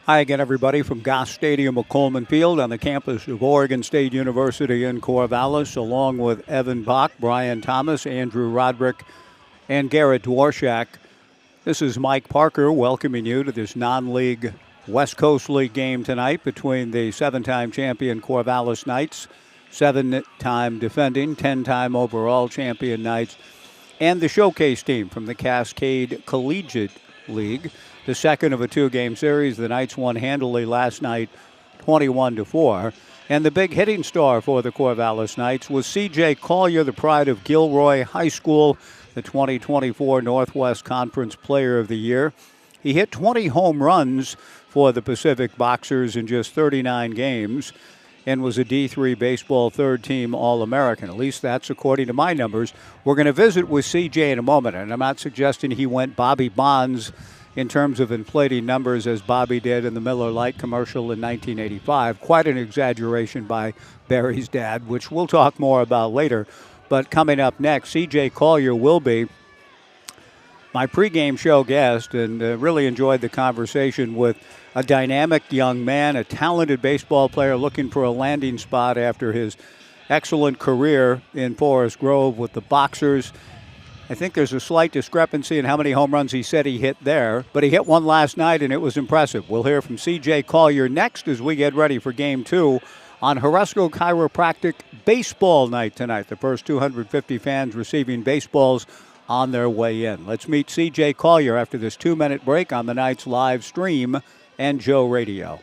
Hi again, everybody, from Goss Stadium of Coleman Field on the campus of Oregon State University in Corvallis, along with Evan Bach, Brian Thomas, Andrew Roderick, and Garrett Dworshak. This is Mike Parker welcoming you to this non-league West Coast League game tonight between the seven-time champion Corvallis Knights, seven-time defending, 10-time overall champion Knights, and the showcase team from the Cascade Collegiate League. The second of a two-game series. The Knights won handily last night, 21-4. And the big hitting star for the Corvallis Knights was C.J. Collier, the pride of Gilroy High School, the 2024 Northwest Conference Player of the Year. He hit 20 home runs for the Pacific Boxers in just 39 games and was a D3 baseball third-team All-American. At least that's according to my numbers. We're going to visit with C.J. in a moment, and I'm not suggesting he went Bobby Bonds in terms of inflating numbers as Bobby did in the Miller Lite commercial in 1985. Quite an exaggeration by Barry's dad, which we'll talk more about later. But coming up next, C.J. Collier will be my pregame show guest, and really enjoyed the conversation with a dynamic young man, a talented baseball player looking for a landing spot after his excellent career in Forest Grove with the Boxers. I think there's a slight discrepancy in how many home runs he said he hit there, but he hit one last night, and it was impressive. We'll hear from C.J. Collier next as we get ready for Game 2 on Horesco Chiropractic Baseball Night tonight. The first 250 fans receiving baseballs on their way in. Let's meet C.J. Collier after this 2-minute break on the Knights live stream and Joe Radio.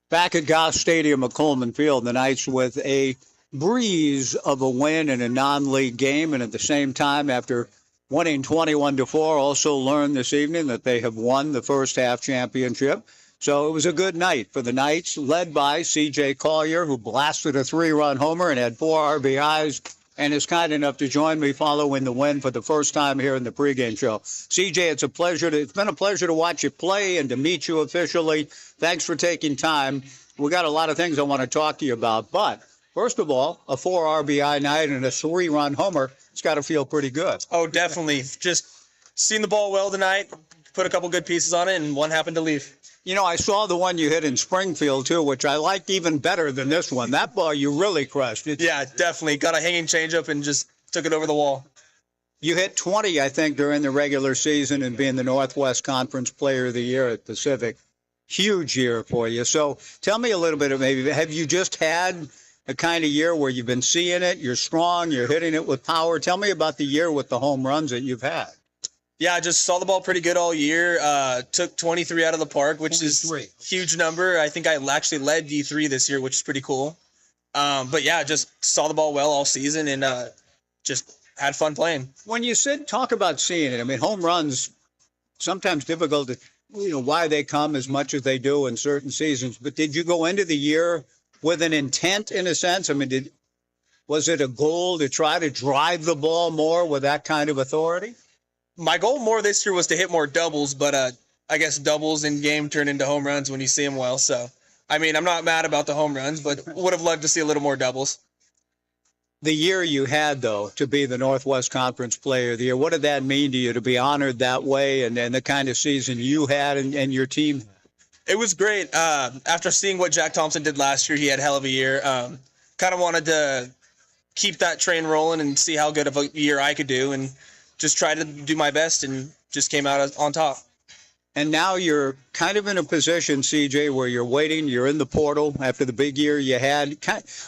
Back at Goss Stadium of Coleman Field, the Knights with a breeze of a win in a non-league game, and at the same time, after winning 21-4, also learned this evening that they have won the first half championship. So it was a good night for the Knights, led by C.J. Collier, who blasted a 3-run homer and had 4 RBIs, and is kind enough to join me following the win for the first time here in the pregame show. CJ, it's been a pleasure to watch you play and to meet you officially. Thanks for taking time. We got a lot of things I want to talk to you about, but first of all, a 4 RBI night and a 3-run homer, it's got to feel pretty good. Oh, definitely. Just seen the ball well tonight, put a couple good pieces on it, and one happened to leave. You know, I saw the one you hit in Springfield, too, which I liked even better than this one. That ball you really crushed. Yeah, definitely. Got a hanging changeup and just took it over the wall. You hit 20, I think, during the regular season and being the Northwest Conference Player of the Year at Pacific. Huge year for you. So tell me a little bit of maybe, have you just had a kind of year where you've been seeing it, you're strong, you're hitting it with power? Tell me about the year with the home runs that you've had. Yeah, I just saw the ball pretty good all year. Took 23 out of the park, which 23. is a huge number. I think I actually led D3 this year, which is pretty cool. But yeah, just saw the ball well all season and just had fun playing. When you talk about seeing it, I mean, home runs sometimes difficult to, why they come as much as they do in certain seasons. But did you go into the year with an intent, in a sense? I mean, was it a goal to try to drive the ball more with that kind of authority? My goal more this year was to hit more doubles, but I guess doubles in game turn into home runs when you see them well. So, I mean, I'm not mad about the home runs, but would have loved to see a little more doubles. The year you had, though, to be the Northwest Conference Player of the Year, what did that mean to you to be honored that way and the kind of season you had and your team? It was great. After seeing what Jack Thompson did last year, he had a hell of a year. Kind of wanted to keep that train rolling and see how good of a year I could do and just try to do my best and just came out on top. And now you're kind of in a position, CJ, where you're waiting. You're in the portal after the big year you had.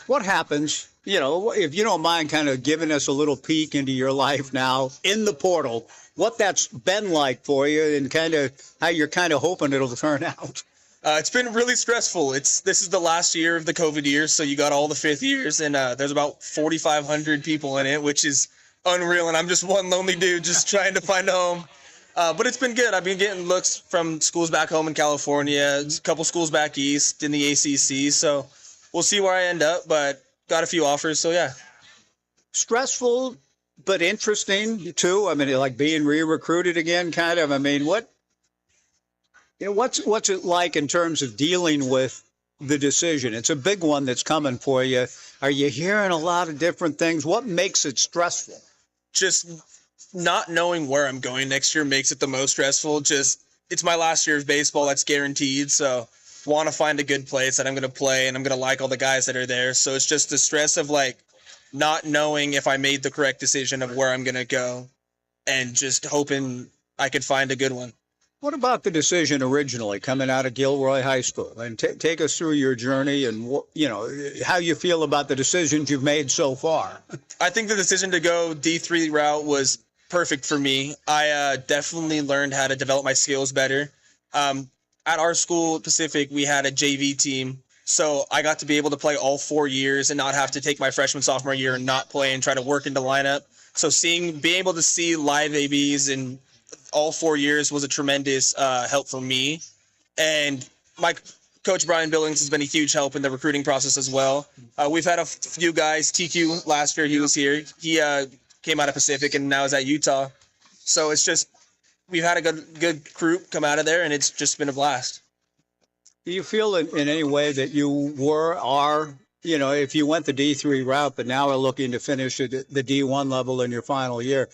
What happens, if you don't mind kind of giving us a little peek into your life now in the portal, what that's been like for you and kind of how you're kind of hoping it'll turn out? It's been really stressful. This is the last year of the COVID year, so you got all the fifth years, and there's about 4,500 people in it, which is unreal, and I'm just one lonely dude just trying to find a home. But it's been good. I've been getting looks from schools back home in California, a couple schools back east in the ACC. So we'll see where I end up, but got a few offers. So, yeah. Stressful, but interesting, too. I mean, like being re-recruited again, kind of. I mean, what's it like in terms of dealing with the decision? It's a big one that's coming for you. Are you hearing a lot of different things? What makes it stressful? Just not knowing where I'm going next year makes it the most stressful. It's my last year of baseball. That's guaranteed. So want to find a good place that I'm going to play and I'm going to like all the guys that are there. So it's just the stress of like not knowing if I made the correct decision of where I'm going to go and just hoping I could find a good one. What about the decision originally coming out of Gilroy High School? And take us through your journey and, how you feel about the decisions you've made so far. I think the decision to go D3 route was perfect for me. I definitely learned how to develop my skills better. At our school, Pacific, we had a JV team. So I got to be able to play all 4 years and not have to take my freshman, sophomore year and not play and try to work into lineup. So being able to see live ABs in all 4 years was a tremendous help for me. And my coach, Brian Billings, has been a huge help in the recruiting process as well. We've had a few guys. TQ last year, he was here. He came out of Pacific and now is at Utah. So it's just we've had a good group come out of there, and it's just been a blast. Do you feel in any way that you are, if you went the D3 route, but now are looking to finish at the D1 level in your final year,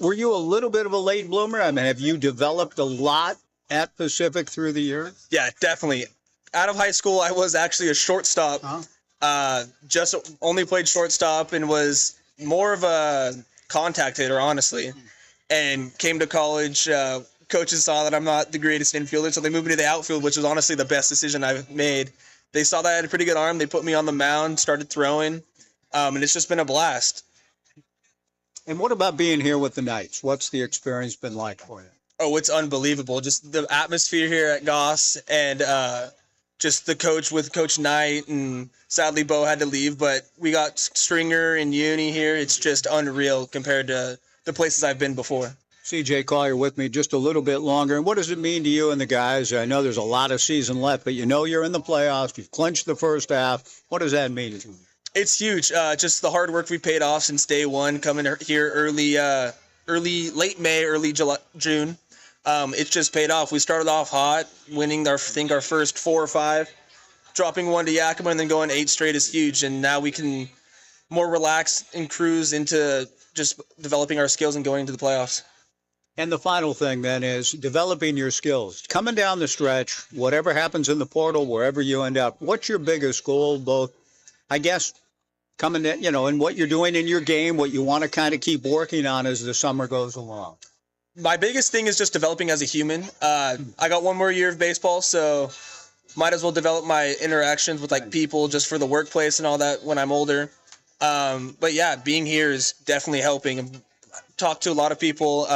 were you a little bit of a late bloomer? I mean, have you developed a lot at Pacific through the years? Yeah, definitely. Out of high school, I was actually a shortstop. Just only played shortstop and was more of a contact hitter, honestly. And came to college. Coaches saw that I'm not the greatest infielder, so they moved me to the outfield, which was honestly the best decision I've made. They saw that I had a pretty good arm. They put me on the mound, started throwing, and it's just been a blast. And what about being here with the Knights? What's the experience been like for you? Oh, it's unbelievable. Just the atmosphere here at Goss and just the coach with Coach Knight, and sadly Bo had to leave, but we got Stringer and Uni here. It's just unreal compared to the places I've been before. CJ Collier with me just a little bit longer. And what does it mean to you and the guys? I know there's a lot of season left, but you're in the playoffs. You've clinched the first half. What does that mean to you? It's huge. Just the hard work we paid off since day one, coming here late May, early June. It's just paid off. We started off hot, winning our first 4 or 5, dropping one to Yakima, and then going 8 straight is huge. And now we can more relax and cruise into just developing our skills and going to the playoffs. And the final thing then is developing your skills. Coming down the stretch, whatever happens in the portal, wherever you end up, what's your biggest goal, both, I guess, coming in, and what you're doing in your game, what you want to kind of keep working on as the summer goes along? My biggest thing is just developing as a human. I got 1 more year of baseball, so might as well develop my interactions with people just for the workplace and all that when I'm older. But yeah, being here is definitely helping. Talked to a lot of people,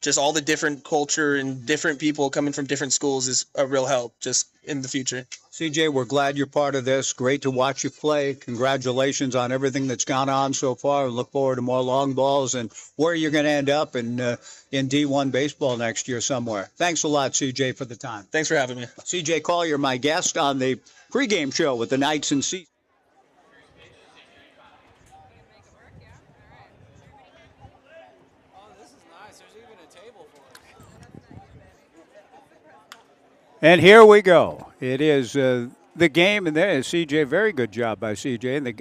just all the different culture and different people coming from different schools is a real help just in the future. CJ, we're glad you're part of this. Great to watch you play. Congratulations on everything that's gone on so far. Look forward to more long balls and where you're going to end up in D1 baseball next year somewhere. Thanks a lot, CJ, for the time. Thanks for having me. CJ Collier, my guest on the pregame show with the Knights and Seas. And here we go. It is the game, and there is CJ. Very good job by CJ, and the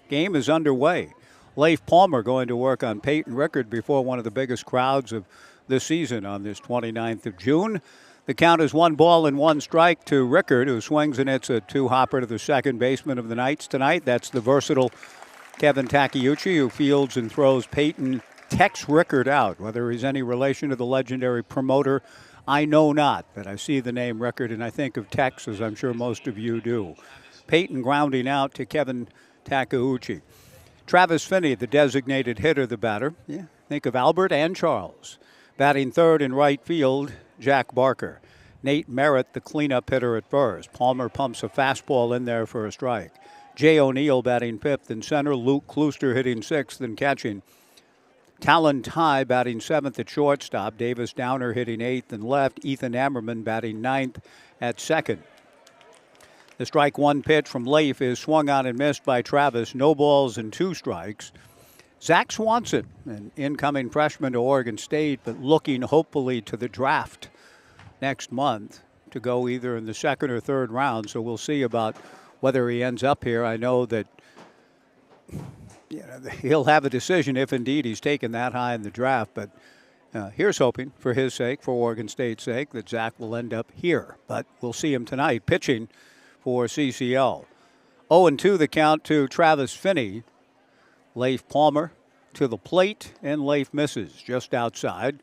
game is underway. Leif Palmer going to work on Peyton Rickard before one of the biggest crowds of the season on this 29th of June. The count is 1 strike to Rickard, who swings and hits a two-hopper to the second baseman of the Knights tonight. That's the versatile Kevin Takeuchi, who fields and throws Peyton Tex Rickard out. Whether he's any relation to the legendary promoter, I know not, but I see the name Rickard and I think of Tex, as I'm sure most of you do. Peyton grounding out to Kevin Takeuchi. Travis Finney, the designated hitter, the batter. Yeah, think of Albert and Charles. Batting third in right field, Jack Barker. Nate Merritt, the cleanup hitter at first. Palmer pumps a fastball in there for a strike. Jay O'Neill batting fifth in center. Luke Klooster hitting sixth and catching. Talon Ty batting seventh at shortstop. Davis Downer hitting eighth and left. Ethan Ammerman batting ninth at second. The strike one pitch from Leif is swung on and missed by Travis. No balls and 2 strikes. Zach Swanson, an incoming freshman to Oregon State, but looking hopefully to the draft next month to go either in the second or third round. So we'll see about whether he ends up here. I know that he'll have a decision if indeed he's taken that high in the draft. But here's hoping for his sake, for Oregon State's sake, that Zach will end up here. But we'll see him tonight pitching for CCL. 0-2 the count to Travis Finney. Leif Palmer to the plate, and Leif misses just outside.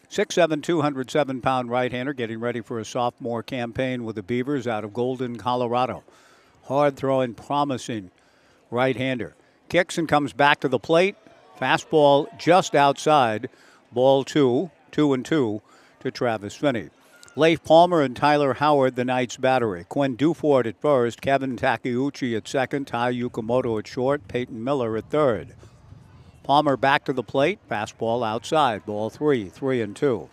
6'7", 207-pound right-hander getting ready for a sophomore campaign with the Beavers out of Golden, Colorado. Hard-throwing, promising right-hander. Kicks and comes back to the plate. Fastball just outside. Ball 2, 2-2 to Travis Finney. Leif Palmer and Tyler Howard, the Knights battery. Quinn Dufort at first. Kevin Takeuchi at second. Tai Yukamoto at short. Peyton Miller at third. Palmer back to the plate. Fastball outside. Ball 3, 3-2.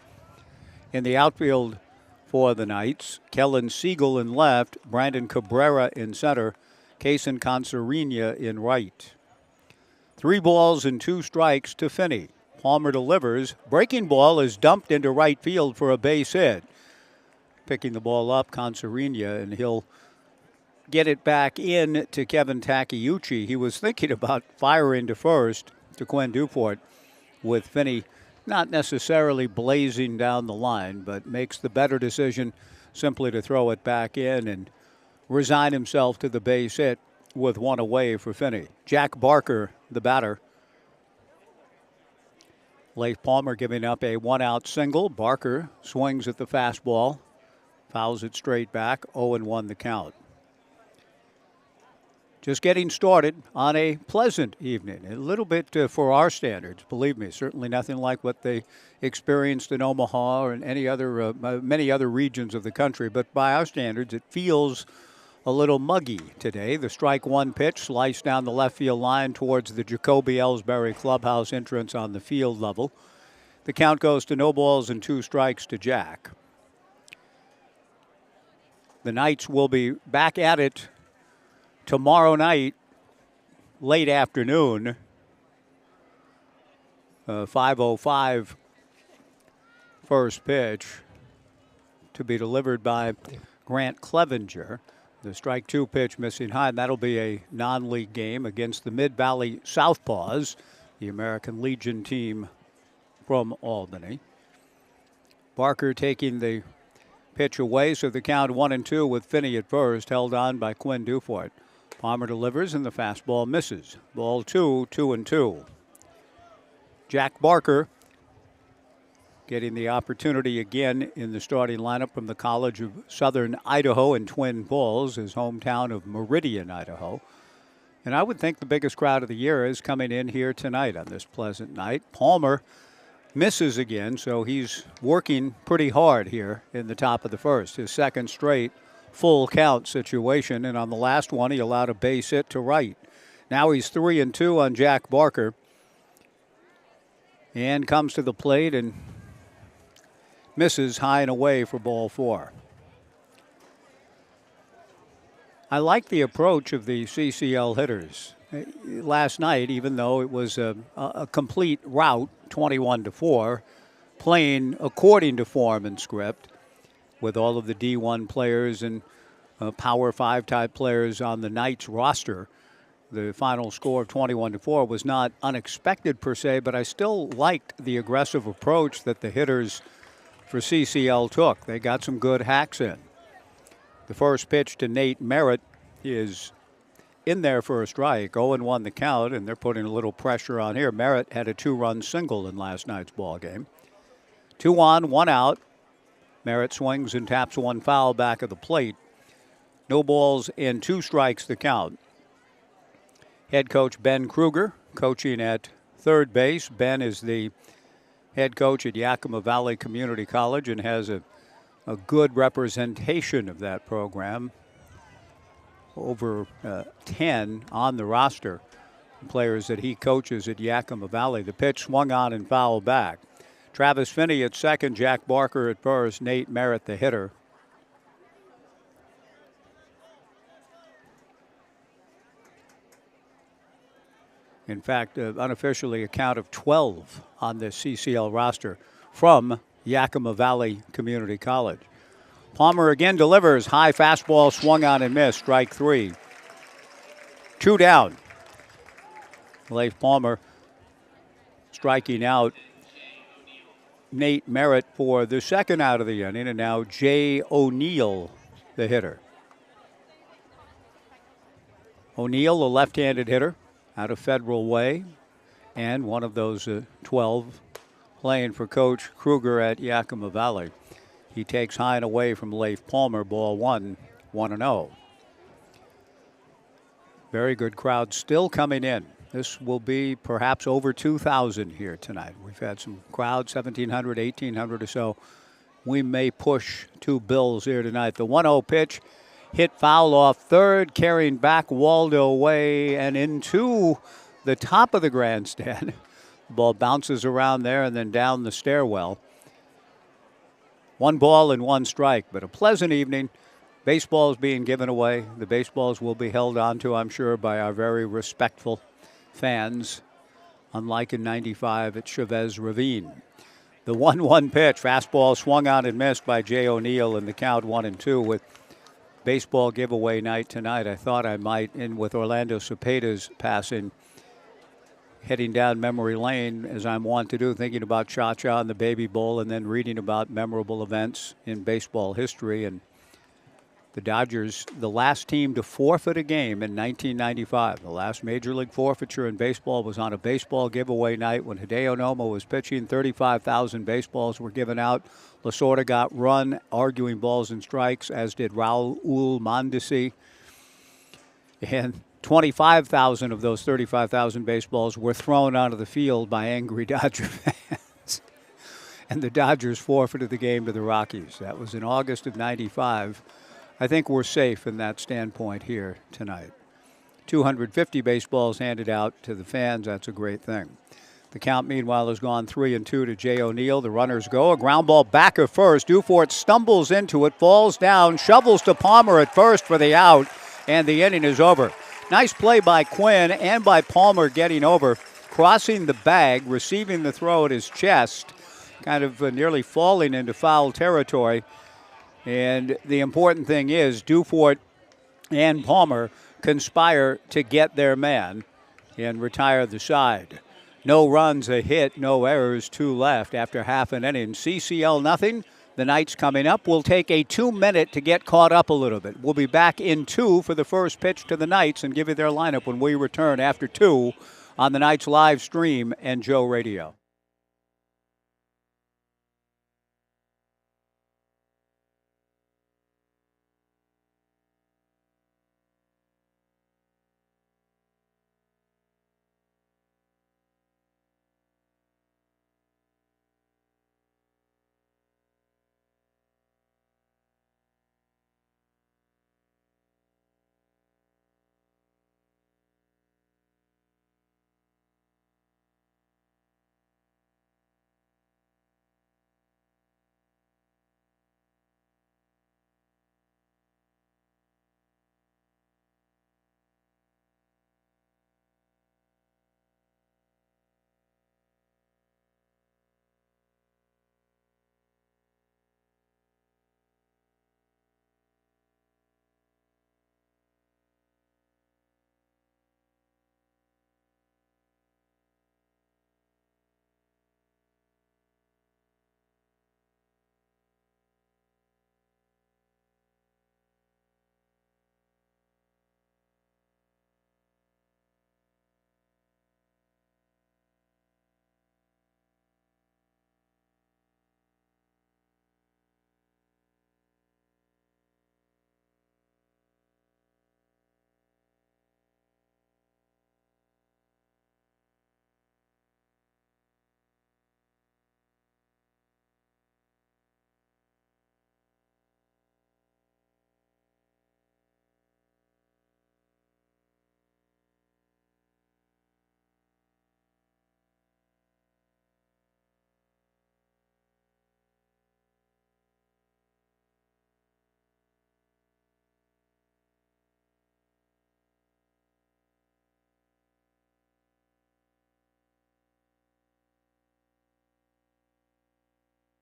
In the outfield for the Knights, Kellen Siegel in left. Brandon Cabrera in center. Kaysen Consorina in right. 3 balls and 2 strikes to Finney. Palmer delivers. Breaking ball is dumped into right field for a base hit. Picking the ball up, Consorina, and he'll get it back in to Kevin Takeuchi. He was thinking about firing to first to Quinn Dufort, with Finney not necessarily blazing down the line, but makes the better decision simply to throw it back in and resign himself to the base hit with 1 away for Finney. Jack Barker, the batter. Leif Palmer giving up a 1-out single. Barker swings at the fastball. Fouls it straight back. 0-1 the count. Just getting started on a pleasant evening. A little bit for our standards, believe me. Certainly nothing like what they experienced in Omaha or in any other, many other regions of the country. But by our standards, it feels a little muggy today. The strike one pitch sliced down the left field line towards the Jacoby Ellsbury clubhouse entrance on the field level. The count goes to no balls and 2 strikes to Jack. The Knights will be back at it tomorrow night, late afternoon. 5:05 first pitch to be delivered by Grant Clevenger. The strike 2 pitch missing high, and that'll be a non-league game against the Mid-Valley Southpaws, the American Legion team from Albany. Barker taking the pitch away, so the count 1-2 with Finney at first, held on by Quinn Dufort. Palmer delivers, and the fastball misses. Ball 2, 2-2. Jack Barker getting the opportunity again in the starting lineup from the College of Southern Idaho in Twin Falls, his hometown of Meridian, Idaho. And I would think the biggest crowd of the year is coming in here tonight on this pleasant night. Palmer misses again, so he's working pretty hard here in the top of the first. His second straight full count situation, and on the last one, he allowed a base hit to right. Now he's 3-2 on Jack Barker, and comes to the plate and misses high and away for ball 4. I like the approach of the CCL hitters. Last night, even though it was a complete rout, 21-4, playing according to form and script, with all of the D1 players and Power 5 type players on the Knights roster, the final score of 21-4 was not unexpected per se, but I still liked the aggressive approach that the hitters for CCL took. They got some good hacks in. The first pitch to Nate Merritt is in there for a strike. 0-1 the count, and they're putting a little pressure on here. Merritt had a 2-run single in last night's ball game. 2 on, 1 out. Merritt swings and taps one foul back of the plate. No balls and 2 strikes the count. Head coach Ben Kruger coaching at third base. Ben is the head coach at Yakima Valley Community College and has a good representation of that program. Over 10 on the roster, players that he coaches at Yakima Valley. The pitch swung on and fouled back. Travis Finney at second, Jack Barker at first, Nate Merritt the hitter. In fact, unofficially a count of 12 on the CCL roster from Yakima Valley Community College. Palmer again delivers. High fastball swung on and missed. Strike 3. 2 down. Leif Palmer striking out Nate Merritt for the second out of the inning, and now Jay O'Neill, the hitter. O'Neill, a left-handed hitter out of Federal Way, and one of those 12 playing for Coach Kruger at Yakima Valley. He takes high and away from Leif Palmer, ball 1, 1-0. Very good crowd still coming in. This will be perhaps over 2,000 here tonight. We've had some crowds, 1,700, 1,800 or so. We may push 2 bills here tonight. The 1-0 pitch hit foul off third, carrying back Waldo away and into the top of the grandstand. The ball bounces around there and then down the stairwell. 1 ball and 1 strike, but a pleasant evening. Baseballs being given away. The baseballs will be held onto, I'm sure, by our very respectful fans, unlike in 95 at Chavez Ravine. The 1-1 pitch, fastball swung on and missed by Jay O'Neill in the count 1-2 with baseball giveaway night tonight. I thought I might, in with Orlando Cepeda's passing, heading down memory lane, as I'm wont to do, thinking about Cha-Cha and the Baby Bowl and then reading about memorable events in baseball history. And the Dodgers, the last team to forfeit a game in 1995. The last major league forfeiture in baseball was on a baseball giveaway night when Hideo Nomo was pitching. 35,000 baseballs were given out. Lasorda got run, arguing balls and strikes, as did Raul Mondesi. And 25,000 of those 35,000 baseballs were thrown onto the field by angry Dodger fans. And the Dodgers forfeited the game to the Rockies. That was in August of 95. I think we're safe in that standpoint here tonight. 250 baseballs handed out to the fans. That's a great thing. The count, meanwhile, has gone 3-2 to Jay O'Neill. The runners go. A ground ball back at first. Dufort stumbles into it, falls down, shovels to Palmer at first for the out, and the inning is over. Nice play by Quinn and by Palmer getting over, crossing the bag, receiving the throw at his chest, kind of nearly falling into foul territory. And the important thing is Dufort and Palmer conspire to get their man and retire the side. No runs, a hit, no errors, 2 left after half an inning. CCL nothing. The Knights coming up. We'll take a 2-minute to get caught up a little bit. We'll be back in 2 for the first pitch to the Knights and give you their lineup when we return after 2 on the Knights live stream and Joe Radio.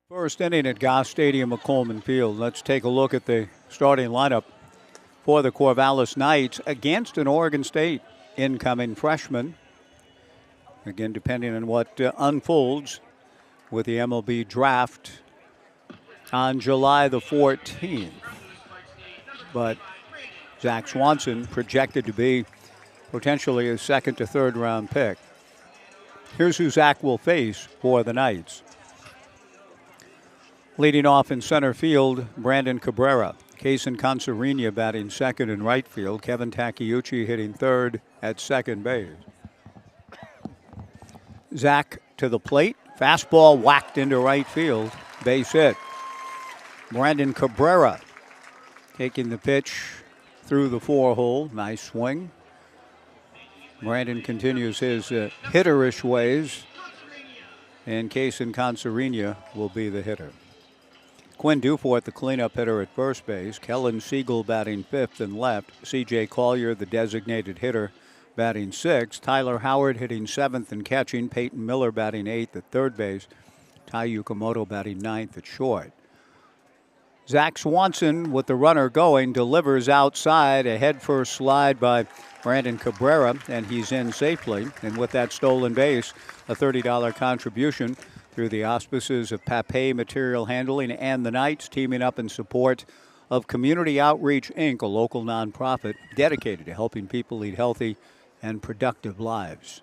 First inning at Goss Stadium at Coleman Field. Let's take a look at the starting lineup for the Corvallis Knights against an Oregon State incoming freshman. Again, depending on what unfolds with the MLB draft on July the 14th. But Zach Swanson projected to be potentially a second to third round pick. Here's who Zach will face for the Knights. Leading off in center field, Brandon Cabrera. Kaysen Consarina batting second in right field. Kevin Takeuchi hitting third at second base. Zach to the plate. Fastball whacked into right field. Base hit. Brandon Cabrera taking the pitch through the 4-hole. Nice swing. Brandon continues his hitterish ways. And Kaysen Consarina will be the hitter. Quinn Dufort, the cleanup hitter at first base. Kellen Siegel batting fifth and left. C.J. Collier, the designated hitter, batting sixth. Tyler Howard hitting seventh and catching. Peyton Miller batting eighth at third base. Tai Yukamoto batting ninth at short. Zach Swanson, with the runner going, delivers outside. A head-first slide by Brandon Cabrera, and he's in safely. And with that stolen base, a $30 contribution through the auspices of Papay Material Handling and the Knights, teaming up in support of Community Outreach, Inc., a local nonprofit dedicated to helping people lead healthy and productive lives.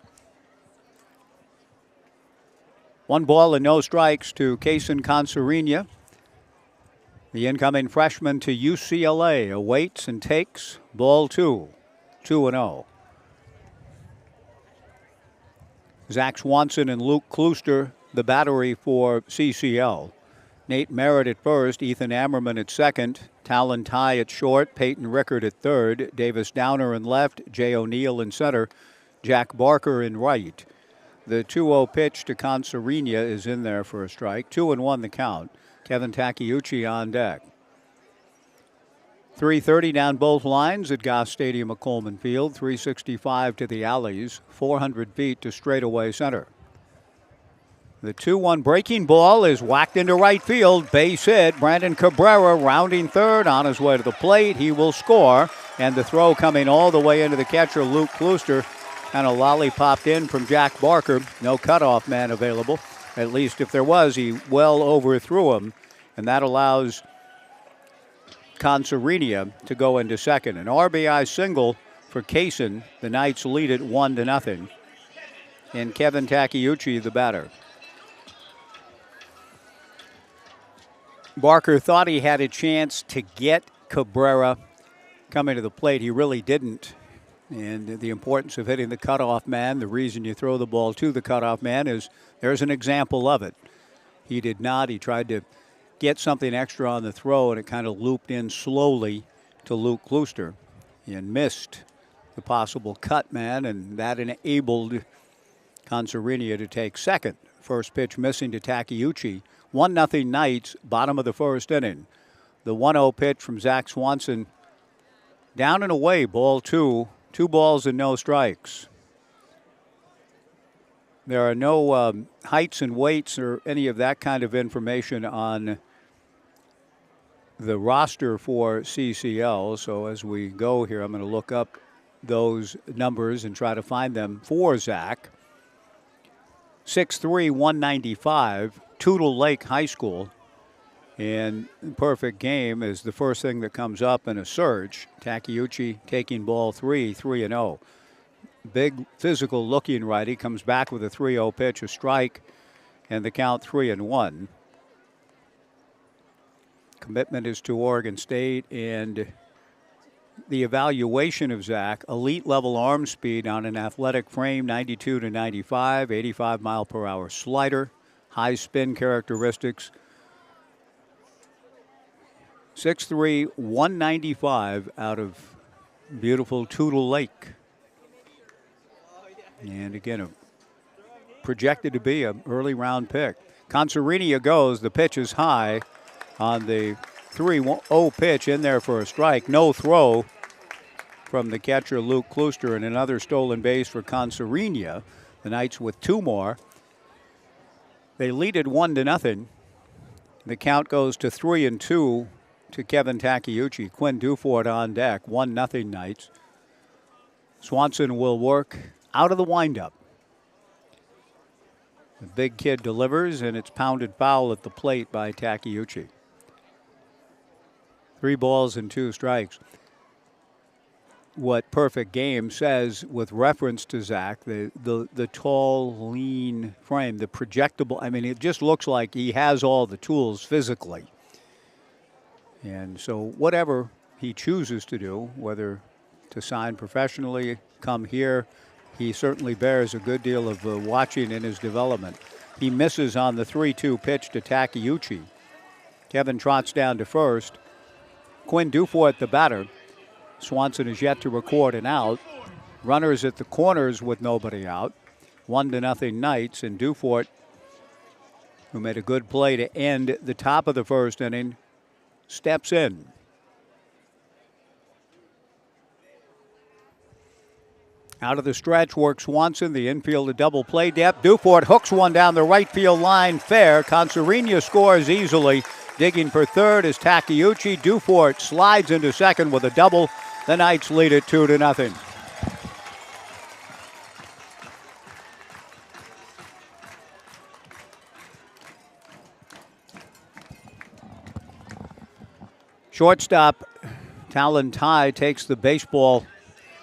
1 ball and no strikes to Kaysen Consarina. The incoming freshman to UCLA awaits and takes ball 2, 2-0. Zach Swanson and Luke Klooster, the battery for CCL. Nate Merritt at first, Ethan Ammerman at second, Talon Ty at short, Peyton Rickard at third, Davis Downer in left, Jay O'Neill in center, Jack Barker in right. The 2-0 pitch to Consarina is in there for a strike. 2-1 the count. Kevin Takeuchi on deck. 330 down both lines at Goss Stadium at Coleman Field. 365 to the alleys. 400 feet to straightaway center. The 2-1 breaking ball is whacked into right field. Base hit. Brandon Cabrera rounding third on his way to the plate. He will score. And the throw coming all the way into the catcher, Luke Klooster. Kind of lollipopped in from Jack Barker. No cutoff man available. At least if there was, he well overthrew him. And that allows Consarina to go into second. An RBI single for Kaysen. The Knights lead it 1-0. And Kevin Takeuchi, the batter. Barker thought he had a chance to get Cabrera coming to the plate. He really didn't. And the importance of hitting the cutoff man, the reason you throw the ball to the cutoff man is there's an example of it. He did not. He tried to get something extra on the throw, and it kind of looped in slowly to Luke Klooster and missed the possible cut man, and that enabled Consarina to take second. First pitch missing to Takeuchi. 1-0 Knights, bottom of the first inning. The 1-0 pitch from Zach Swanson. Down and away, ball 2. 2 balls and no strikes. There are no heights and weights or any of that kind of information on the roster for CCL. So as we go here, I'm going to look up those numbers and try to find them for Zach. 6'3", 195, Tootle Lake High School. And perfect game is the first thing that comes up in a search. Takeuchi taking ball 3, 3-0. Big physical looking righty comes back with a 3-0 pitch, a strike, and the count 3-1. Commitment is to Oregon State, and the evaluation of Zach, elite level arm speed on an athletic frame, 92 to 95, 85 mile per hour slider, high spin characteristics. 6'3", 195 out of beautiful Tootle Lake. And again, projected to be an early round pick. Consarina goes. The pitch is high on the 3-0 pitch in there for a strike. No throw from the catcher, Luke Klooster, and another stolen base for Consarina. The Knights with 2 more. They lead it 1-0. The count goes to 3-2 to Kevin Takeuchi. Quinn Dufort on deck, 1-0 Knights. Swanson will work out of the windup. The big kid delivers, and it's pounded foul at the plate by Takeuchi. 3 balls and 2 strikes. What Perfect Game says with reference to Zach, the tall, lean frame, the projectable, I mean, it just looks like he has all the tools physically. And so whatever he chooses to do, whether to sign professionally, come here, he certainly bears a good deal of watching in his development. He misses on the 3-2 pitch to Takeuchi. Kevin trots down to first. Quinn Dufort, the batter. Swanson is yet to record an out. Runners at the corners with nobody out. 1-0 Knights, and Dufort, who made a good play to end the top of the first inning, steps in. Out of the stretch works Swanson, the infield a double play depth. Dufort hooks one down the right field line, fair. Consorina scores easily. Digging for third is Takeuchi. Dufort slides into second with a double. The Knights lead it 2-0. Shortstop Talon Tai takes the baseball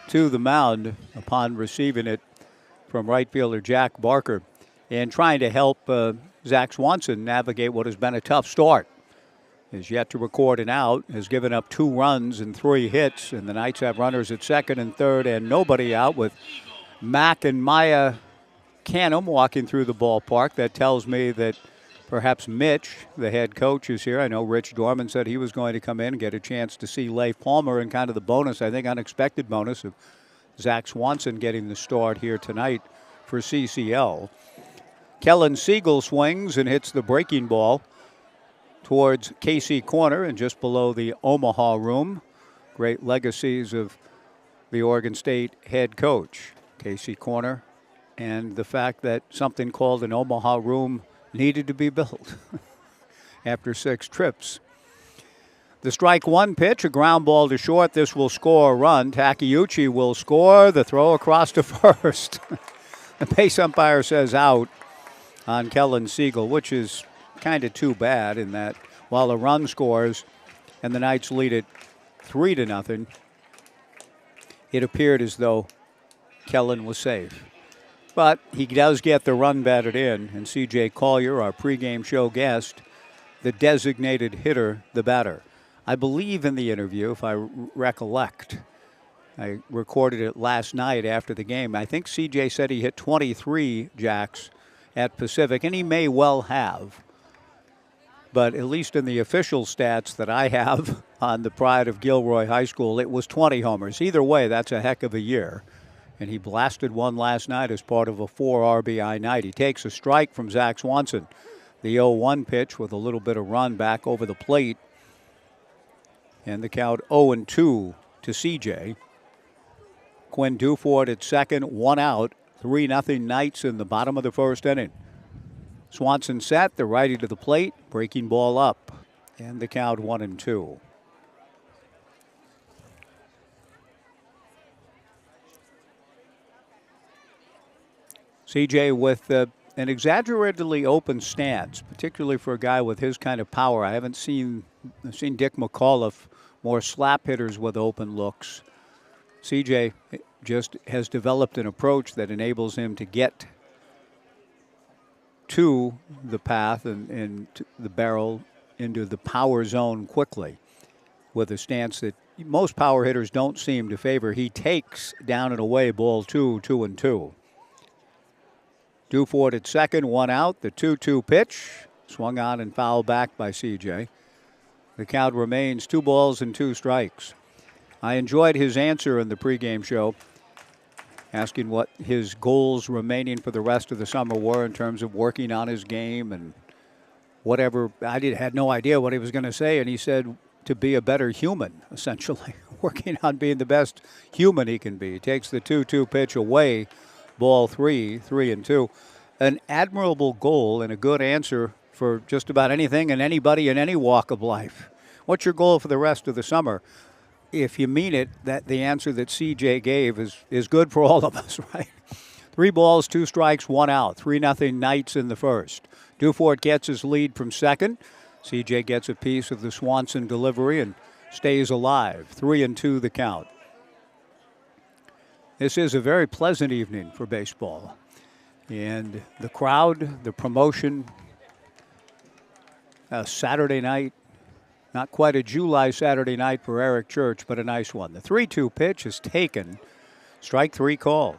to the mound upon receiving it from right fielder Jack Barker and trying to help Zach Swanson navigate what has been a tough start. Is yet to record an out, has given up 2 runs and 3 hits, and the Knights have runners at second and third and nobody out, with Mac and Maya Canham walking through the ballpark. That tells me that perhaps Mitch, the head coach, is here. I know Rich Dorman said he was going to come in and get a chance to see Leif Palmer, and kind of the bonus, I think unexpected bonus, of Zach Swanson getting the start here tonight for CCL. Kellen Siegel swings and hits the breaking ball towards Casey Corner and just below the Omaha room. Great legacies of the Oregon State head coach, Casey Corner, and the fact that something called an Omaha room needed to be built after 6 trips. The strike one pitch, a ground ball to short. This will score a run. Takeuchi will score. The throw across to first. The base umpire says out on Kellen Siegel, which is kind of too bad in that while a run scores and the Knights lead it 3-0, it appeared as though Kellen was safe. But he does get the run batted in, and C.J. Collier, our pregame show guest, the designated hitter, the batter. I believe in the interview, if I recollect, I recorded it last night after the game, I think C.J. said he hit 23 jacks at Pacific, and he may well have. But at least in the official stats that I have on the Pride of Gilroy High School, it was 20 homers. Either way, that's a heck of a year. And he blasted one last night as part of a 4 RBI night. He takes a strike from Zach Swanson. The 0-1 pitch with a little bit of run back over the plate. And the count 0-2 to CJ. Quinn Dufort at second, 1 out. 3-0 Knights in the bottom of the first inning. Swanson set, the righty to the plate, breaking ball up, and the count 1-2. CJ with an exaggeratedly open stance, particularly for a guy with his kind of power. I've seen Dick McAuliffe, more slap hitters with open looks. CJ just has developed an approach that enables him to get to the path and to the barrel into the power zone quickly with a stance that most power hitters don't seem to favor. He takes down and away ball 2-2. Dufort at second, 1 out. The 2-2 pitch swung on and fouled back by CJ. The count remains 2 balls and 2 strikes. I enjoyed his answer in the pregame show, asking what his goals remaining for the rest of the summer were in terms of working on his game and whatever. I had no idea what he was going to say, and he said to be a better human, essentially, working on being the best human he can be. He takes the 2-2 pitch away, ball 3-2. An admirable goal and a good answer for just about anything and anybody in any walk of life. What's your goal for the rest of the summer? If you mean it, that the answer that CJ gave is good for all of us, right? 3 balls, 2 strikes, 1 out. 3-0 Knights in the first. Dufort gets his lead from second. CJ gets a piece of the Swanson delivery and stays alive. 3-2 the count. This is a very pleasant evening for baseball. And the crowd, the promotion, a Saturday night, not quite a July Saturday night for Eric Church, but a nice one. The 3-2 pitch is taken. Strike 3 called.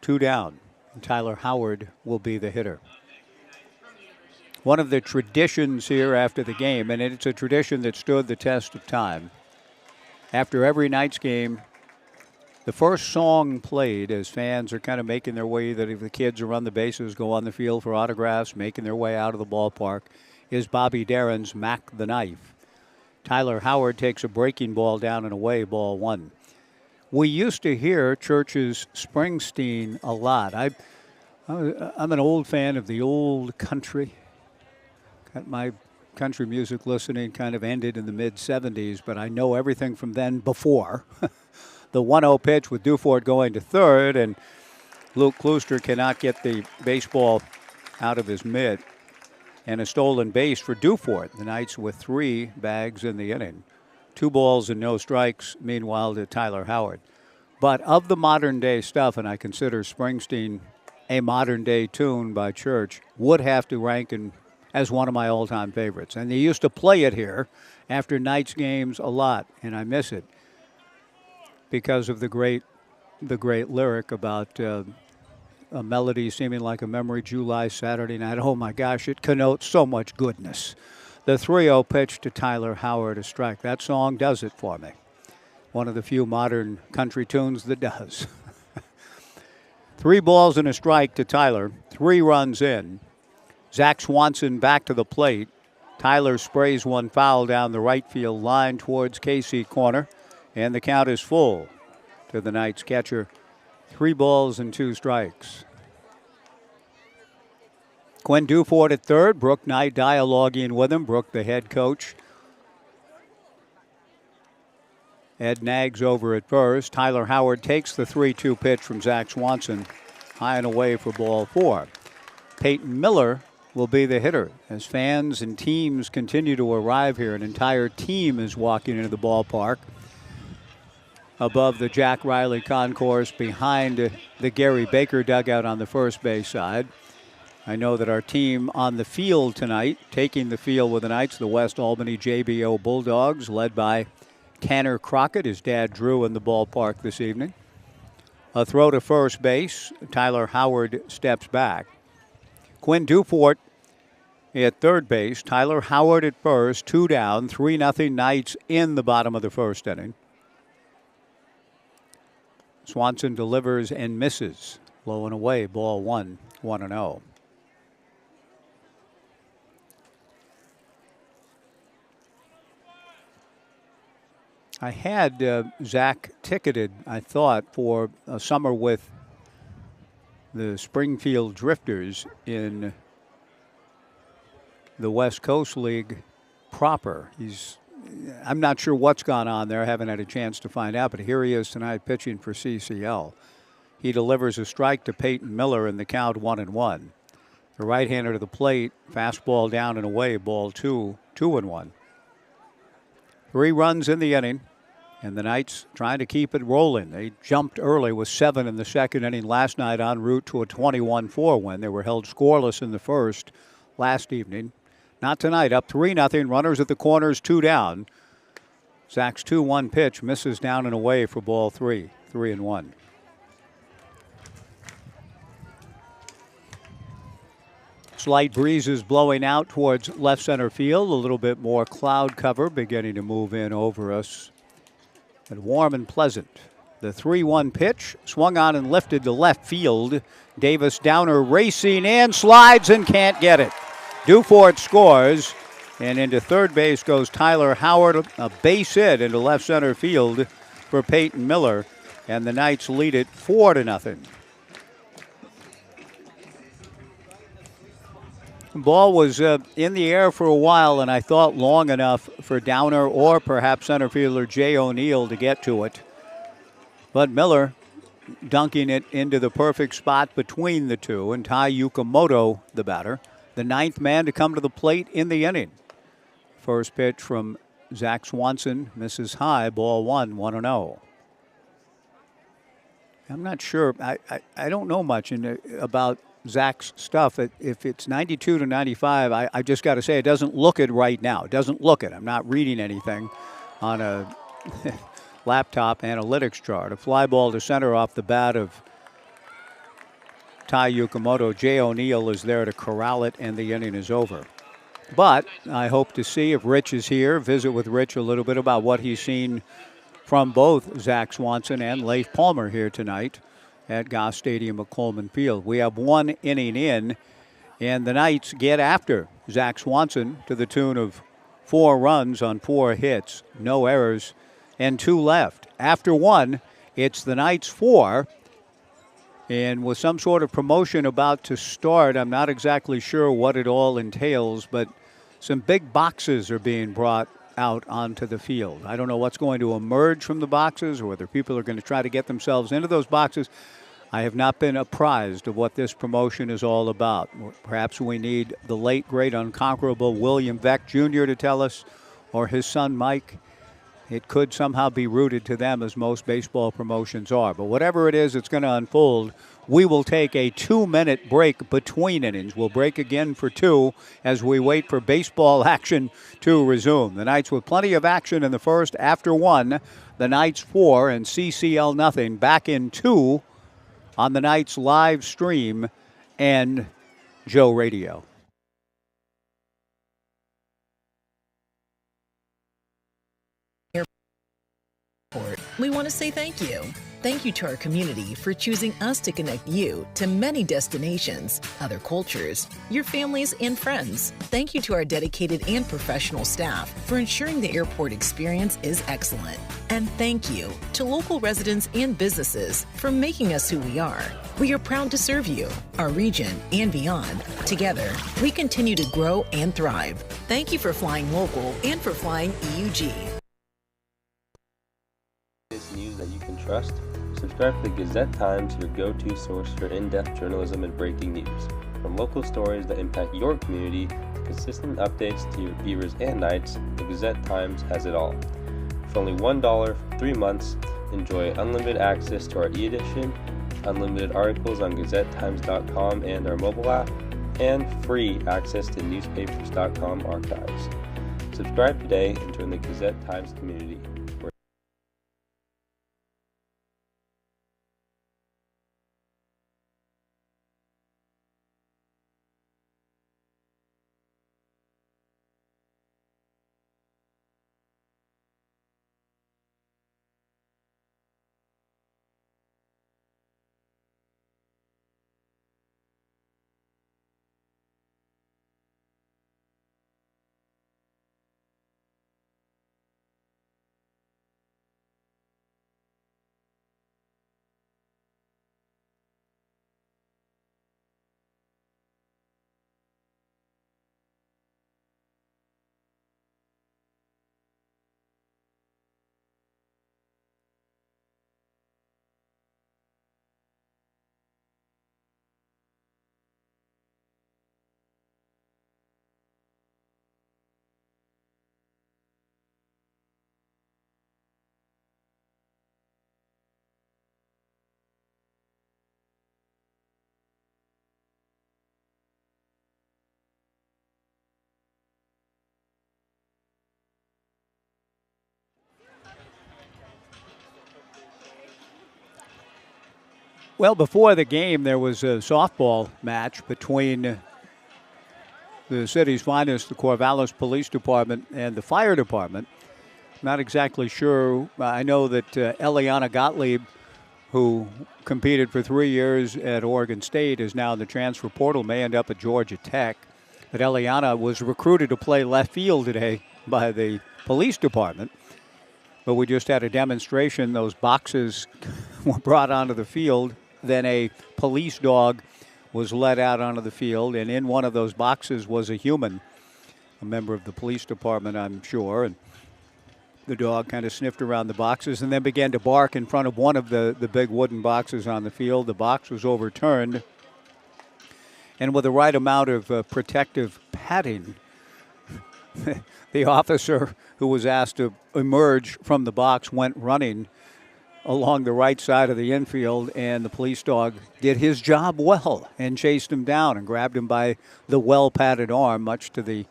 2 down. And Tyler Howard will be the hitter. One of the traditions here after the game, and it's a tradition that stood the test of time. After every night's game, the first song played as fans are kind of making their way, that if the kids are on the bases, go on the field for autographs, making their way out of the ballpark, is Bobby Darin's Mac the Knife. Tyler Howard takes a breaking ball down and away, ball 1. We used to hear Church's Springsteen a lot. I'm an old fan of the old country. Got my country music listening kind of ended in the mid-'70s, but I know everything from then before. The 1-0 pitch with Dufort going to third, and Luke Klooster cannot get the baseball out of his mitt. And a stolen base for Dufort. The Knights with 3 bags in the inning. 2 balls and no strikes, meanwhile, to Tyler Howard. But of the modern-day stuff, and I consider Springsteen a modern-day tune by Church, would have to rank as one of my all-time favorites. And they used to play it here after Knights games a lot, and I miss it because of the great lyric about a melody seeming like a memory, July Saturday night. Oh, my gosh, it connotes so much goodness. The 3-0 pitch to Tyler Howard, a strike. That song does it for me. One of the few modern country tunes that does. 3 balls and a strike to Tyler. 3 runs in. Zach Swanson back to the plate. Tyler sprays one foul down the right field line towards Casey corner. And the count is full to the Knights catcher. 3 balls and 2 strikes. Quinn Dufort at third. Brooke Knight dialoguing with him. Brooke, the head coach. Ed Nags over at first. Tyler Howard takes the 3-2 pitch from Zach Swanson. High and away for ball 4. Peyton Miller will be the hitter as fans and teams continue to arrive here. An entire team is walking into the ballpark above the Jack Riley concourse behind the Gary Baker dugout on the first base side. I know that our team on the field tonight, taking the field with the Knights, the West Albany JBO Bulldogs, led by Tanner Crockett, his dad Drew, in the ballpark this evening. A throw to first base. Tyler Howard steps back. Quinn Dufort at third base. Tyler Howard at first. 2 down. 3-0 Knights in the bottom of the first inning. Swanson delivers and misses. Low and away. Ball 1. 1-0. I had Zach ticketed, I thought, for a summer with the Springfield Drifters in the West Coast League proper. I'm not sure what's gone on there. I haven't had a chance to find out, but here he is tonight pitching for CCL. He delivers a strike to Peyton Miller in the count 1-1. The right-hander to the plate, fastball down and away, ball 2, 2-1. 3 runs in the inning, and the Knights trying to keep it rolling. They jumped early with 7 in the second inning last night en route to a 21-4 win. They were held scoreless in the first last evening. Not tonight, up 3-0, runners at the corners, 2 down. Zach's 2-1 pitch misses down and away for ball 3, 3-1. Slight breezes blowing out towards left center field. A little bit more cloud cover beginning to move in over us. But warm and pleasant. The 3-1 pitch swung on and lifted to left field. Davis Downer racing in, slides and can't get it. Dufort scores, and into third base goes Tyler Howard. A base hit into left center field for Peyton Miller, and the Knights lead it 4-0. Ball was in the air for a while, and I thought long enough for Downer or perhaps center fielder Jay O'Neill to get to it. But Miller dunking it into the perfect spot between the two, and Tai Yukamoto, the batter, the ninth man to come to the plate in the inning. First pitch from Zach Swanson, misses high, ball 1-0. I'm not sure. I don't know much about Zach's stuff. If it's 92 to 95, I just got to say it doesn't look it right now. It doesn't look it. I'm not reading anything on a laptop analytics chart. A fly ball to center off the bat of Tai Yukamoto. Jay O'Neill is there to corral it, and the inning is over. But I hope to see, if Rich is here, visit with Rich a little bit about what he's seen from both Zach Swanson and Leif Palmer here tonight at Goss Stadium at Coleman Field. We have one inning in, and the Knights get after Zach Swanson to the tune of 4 runs on 4 hits, no errors, and 2 left. After one, it's the Knights 4, and with some sort of promotion about to start, I'm not exactly sure what it all entails, but some big boxes are being brought out onto the field. I don't know what's going to emerge from the boxes or whether people are going to try to get themselves into those boxes. I have not been apprised of what this promotion is all about. Perhaps we need the late, great, unconquerable William Veck Jr. to tell us, or his son Mike. It could somehow be rooted to them, as most baseball promotions are. But whatever it is, it's going to unfold. We will take a 2-minute break between innings. We'll break again for 2 as we wait for baseball action to resume. The Knights with plenty of action in the first. After 1, the Knights 4 and CCL nothing. Back in 2 on the Knights live stream and Joe Radio. We want to say thank you. Thank you to our community for choosing us to connect you to many destinations, other cultures, your families, and friends. Thank you to our dedicated and professional staff for ensuring the airport experience is excellent. And thank you to local residents and businesses for making us who we are. We are proud to serve you, our region, and beyond. Together, we continue to grow and thrive. Thank you for flying local and for flying EUG. News that you can trust. Subscribe to the Gazette Times, your go-to source for in-depth journalism and breaking news. From local stories that impact your community to consistent updates to your Beavers and Knights, the Gazette Times has it all. For only $1 for 3 months, enjoy unlimited access to our e-edition, unlimited articles on GazetteTimes.com and our mobile app, and free access to newspapers.com archives. Subscribe today and join the Gazette Times community. Well, before the game, there was a softball match between the city's finest, the Corvallis Police Department, and the Fire Department. Not exactly sure. I know that Eliana Gottlieb, who competed for 3 years at Oregon State, is now in the transfer portal, may end up at Georgia Tech. But Eliana was recruited to play left field today by the police department. But we just had a demonstration. Those boxes were brought onto the field. Then a police dog was led out onto the field, and in one of those boxes was a human, a member of the police department, I'm sure. And the dog kind of sniffed around the boxes and then began to bark in front of one of the big wooden boxes on the field. The box was overturned, and with the right amount of protective padding, the officer who was asked to emerge from the box went running along the right side of the infield, and the police dog did his job well and chased him down and grabbed him by the well-padded arm, much to the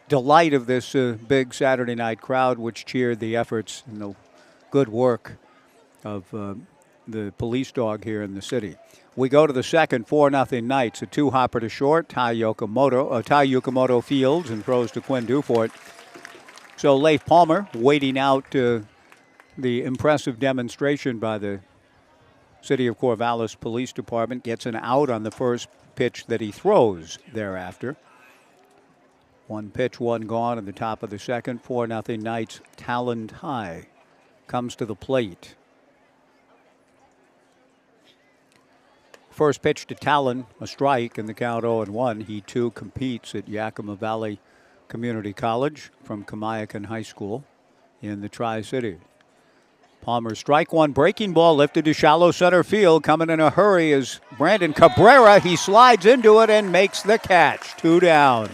delight of this big Saturday night crowd, which cheered the efforts and the good work of the police dog here in the city. We go to the second, 4-0 Knights. A two-hopper to short. Tai Yukamoto fields and throws to Quinn Dufort. So Leif Palmer waiting out the impressive demonstration by the City of Corvallis Police Department, gets an out on the first pitch that he throws thereafter. One pitch, one gone in the top of the second. 4-0 Knights. Talon Tai comes to the plate. First pitch to Talon, a strike, and the count 0-1. He too competes at Yakima Valley Community College from Kamiakan High School in the Tri-City. Palmer strike one, breaking ball lifted to shallow center field. Coming in a hurry is Brandon Cabrera. He slides into it and makes the catch. 2 down.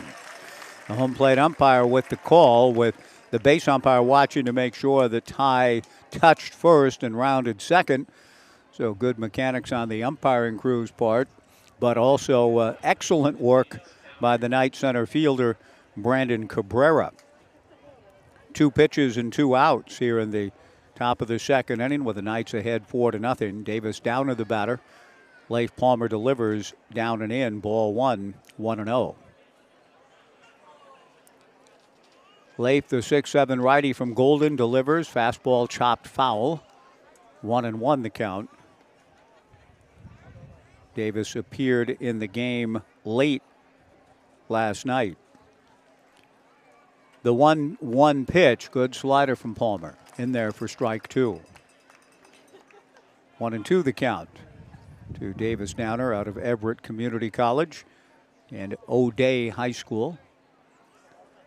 The home plate umpire with the call, with the base umpire watching to make sure that Ty touched first and rounded second. So good mechanics on the umpiring crew's part, but also excellent work by the Knight center fielder, Brandon Cabrera. 2 pitches and 2 outs here in the top of the second inning with the Knights ahead 4-0. Davis down to the batter. Leif Palmer delivers down and in. Ball 1, 1-0. Leif, the 6'7" righty from Golden, delivers. Fastball chopped foul. 1-1 the count. Davis appeared in the game late last night. The 1-1 pitch, good slider from Palmer, in there for strike 2. 1-2 the count to Davis Downer out of Everett Community College and O'Day High School.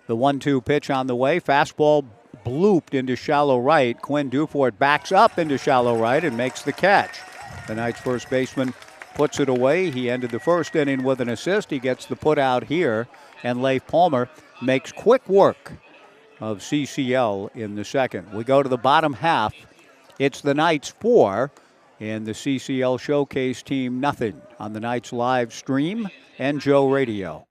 The 1-2 pitch on the way. Fastball blooped into shallow right. Quinn Dufort backs up into shallow right and makes the catch. The Knights first baseman puts it away. He ended the first inning with an assist. He gets the put out here, and Leif Palmer makes quick work of CCL in the second. We go to the bottom half. It's the Knights 4 and the CCL Showcase team nothing on the Knights live stream and Joe Radio.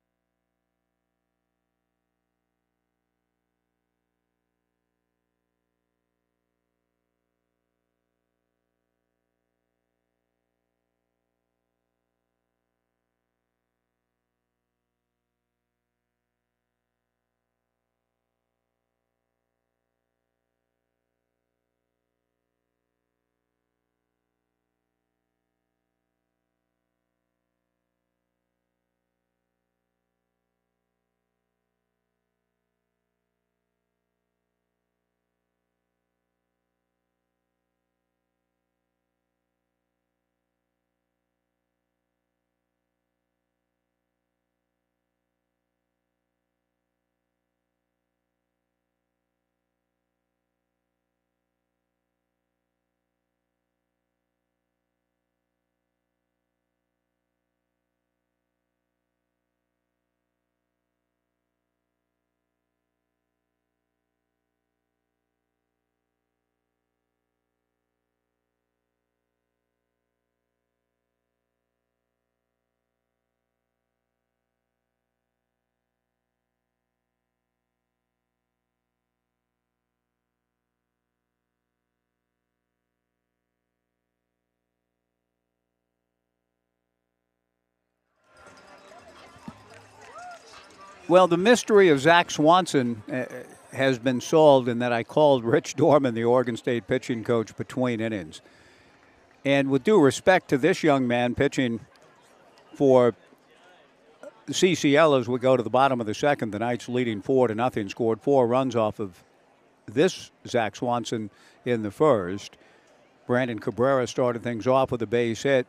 Well, the mystery of Zach Swanson has been solved in that I called Rich Dorman, the Oregon State pitching coach, between innings. And with due respect to this young man pitching for CCL as we go to the bottom of the second, the Knights leading 4-0, scored 4 runs off of this Zach Swanson in the first. Brandon Cabrera started things off with a base hit.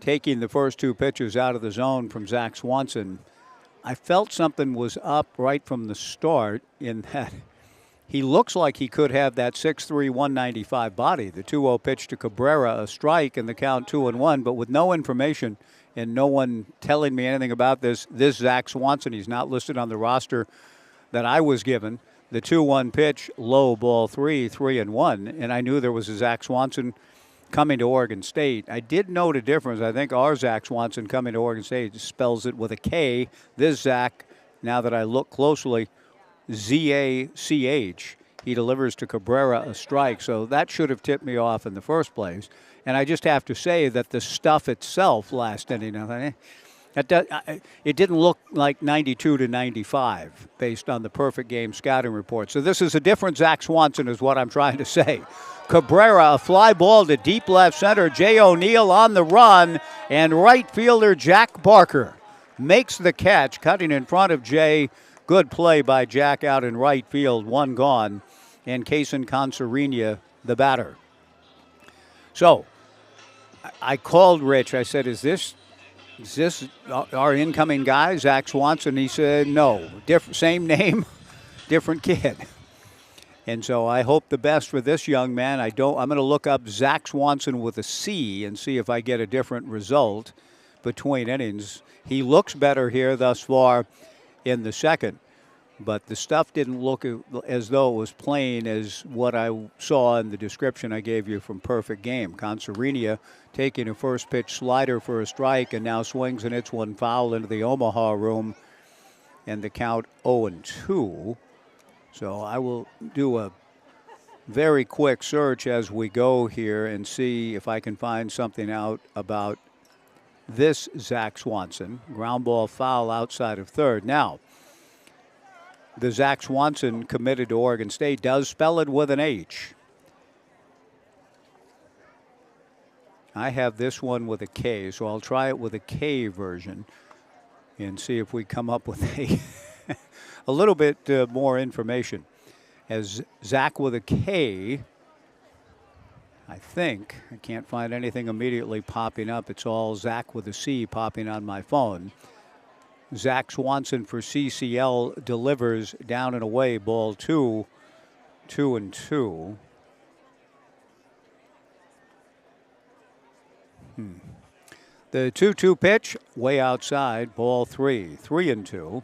taking the first two pitches out of the zone from Zach Swanson, I felt something was up right from the start in that he looks like he could have that 6'3", 195 body. The 2-0 pitch to Cabrera, a strike, and the count 2-1, but with no information and no one telling me anything about this Zach Swanson, he's not listed on the roster that I was given. The 2-1 pitch, low, ball 3-1, and I knew there was a Zach Swanson coming to Oregon State. I did note a difference. I think our Zach Swanson coming to Oregon State spells it with a K. This Zach, now that I look closely, Z-A-C-H. He delivers to Cabrera a strike, so that should have tipped me off in the first place. And I just have to say that the stuff itself last inning, it didn't look like 92-95 based on the perfect game scouting report. So this is a different Zach Swanson is what I'm trying to say. Cabrera, a fly ball to deep left center. Jay O'Neill on the run, and right fielder Jack Barker makes the catch, cutting in front of Jay. Good play by Jack out in right field, one gone, and Kaysen Consarenia, the batter. So I called Rich. I said, is this our incoming guy, Zach Swanson? He said, no. Same name, different kid. And so I hope the best for this young man. I'm going to look up Zach Swanson with a C and see if I get a different result between innings. He looks better here thus far in the second, but the stuff didn't look as though it was plain as what I saw in the description I gave you from Perfect Game. Consarenia taking a first pitch slider for a strike and now swings and hits one foul into the Omaha room, and the count 0-2. So I will do a very quick search as we go here and see if I can find something out about this Zach Swanson. Ground ball foul outside of third. Now, the Zach Swanson committed to Oregon State does spell it with an H. I have this one with a K, so I'll try it with a K version and see if we come up with a little bit more information. As Zach with a K, I think, I can't find anything immediately popping up. It's all Zach with a C popping on my phone. Zach Swanson for CCL delivers down and away, ball 2, 2-2. The 2-2 pitch, way outside, ball 3, 3-2.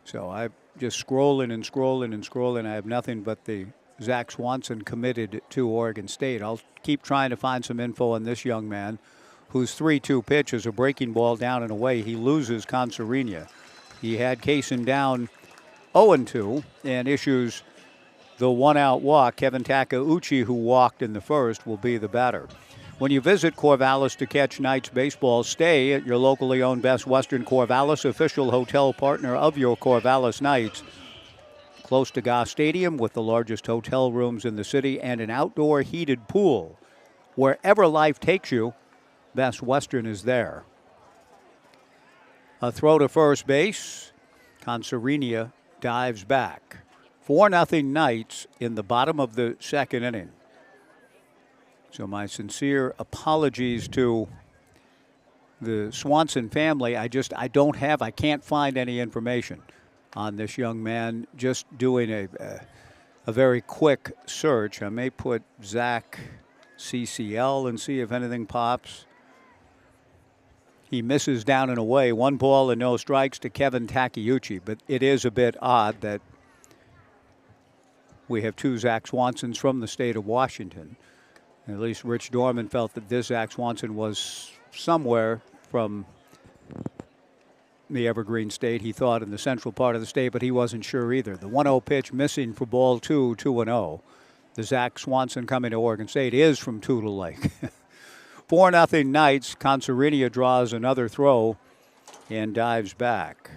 So I'm just scrolling and scrolling and scrolling. I have nothing but the Zach Swanson committed to Oregon State. I'll keep trying to find some info on this young man whose 3-2 pitch is a breaking ball down and away. He loses Consarenia. He had Kaysen down 0-2 and issues the one-out walk. Kevin Takeuchi, who walked in the first, will be the batter. When you visit Corvallis to catch Knights baseball, stay at your locally owned Best Western Corvallis, official hotel partner of your Corvallis Knights. Close to Goss Stadium with the largest hotel rooms in the city and an outdoor heated pool. Wherever life takes you, Best Western is there. A throw to first base. Consarenia dives back. 4-0 Knights in the bottom of the second inning. So my sincere apologies to the Swanson family. I can't find any information on this young man. Just doing a very quick search. I may put Zach CCL and see if anything pops. He misses down and away. 1 ball and no strikes to Kevin Takeuchi. But it is a bit odd that we have 2 Zach Swansons from the state of Washington. At least Rich Dorman felt that this Zach Swanson was somewhere from the Evergreen State. He thought in the central part of the state, but he wasn't sure either. The 1-0 pitch missing for ball 2, 2-0. The Zach Swanson coming to Oregon State is from Tootle Lake. 4-0 Knights. Consarenia draws another throw and dives back.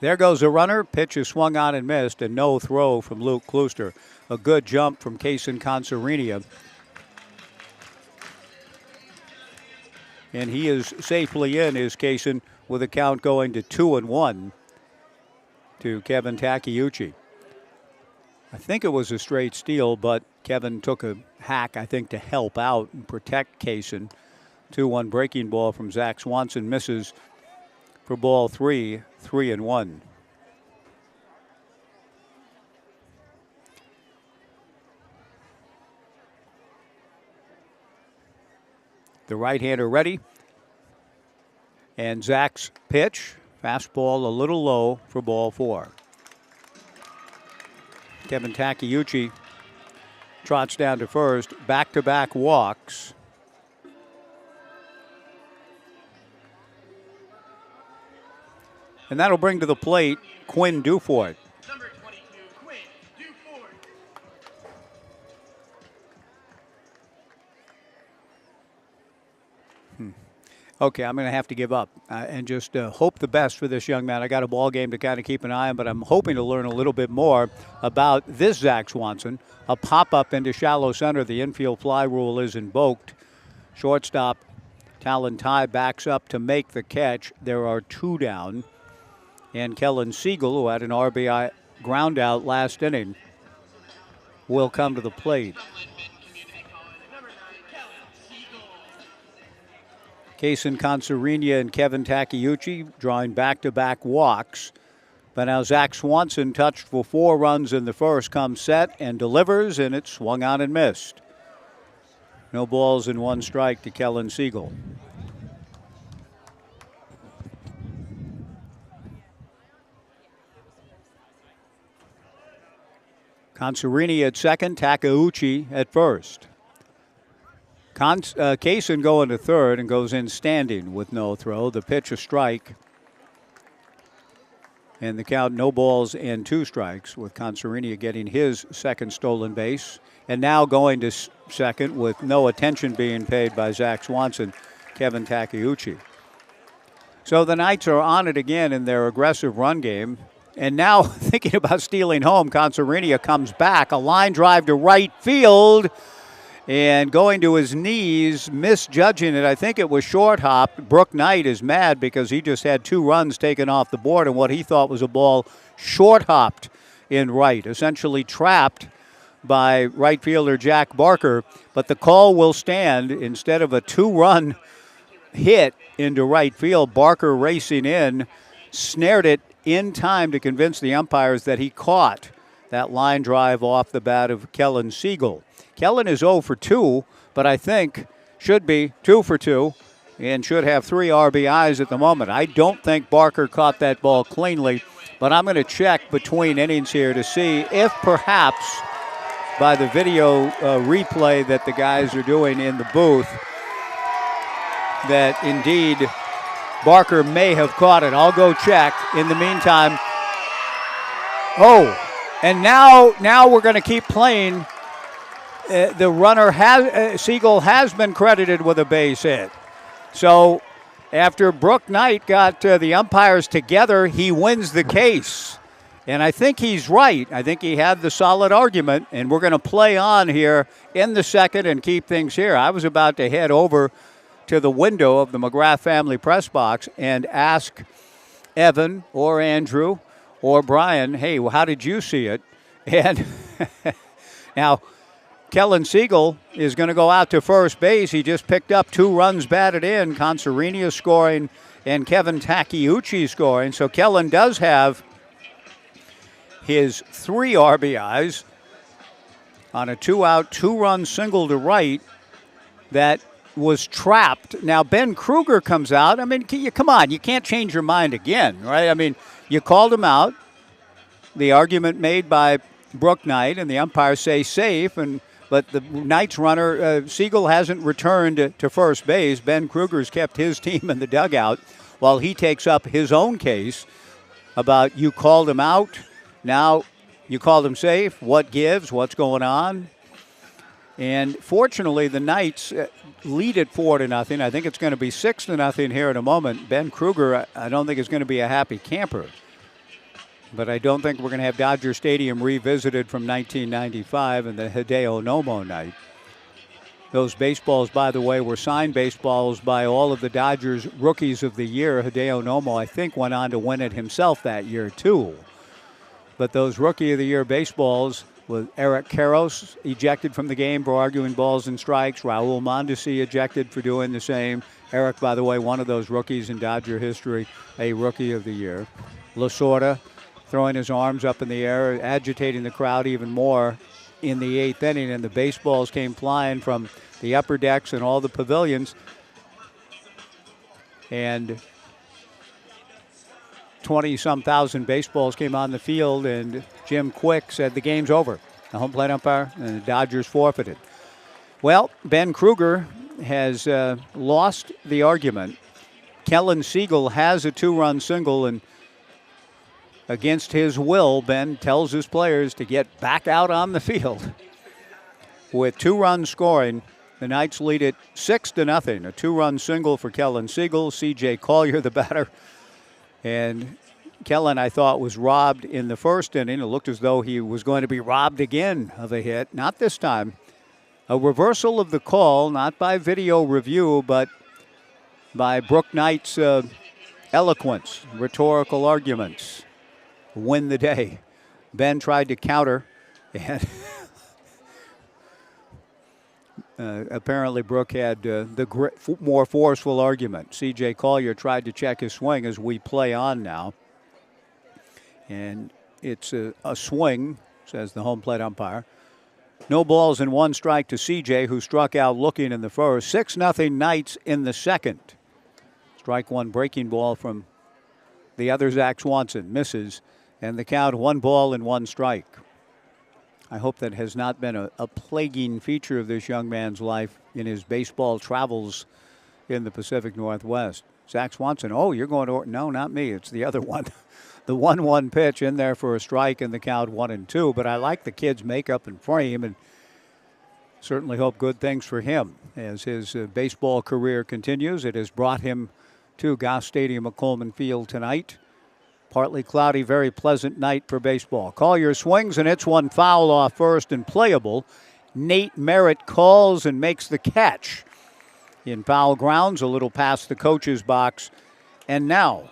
There goes a runner. Pitch is swung on and missed, and no throw from Luke Klooster. A good jump from Kaysen Consarenia. And he is safely in, is Kaysen, with a count going to 2-1 to Kevin Takeuchi. I think it was a straight steal, but Kevin took a hack, I think, to help out and protect Kaysen. 2-1 breaking ball from Zach Swanson, misses for ball 3, 3-1. The right-hander ready. And Zach's pitch, fastball a little low for ball 4. Kevin Takeuchi trots down to first, back-to-back walks. And that'll bring to the plate Quinn Dufort. Number 22, Quinn Dufort. Okay, I'm going to have to give up and just hope the best for this young man. I got a ball game to kind of keep an eye on, but I'm hoping to learn a little bit more about this Zach Swanson. A pop-up into shallow center. The infield fly rule is invoked. Shortstop Talon Ty backs up to make the catch. There are 2 down. And Kellen Siegel, who had an RBI ground out last inning, will come to the plate. Kaysen Concerina and Kevin Takeuchi drawing back-to-back walks. But now Zach Swanson, touched for 4 runs in the first, comes set and delivers, and it's swung on and missed. No balls and 1 strike to Kellen Siegel. Concerini at second, Takeuchi at first. Kaysen going to third and goes in standing with no throw. The pitch a strike. And the count, no balls and 2 strikes, with Concerini getting his second stolen base. And now going to second with no attention being paid by Zach Swanson, Kevin Takeuchi. So the Knights are on it again in their aggressive run game. And now thinking about stealing home, Concerini comes back. A line drive to right field. And going to his knees, misjudging it. I think it was short hopped. Brooke Knight is mad because he just had 2 runs taken off the board, and what he thought was a ball short hopped in right, essentially trapped by right fielder Jack Barker. But the call will stand. Instead of a 2-run hit into right field, Barker racing in, snared it in time to convince the umpires that he caught that line drive off the bat of Kellen Siegel. Kellen is 0 for 2, but I think should be 2 for 2 and should have 3 RBIs at the moment. I don't think Barker caught that ball cleanly, but I'm going to check between innings here to see if perhaps by the video replay that the guys are doing in the booth that indeed Barker may have caught it. I'll go check. In the meantime, and now we're going to keep playing. The runner Siegel has been credited with a base hit. So after Brooke Knight got the umpires together, he wins the case. And I think he's right. I think he had the solid argument, and we're going to play on here in the second and keep things here. I was about to head over to the window of the McGrath family press box and ask Evan or Andrew or Brian, hey, well, how did you see it? And now Kellen Siegel is going to go out to first base. He just picked up 2 runs batted in. Concerini scoring and Kevin Takeuchi scoring. So Kellen does have his 3 RBIs on a 2-out, 2-run single to right that was trapped. Now Ben Kruger comes out. I mean, come on, you can't change your mind again, right? I mean, you called him out. The argument made by Brooke Knight and the umpires say safe, but the Knights runner, Siegel, hasn't returned to first base. Ben Kruger's kept his team in the dugout while he takes up his own case about you called him out, now you called him safe, what gives, what's going on. And fortunately, the Knights lead it 4-0. I think it's going to be 6-0 here in a moment. Ben Kruger, I don't think is going to be a happy camper. But I don't think we're going to have Dodger Stadium revisited from 1995 and the Hideo Nomo night. Those baseballs, by the way, were signed baseballs by all of the Dodgers rookies of the year. Hideo Nomo, I think, went on to win it himself that year, too. But those Rookie of the Year baseballs with Eric Karros ejected from the game for arguing balls and strikes. Raul Mondesi ejected for doing the same. Eric, by the way, one of those rookies in Dodger history, a Rookie of the Year. Lasorda throwing his arms up in the air, agitating the crowd even more in the 8th inning, and the baseballs came flying from the upper decks and all the pavilions. And 20-some thousand baseballs came on the field, and Jim Quick said the game's over. The home plate umpire, and the Dodgers forfeited. Well, Ben Kruger has lost the argument. Kellen Siegel has a 2-run single, and against his will, Ben tells his players to get back out on the field. With 2 runs scoring, the Knights lead it 6-0. A 2-run single for Kellen Siegel, C.J. Collier, the batter. And Kellen, I thought, was robbed in the first inning. It looked as though he was going to be robbed again of a hit. Not this time. A reversal of the call, not by video review, but by Brooke Knight's eloquence, rhetorical arguments. Win the day. Ben tried to counter, and apparently Brooke had the more forceful argument. C.J. Collier tried to check his swing as we play on now. And it's a swing, says the home plate umpire. No balls and 1 strike to C.J., who struck out looking in the first. 6-0 Knights in the second. Strike 1 breaking ball from the other Zach Swanson. Misses. And the count 1 ball and 1 strike. I hope that has not been a plaguing feature of this young man's life in his baseball travels in the Pacific Northwest. Zach Swanson, oh, you're going to, no, not me. It's the other one. The 1-1 pitch in there for a strike and the count 1-2. But I like the kid's makeup and frame, and certainly hope good things for him as his baseball career continues. It has brought him to Goss Stadium at Coleman Field tonight. Partly cloudy, very pleasant night for baseball. Collier swings and hits one foul off first and playable. Nate Merritt calls and makes the catch in foul grounds, a little past the coach's box. And now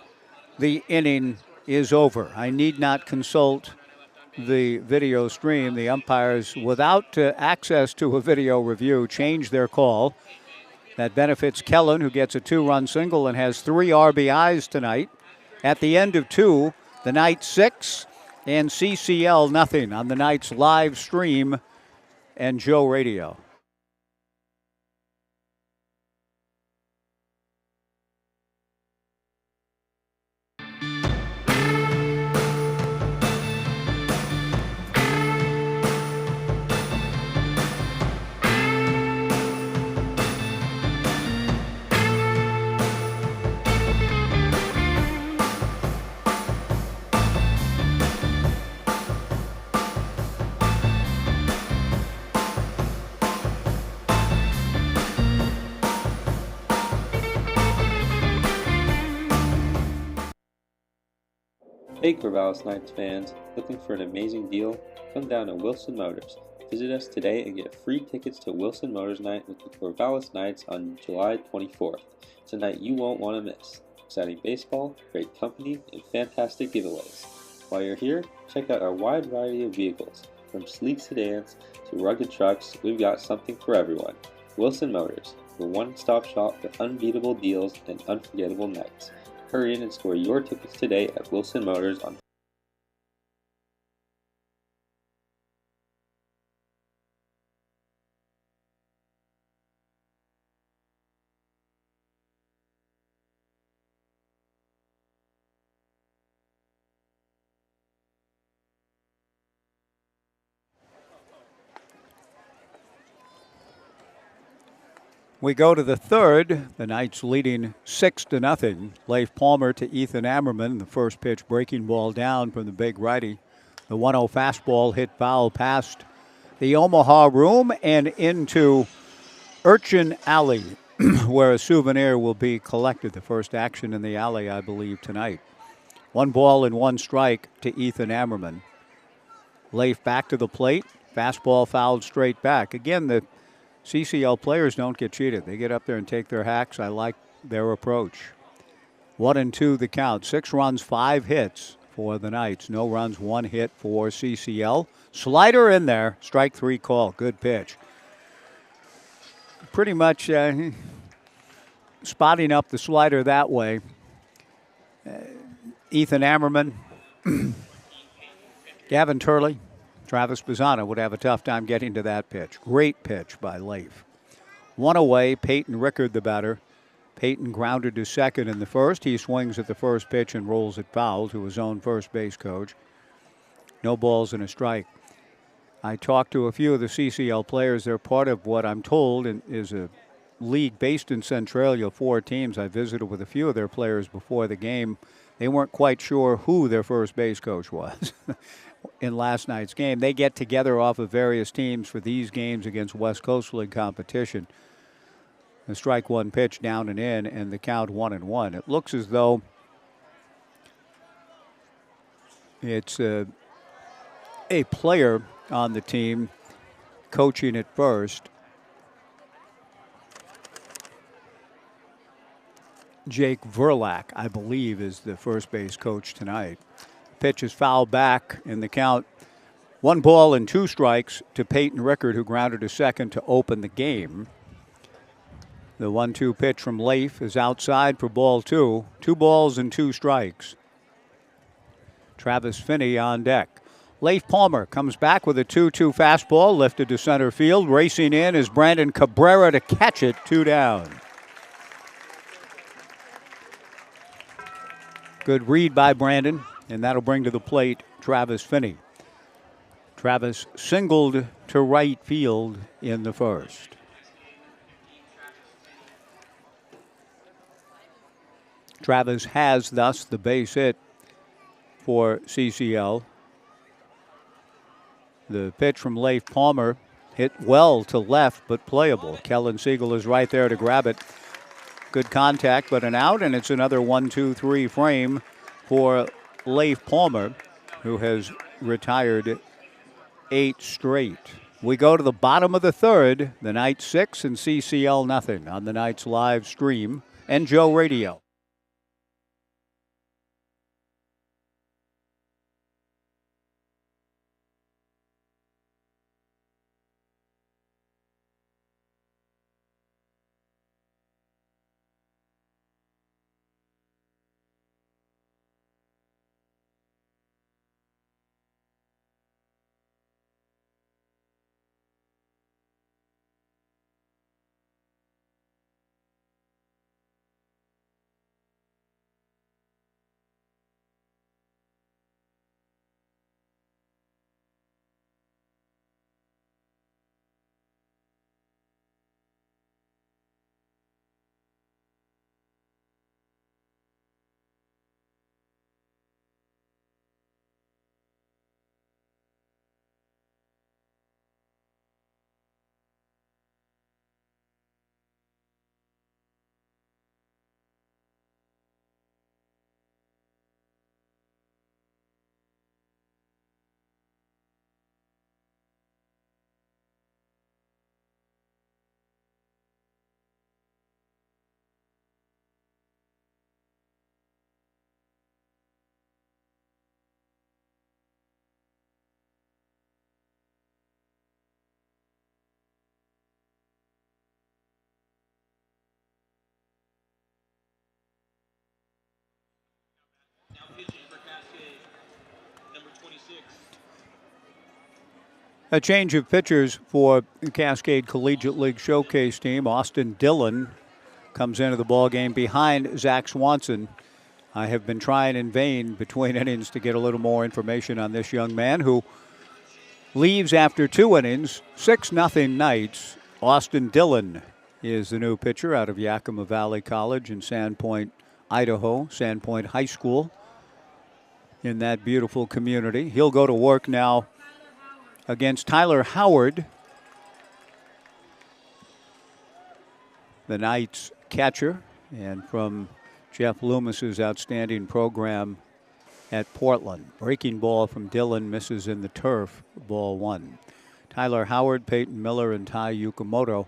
the inning is over. I need not consult the video stream. The umpires, without access to a video review, changed their call. That benefits Kellen, who gets a 2-run single and has 3 RBIs tonight. At the end of 2, the Knights 6 and CCL nothing on the Knights live stream and Joe Radio. Hey Corvallis Knights fans, looking for an amazing deal? Come down to Wilson Motors. Visit us today and get free tickets to Wilson Motors Night with the Corvallis Knights on July 24th. It's a night you won't want to miss. Exciting baseball, great company, and fantastic giveaways. While you're here, check out our wide variety of vehicles. From sleek sedans to rugged trucks, we've got something for everyone. Wilson Motors, the one-stop shop for unbeatable deals and unforgettable nights. Hurry in and score your tickets today at Wilson Motors on We go to the third. The Knights leading 6-0. Leif Palmer to Ethan Ammerman. The first pitch breaking ball down from the big righty. The 1-0 fastball hit foul past the Omaha Room and into Urchin Alley, where a souvenir will be collected. The first action in the alley, I believe, tonight. 1 ball and 1 strike to Ethan Ammerman. Leif back to the plate. Fastball fouled straight back. Again, the CCL players don't get cheated. They get up there and take their hacks. I like their approach. 1-2 the count. 6 runs, 5 hits for the Knights. No runs, 1 hit for CCL. Slider in there. Strike 3 call. Good pitch. Pretty much spotting up the slider that way. Ethan Ammerman, Gavin Turley, Travis Pisano would have a tough time getting to that pitch. Great pitch by Leif. 1 away, Peyton Rickard the batter. Peyton grounded to second in the first. He swings at the first pitch and rolls it foul to his own first base coach. No balls and a strike. I talked to a few of the CCL players. They're part of what I'm told is a league based in Centralia, 4 teams. I visited with a few of their players before the game. They weren't quite sure who their first base coach was in last night's game. They get together off of various teams for these games against West Coast League competition. A strike 1 pitch down and in, and the count 1-1. It looks as though it's a player on the team coaching at first. Jake Verlack, I believe, is the first base coach tonight. Pitch is fouled back in the count. 1 ball and 2 strikes to Peyton Rickard, who grounded to second to open the game. The 1-2 pitch from Leif is outside for ball 2. 2 balls and 2 strikes. Travis Finney on deck. Leif Palmer comes back with a 2-2 fastball, lifted to center field. Racing in is Brandon Cabrera to catch it, 2 down. Good read by Brandon, and that'll bring to the plate Travis Finney. Travis singled to right field in the first. Travis has thus the base hit for CCL. The pitch from Leif Palmer hit well to left, but playable. Kellen Siegel is right there to grab it. Good contact, but an out, and it's another 1-2-3 frame for Leif Palmer, who has retired 8 straight. We go to the bottom of the third. The Knights 6 and CCL nothing on the Knights live stream and Joe Radio. Pitching for Cascade, number 26. A change of pitchers for the Cascade Collegiate League Showcase team. Austin Dillon comes into the ballgame behind Zach Swanson. I have been trying in vain between innings to get a little more information on this young man who leaves after 2 innings. 6-0 Knights. Austin Dillon is the new pitcher out of Yakima Valley College in Sandpoint, Idaho, Sandpoint High School in that beautiful community. He'll go to work now against Tyler Howard, the Knights catcher, and from Jeff Loomis's outstanding program at Portland. Breaking ball from Dillon, misses in the turf, ball 1. Tyler Howard, Peyton Miller, and Tai Yukamoto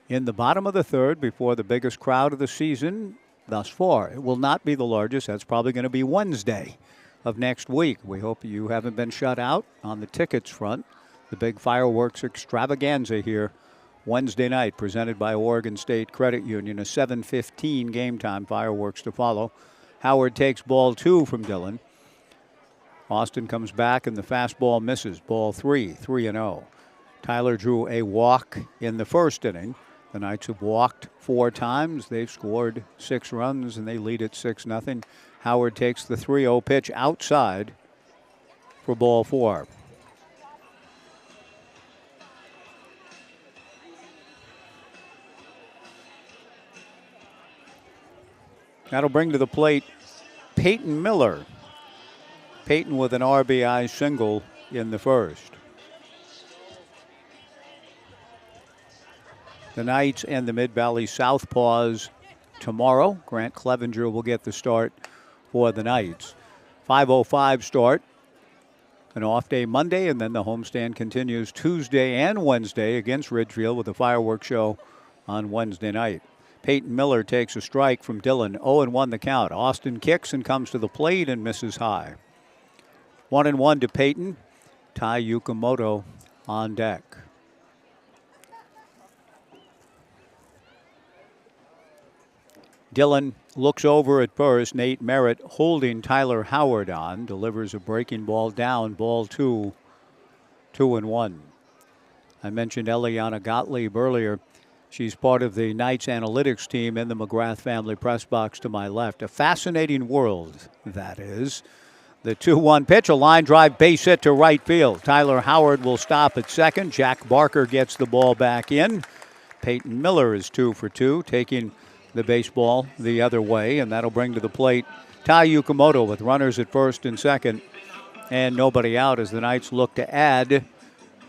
in the bottom of the third before the biggest crowd of the season thus far. It will not be the largest. That's probably going to be Wednesday of next week. We hope you haven't been shut out on the tickets front. The big fireworks extravaganza here Wednesday night, presented by Oregon State Credit Union. A 7:15 game time, fireworks to follow. Howard takes ball 2 from Dillon. Austin comes back and the fastball misses. Ball 3-0. Tyler drew a walk in the first inning. The Knights have walked 4 times. They've scored 6 runs and they lead at 6-0. Howard takes the 3-0 pitch outside for ball 4. That'll bring to the plate Peyton Miller. Peyton with an RBI single in the first. The Knights and the Mid-Valley Southpaws tomorrow. Grant Clevenger will get the start for the Knights. 5:05 start. An off day Monday, and then the homestand continues Tuesday and Wednesday against Ridgefield with a fireworks show on Wednesday night. Peyton Miller takes a strike from Dillon. 0-1 the count. Austin kicks and comes to the plate and misses high. 1-1 to Peyton. Tai Yukamoto on deck. Dillon looks over at first. Nate Merritt holding Tyler Howard on. Delivers a breaking ball down. Ball 2, 2-1. I mentioned Eliana Gottlieb earlier. She's part of the Knights analytics team in the McGrath family press box to my left. A fascinating world, that is. The 2-1 pitch, a line drive, base hit to right field. Tyler Howard will stop at second. Jack Barker gets the ball back in. Peyton Miller is 2 for 2, taking the baseball the other way, and that'll bring to the plate Tai Yukamoto with runners at first and second and nobody out as the Knights look to add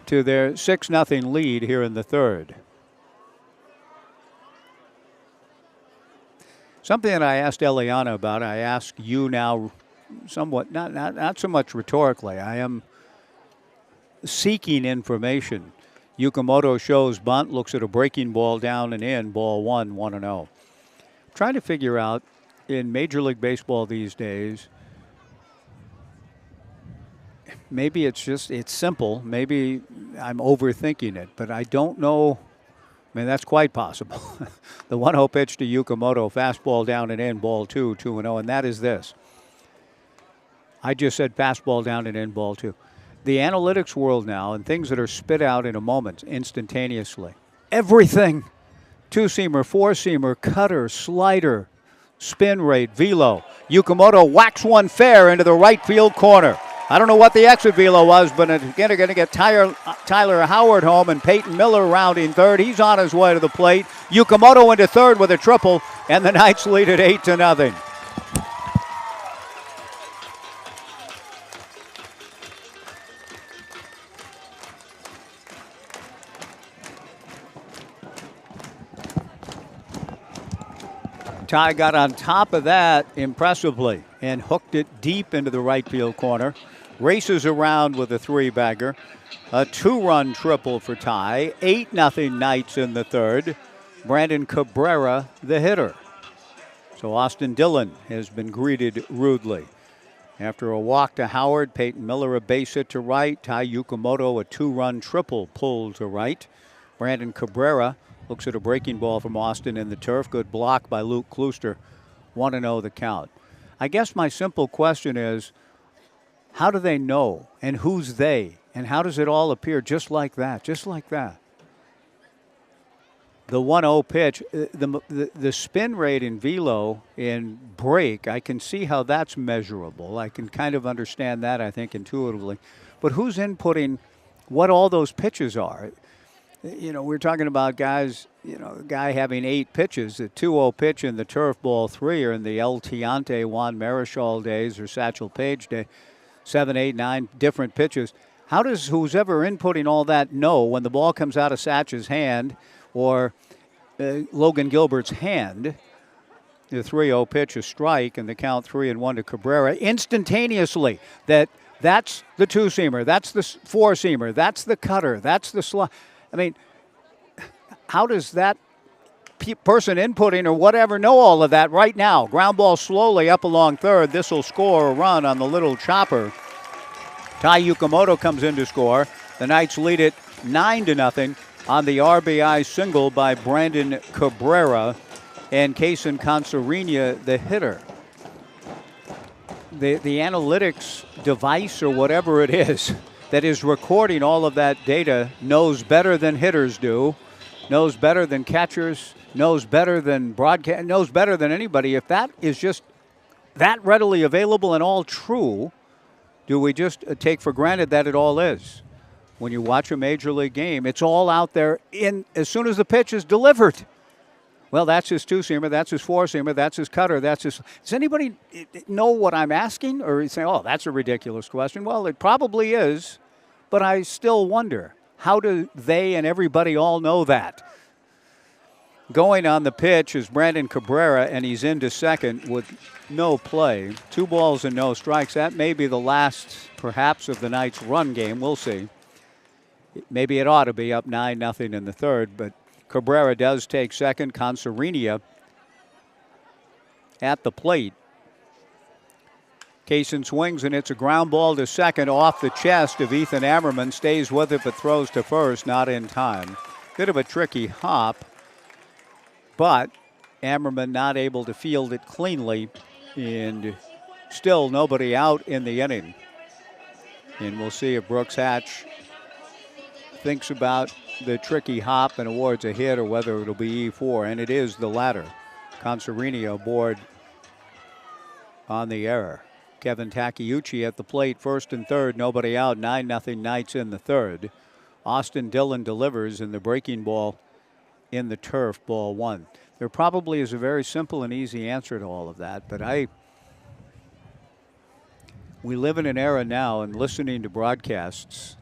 to their 6-0 lead here in the third. Something that I asked Eliana about, I ask you now somewhat, not so much rhetorically. I am seeking information. Yukamoto shows bunt, looks at a breaking ball down and in, ball 1, 1-0. Trying to figure out in Major League Baseball these days, maybe it's simple. Maybe I'm overthinking it, but I don't know. I mean, that's quite possible. The 1-0 pitch to Yukamoto, fastball down and in, ball 2, 2-0, and that is this. I just said fastball down and in, ball 2. The analytics world now and things that are spit out in a moment, instantaneously. Everything. 2-seamer, 4-seamer, cutter, slider, spin rate, velo. Yukamoto whacks one fair into the right field corner. I don't know what the exit velo was, but again, they're going to get Tyler Howard home and Peyton Miller rounding third. He's on his way to the plate. Yukamoto into third with a triple, and the Knights lead at 8-0. Ty got on top of that impressively and hooked it deep into the right field corner. Races around with a 3-bagger. A 2-run triple for Ty. 8-0 Knights in the third. Brandon Cabrera, the hitter. So Austin Dillon has been greeted rudely. After a walk to Howard, Peyton Miller a base hit to right. Tai Yukamoto a 2-run triple pull to right. Brandon Cabrera looks at a breaking ball from Austin in the turf. Good block by Luke Klooster. 1-0 the count. I guess my simple question is, how do they know? And who's they? And how does it all appear just like that? Just like that. The 1-0 pitch, the spin rate in velo in break, I can see how that's measurable. I can kind of understand that, I think, intuitively. But who's inputting what all those pitches are? You know, we're talking about guys, you know, a guy having 8 pitches. The 2-0 pitch in the turf, ball 3, or in the El Tiante, Juan Marichal days or Satchel Paige day, 7, 8, 9 different pitches. How does who's ever inputting all that know when the ball comes out of Satch's hand or Logan Gilbert's hand? The 3-0 pitch, a strike, and the count 3-1 to Cabrera. Instantaneously, that That's the two-seamer. That's the four-seamer. That's the cutter. That's the slide. I mean, how does that person inputting or whatever know all of that right now? Ground ball slowly up along third. This will score a run on the little chopper. Tai Yukamoto comes in to score. The Knights lead it 9-0 on the RBI single by Brandon Cabrera and Kaysen Consarinia, the hitter. The analytics device or whatever it is that is recording all of that data knows better than hitters do, knows better than catchers, knows better than broadcast, knows better than anybody. If that is just that readily available and all true, do we just take for granted that it all is? When you watch a major league game, it's all out there as soon as the pitch is delivered. Well, that's his two-seamer, that's his four-seamer, that's his cutter, that's his... Does anybody know what I'm asking? Or you say, oh, that's a ridiculous question. Well, it probably is, but I still wonder, how do they and everybody all know that? Going on the pitch is Brandon Cabrera, and he's into second with no play. 2 balls and no strikes. That may be the last, perhaps, of the Knights' run game. We'll see. Maybe it ought to be up 9-0 in the third, but Cabrera does take second. Consarinia at the plate. Kaysen swings, and it's a ground ball to second off the chest of Ethan Ammerman. Stays with it, but throws to first, not in time. Bit of a tricky hop, but Ammerman not able to field it cleanly, and still nobody out in the inning. And we'll see if Brooks Hatch thinks about the tricky hop and awards a hit or whether it'll be E4, and it is the latter. Consarinia aboard on the error. Kevin Takeuchi at the plate, first and third, nobody out, 9-0 Knights in the third. Austin Dillon delivers in the breaking ball in the turf, ball 1. There probably is a very simple and easy answer to all of that, but we live in an era now, and listening to broadcasts,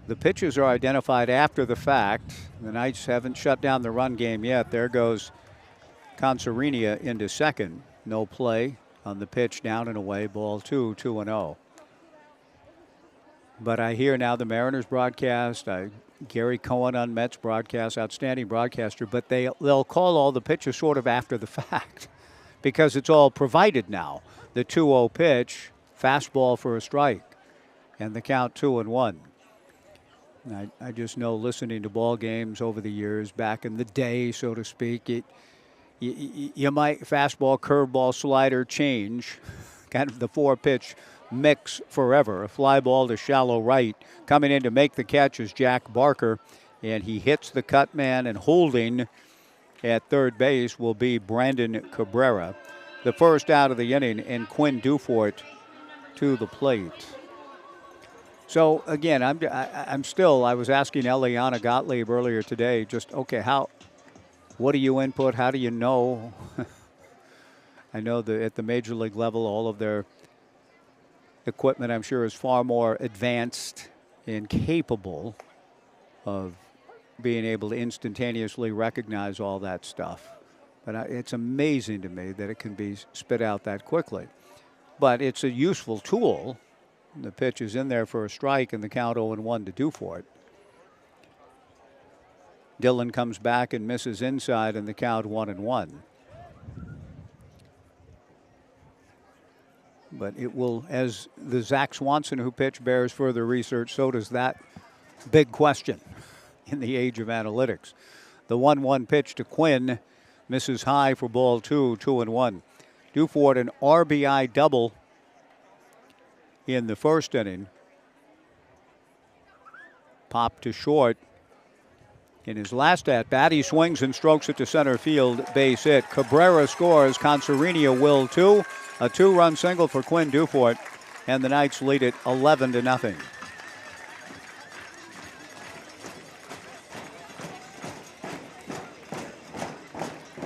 the pitches are identified after the fact. The Knights haven't shut down the run game yet. There goes Consarinia into second. No play on the pitch, down and away, ball 2, 2-0. But I hear now the Mariners broadcast, Gary Cohen on Mets broadcast, outstanding broadcaster, but they'll call all the pitches sort of after the fact because it's all provided now. The 2-0 pitch, fastball for a strike, and the count 2-1. I just know, listening to ball games over the years, back in the day, so to speak, you might fastball, curveball, slider, change, kind of the 4-pitch mix forever. A fly ball to shallow right. Coming in to make the catch is Jack Barker, and he hits the cut man, and holding at third base will be Brandon Cabrera. The first out of the inning, and Quinn Dufort to the plate. So, again, I was asking Eliana Gottlieb earlier today, just, okay, what do you input? How do you know? I know that at the major league level, all of their equipment, I'm sure, is far more advanced and capable of being able to instantaneously recognize all that stuff. But it's amazing to me that it can be spit out that quickly. But it's a useful tool. The pitch is in there for a strike, and the count 0-1 to Dufort. Dillon comes back and misses inside, and the count 1-1. But it will, as the Zach Swanson who pitched bears further research, so does that big question in the age of analytics. The 1-1 pitch to Quinn misses high for ball 2, 2-1. Dufort an RBI double in the first inning. Pop to short. In his last at-bat, he swings and strokes it to center field, base hit. Cabrera scores. Consarinia will too. A 2-run single for Quinn Dufort, and the Knights lead it 11-0.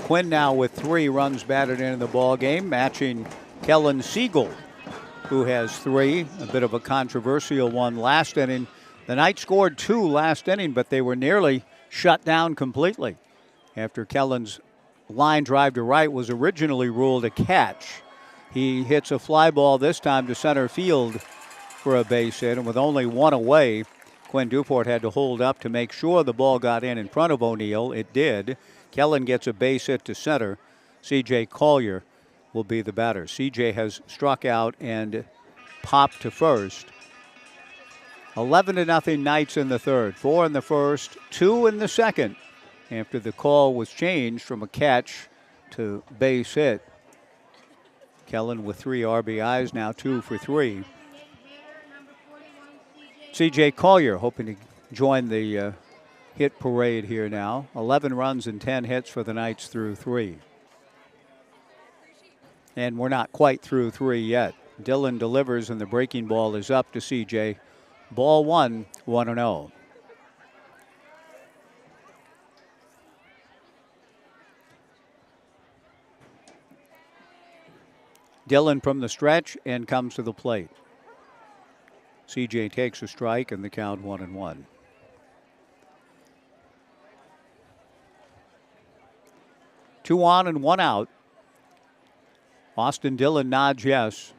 Quinn now with 3 runs batted into the ball game, matching Kellen Siegel, who has 3. A bit of a controversial one last inning. The Knights scored 2 last inning, but they were nearly shut down completely after Kellen's line drive to right was originally ruled a catch. He hits a fly ball this time to center field for a base hit, and with only one away, Quinn Duport had to hold up to make sure the ball got in front of O'Neill. It did. Kellen gets a base hit to center. C.J. Collier will be the batter. C.J. has struck out and popped to first. 11-0 Knights in the third. 4 in the first, 2 in the second. After the call was changed from a catch to base hit. Kellen with 3 RBIs, now 2 for 3. C.J. Collier hoping to join the hit parade here now. 11 runs and 10 hits for the Knights through 3. And we're not quite through 3 yet. Dillon delivers and the breaking ball is up to C.J. Ball 1, 1-0. Dillon from the stretch and comes to the plate. C.J. takes a strike and the count 1-1. Two on and 1 out. Austin Dillon nods yes.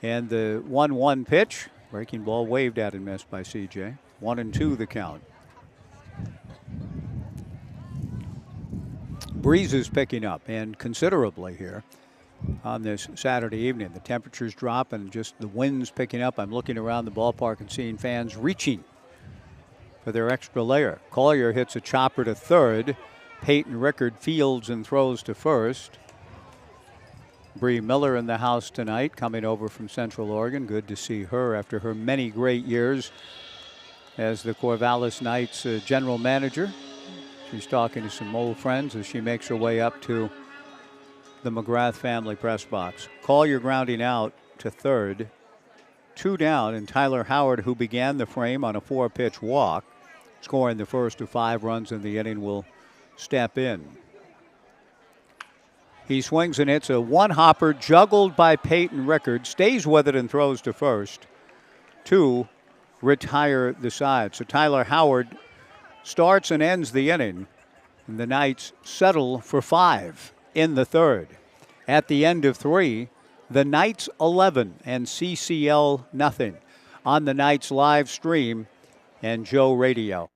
And the 1-1 pitch. Breaking ball waved at and missed by C.J. 1-2 the count. Breeze is picking up and considerably here on this Saturday evening. The temperatures drop and just the winds picking up. I'm looking around the ballpark and seeing fans reaching for their extra layer. Collier hits a chopper to third. Peyton Rickard fields and throws to first. Bree Miller in the house tonight, coming over from Central Oregon. Good to see her after her many great years as the Corvallis Knights general manager. She's talking to some old friends as she makes her way up to the McGrath family press box. Collier grounding out to third. 2 down, and Tyler Howard, who began the frame on a 4-pitch walk, scoring the first of 5 runs in the inning, will step in. He swings and hits a one-hopper juggled by Peyton Rickard, stays with it and throws to first to retire the side. So Tyler Howard starts and ends the inning, and the Knights settle for 5 in the third. At the end of 3, the Knights 11 and CCL nothing on the Knights live stream and Joe Radio.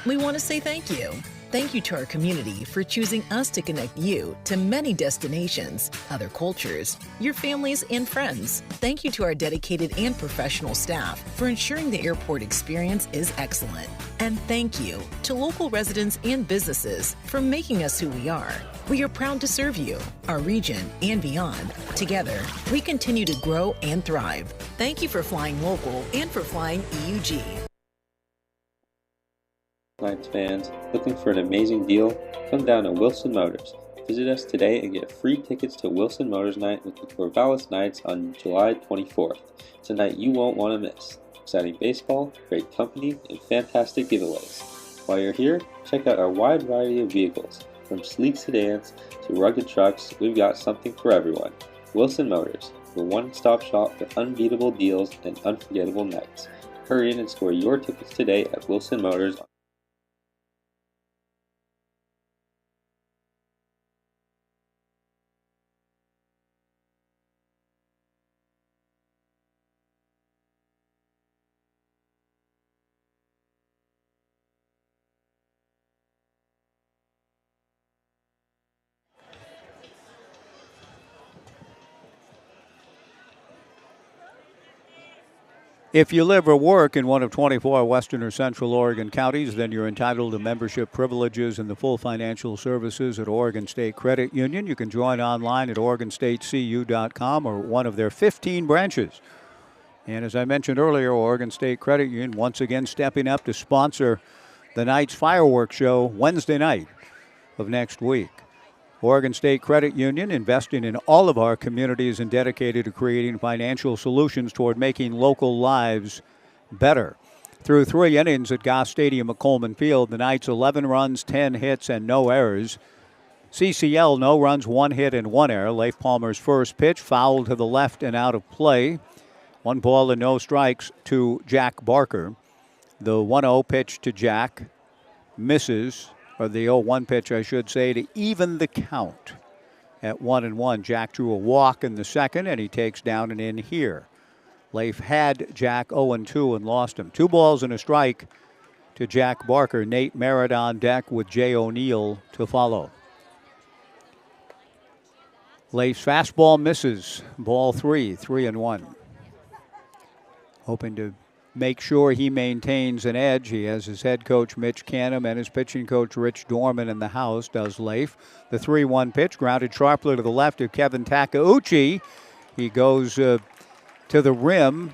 We want to say thank you. Thank you to our community for choosing us to connect you to many destinations, other cultures, your families, and friends. Thank you to our dedicated and professional staff for ensuring the airport experience is excellent. And thank you to local residents and businesses for making us who we are. We are proud to serve you, our region, and beyond. Together, we continue to grow and thrive. Thank you for flying local and for flying EUG. Knights fans, looking for an amazing deal? Come down to Wilson Motors. Visit us today and get free tickets to Wilson Motors Night with the Corvallis Knights on July 24th. It's a night you won't want to miss. Exciting baseball, great company, and fantastic giveaways. While you're here, check out our wide variety of vehicles. From sleek sedans to rugged trucks, we've got something for everyone. Wilson Motors, the one-stop shop for unbeatable deals and unforgettable nights. Hurry in and score your tickets today at Wilson Motors. If you live or work in one of 24 Western or Central Oregon counties, then you're entitled to membership privileges and the full financial services at Oregon State Credit Union. You can join online at OregonStateCU.com or one of their 15 branches. And as I mentioned earlier, Oregon State Credit Union once again stepping up to sponsor the Knights fireworks show Wednesday night of next week. Oregon State Credit Union investing in all of our communities and dedicated to creating financial solutions toward making local lives better. Through 3 innings at Goss Stadium at Coleman Field, the Knights 11 runs, 10 hits, and no errors. CCL, no runs, 1 hit, and 1 error. Leif Palmer's first pitch fouled to the left and out of play. 1 ball and no strikes to Jack Barker. The 1-0 pitch to Jack misses or the 0-1 pitch, I should say, to even the count at 1-1. Jack drew a walk in the second, and he takes down and in here. Leif had Jack 0-2 and lost him. 2 balls and a strike to Jack Barker. Nate Merritt on deck with Jay O'Neill to follow. Leif's fastball misses. Ball 3, 3-1. Hoping to make sure he maintains an edge. He has his head coach Mitch Canham and his pitching coach Rich Dorman in the house, does Leif. The 3-1 pitch grounded sharply to the left of Kevin Takeuchi. He goes to the rim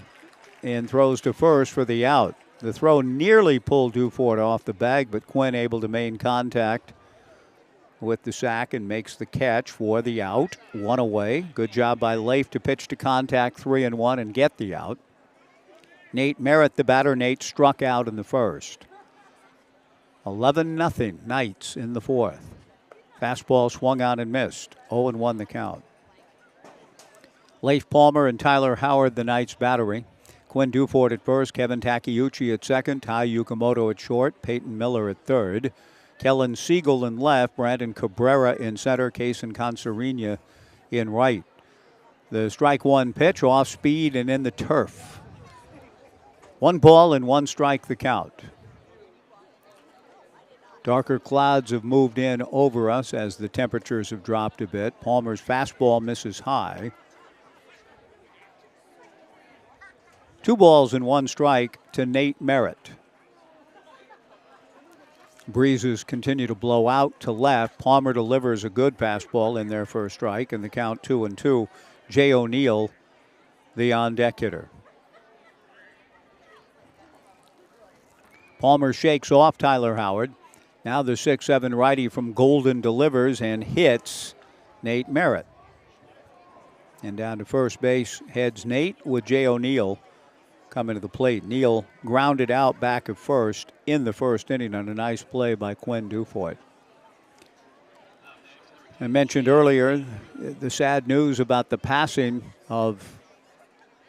and throws to first for the out. The throw nearly pulled Dufort off the bag, but Quinn able to maintain contact with the sack and makes the catch for the out. 1 away. Good job by Leif to pitch to contact 3-1 and get the out. Nate Merritt, the batter. Nate struck out in the first. 11-0 Knights in the fourth. Fastball swung on and missed. 0-1 the count. Leif Palmer and Tyler Howard, the Knights battery. Quinn Dufort at first, Kevin Takeuchi at second, Tai Yukamoto at short, Peyton Miller at third, Kellen Siegel in left, Brandon Cabrera in center, Kaysen Conserina in right. The strike 1 pitch, off speed and in the turf. 1 ball and 1 strike the count. Darker clouds have moved in over us as the temperatures have dropped a bit. Palmer's fastball misses high. 2 balls and 1 strike to Nate Merritt. Breezes continue to blow out to left. Palmer delivers a good fastball in their first strike, and the count 2-2. Jay O'Neill, the on-deck hitter. Palmer shakes off Tyler Howard. Now the 6'7" righty from Golden delivers and hits Nate Merritt. And down to first base heads Nate with Jay O'Neill coming to the plate. Neal grounded out back of first in the first inning on a nice play by Quinn Dufort. I mentioned earlier the sad news about the passing of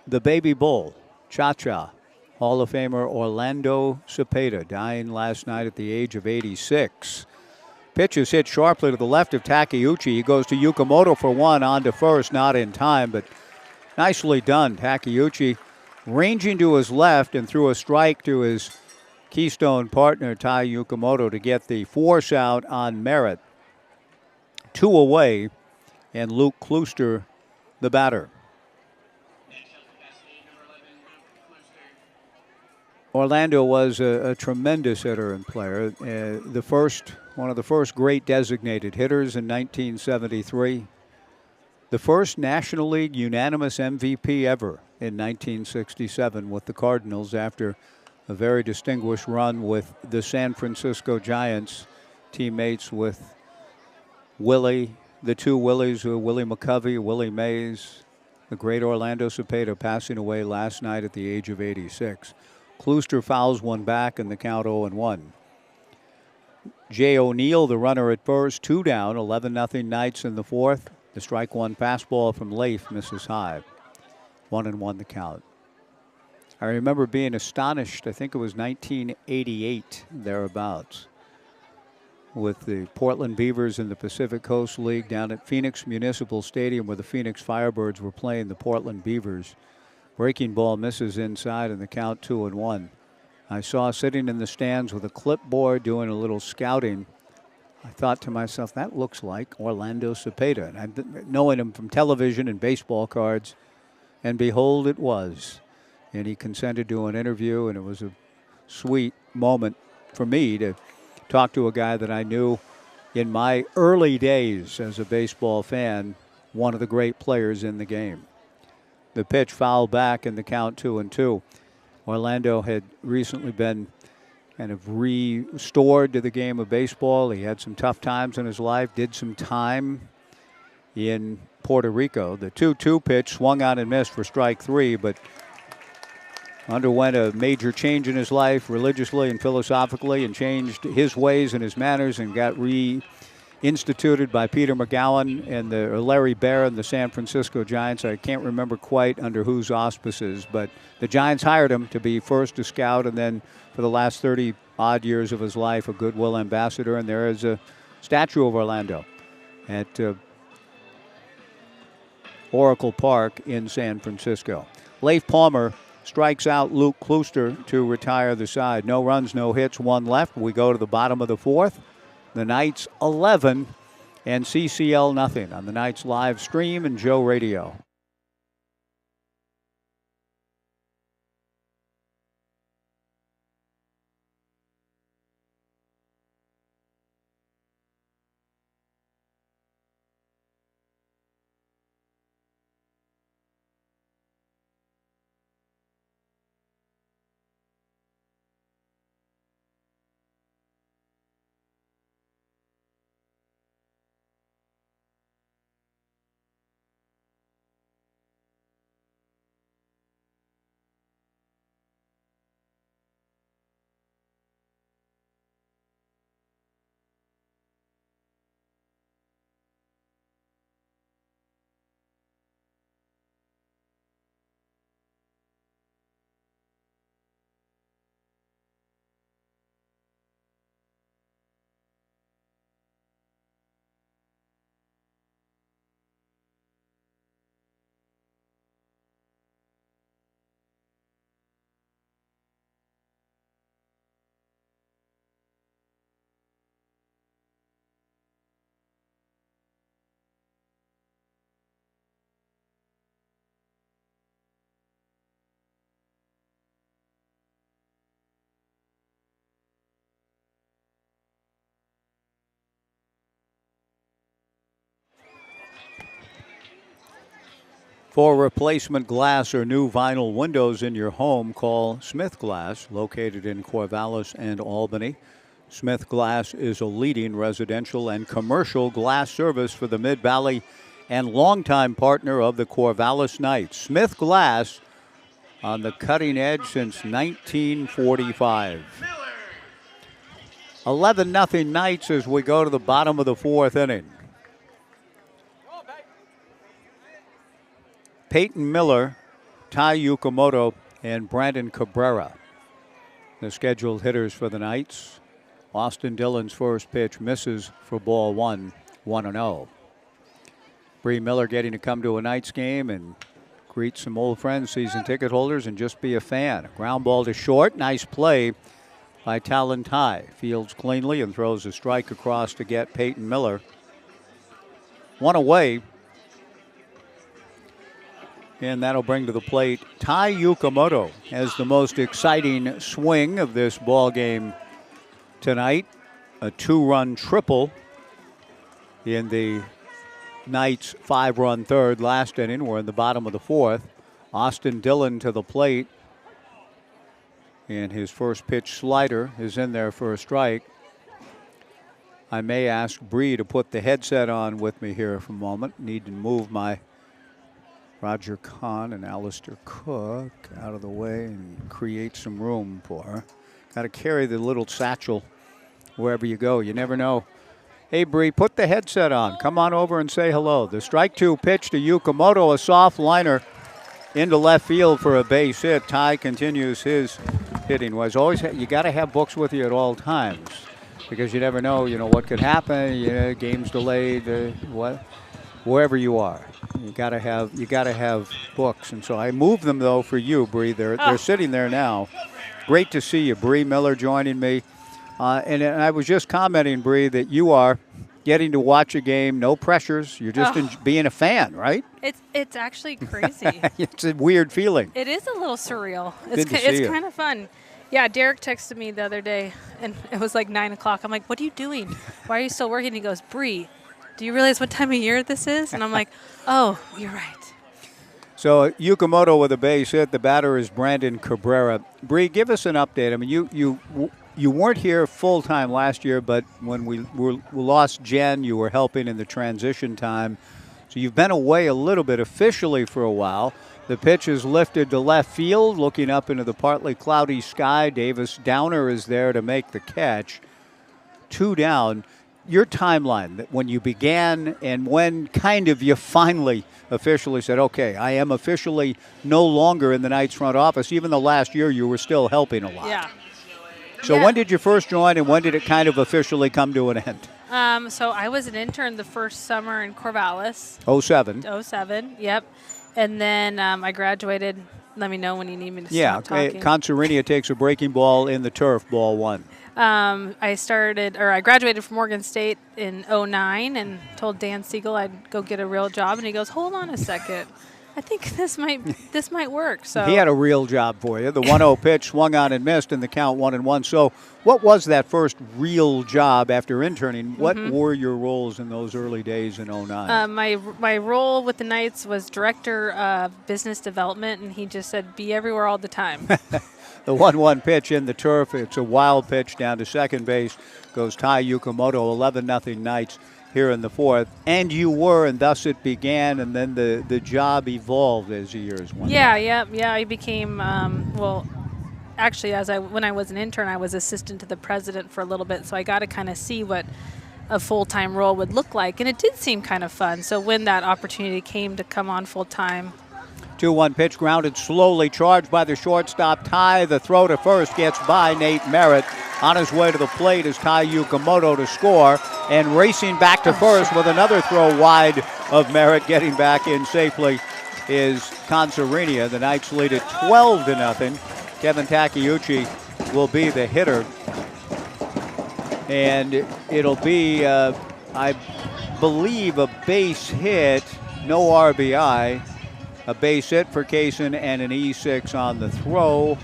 the baby bull, Cha-Cha, Hall of Famer Orlando Cepeda, dying last night at the age of 86. Pitch is hit sharply to the left of Takeuchi. He goes to Yukamoto for 1, on to first, not in time, but nicely done. Takeuchi ranging to his left and threw a strike to his keystone partner, Tai Yukamoto, to get the force out on Merritt. 2 away, and Luke Klooster, the batter. Orlando was a tremendous hitter and player. One of the first great designated hitters in 1973. The first National League unanimous MVP ever in 1967 with the Cardinals after a very distinguished run with the San Francisco Giants, teammates with Willie, the 2 Willies, Willie McCovey, Willie Mays, the great Orlando Cepeda passing away last night at the age of 86. Klooster fouls one back and the count 0-1. Jay O'Neill, the runner at first, 2 down, 11-0 Knights in the fourth. The strike 1 fastball from Leif misses high. 1-1 the count. I remember being astonished, I think it was 1988, thereabouts, with the Portland Beavers in the Pacific Coast League down at Phoenix Municipal Stadium where the Phoenix Firebirds were playing the Portland Beavers. Breaking ball misses inside and the count 2-1. I saw sitting in the stands with a clipboard doing a little scouting. I thought to myself, that looks like Orlando Cepeda. And I've knowing him from television and baseball cards, and behold, it was. And he consented to an interview, and it was a sweet moment for me to talk to a guy that I knew in my early days as a baseball fan, one of the great players in the game. The pitch fouled back in the count 2-2. Orlando had recently been kind of restored to the game of baseball. He had some tough times in his life, did some time in Puerto Rico. The 2-2 pitch swung on and missed for strike 3, but underwent a major change in his life religiously and philosophically, and changed his ways and his manners, and got reinstituted by Peter McGowan and Larry Baer and the San Francisco Giants. I can't remember quite under whose auspices, but the Giants hired him to be first a scout, and then for the last 30 odd years of his life, a goodwill ambassador, and there is a statue of Orlando at Oracle Park in San Francisco. Leif Palmer strikes out Luke Klooster to retire the side. No runs, no hits, one left. We go to the bottom of the fourth. The Knights 11 and CCL nothing on the Knights live stream and Joe Radio. For replacement glass or new vinyl windows in your home, call Smith Glass, located in Corvallis and Albany. Smith Glass is a leading residential and commercial glass service for the Mid-Valley and longtime partner of the Corvallis Knights. Smith Glass on the cutting edge since 1945. 11-0 Knights as we go to the bottom of the fourth inning. Peyton Miller, Ty Yukamoto, and Brandon Cabrera, the scheduled hitters for the Knights. Austin Dillon's first pitch misses for ball one, 1-0. Bree Miller getting to come to a Knights game and greet some old friends, season ticket holders, and just be a fan. Ground ball to short. Nice play by Talon Ty. Fields cleanly and throws a strike across to get Peyton Miller. One away. And that'll bring to the plate Ty Yukamoto has the most exciting swing of this ball game tonight. A 2-run triple in the Knights' 5-run third last inning. We're in the bottom of the fourth. Austin Dillon to the plate. And his first pitch slider is in there for a strike. I may ask Bree to put the headset on with me here for a moment. Need to move my Roger Kahn and Alistair Cook out of the way and create some room for her. Got to carry the little satchel wherever you go. You never know. Hey, Bree, put the headset on. Come on over and say hello. The strike two pitch to Yukamoto, a soft liner into left field for a base hit. Ty continues his hitting. Was always you got to have books with you at all times because you never know. You know what could happen. Games delayed. Wherever you are. You gotta have books, and so I moved them though for you, Bree. They're sitting there now. Great to see you, Bree Miller, joining me. And I was just commenting, Bree, that you are getting to watch a game, no pressures. You're just being a fan, right? It's actually crazy. It's a weird feeling. It is a little surreal. It's kind of fun. Yeah, Derek texted me the other day, and it was like 9 o'clock. I'm like, "What are you doing? Why are you still working?" He goes, "Bree, do you realize what time of year this is?" And I'm like, "Oh, you're right." So Yukamoto with a base hit. The batter is Brandon Cabrera. Bree, give us an update. I mean, you weren't here full time last year, but when we lost Jen, you were helping in the transition time. So you've been away a little bit officially for a while. The pitch is lifted to left field, looking up into the partly cloudy sky. Davis Downer is there to make the catch. 2 down. Your timeline, when you began and when kind of you finally officially said, okay, I am officially no longer in the Knights front office, even though last year you were still helping a lot. Yeah. So Yeah. when did you first join, and when did it kind of officially come to an end? So I was an intern the first summer in Corvallis, 07. 07, yep. And then I graduated. Let me know when you need me to Yeah, stop talking. Consarinia takes a breaking ball in the turf, ball one. I graduated from Oregon State in 09 and told Dan Siegel I'd go get a real job, and he goes, "Hold on a second, I think this might work." So He had a real job for you. The 1-0 pitch swung on and missed, and the count 1-1. So what was that first real job after interning? What were your roles in those early days in 09? my role with the Knights was director of business development, and he just said, "Be everywhere all the time." The 1-1 pitch in the turf. It's a wild pitch down to second base. Goes Tai Yukamoto, 11-0 Knights here in the fourth. And you were, and thus it began, and then the job evolved as the years went on. I became actually, when I was an intern, I was assistant to the president for a little bit, so I got to kind of see what a full-time role would look like, and it did seem kind of fun. So when that opportunity came to come on full-time. 2-1 pitch grounded slowly, charged by the shortstop Tai. The throw to first gets by Nate Merritt. On his way to the plate is Tai Yukamoto to score, and racing back to first with another throw wide of Merritt. Getting back in safely is Consarinia. The Knights lead it 12-0. Kevin Takeuchi will be the hitter, and it'll be, I believe, a base hit, no RBI. A base hit for Kaysen and an E6 on the throw,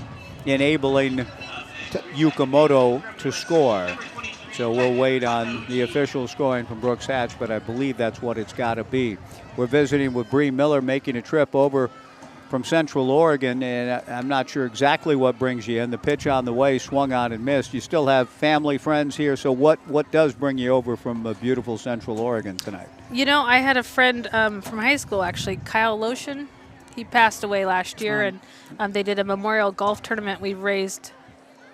enabling Yukamoto to score. So we'll wait on the official scoring from Brooks Hatch, but I believe that's what it's got to be. We're visiting with Bree Miller, making a trip over from Central Oregon, and I'm not sure exactly what brings you in. The pitch on the way swung on and missed. You still have family, friends here, so what does bring you over from beautiful Central Oregon tonight? You know, I had a friend from high school, actually, Kyle Lotion. He passed away last year, and they did a memorial golf tournament. We raised.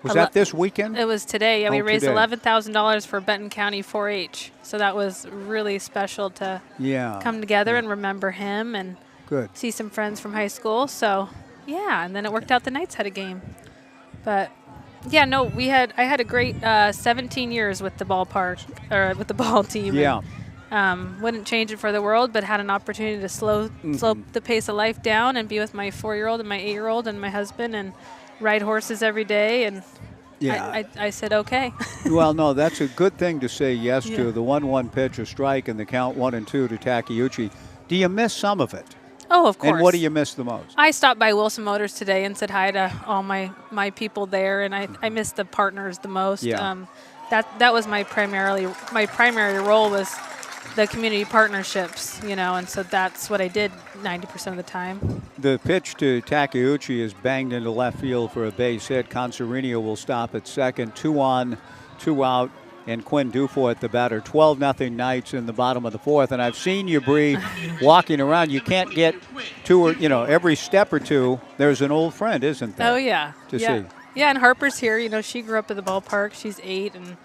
Was that this weekend? It was today. Yeah, we raised today. $11,000 for Benton County 4-H. So that was really special to come together and remember him and see some friends from high school. So, yeah, and then it worked out the Knights had a game. But, yeah, no, I had a great 17 years with the ballpark, or with the ball team. Yeah. Wouldn't change it for the world, but had an opportunity to slow the pace of life down and be with my 4-year-old and my 8-year-old and my husband and ride horses every day. And I said, okay. Well, no, that's a good thing to say yes to. The 1-1 pitch, a strike, and the count 1-2 to Takeuchi. Do you miss some of it? Oh, of course. And what do you miss the most? I stopped by Wilson Motors today and said hi to all my people there, and I miss the partners the most. Yeah. That was my primary role was the community partnerships, and so that's what I did 90% of the time. The pitch to Takeuchi is banged into left field for a base hit. Consarinia will stop at second. 2 on, 2 out, and Quinn Dufort, the batter. 12-0 Knights in the bottom of the fourth. And I've seen you, Bree, walking around. You can't get every step or two, there's an old friend, isn't there? Oh, yeah. To see. Yeah, and Harper's here. She grew up at the ballpark. She's 8, and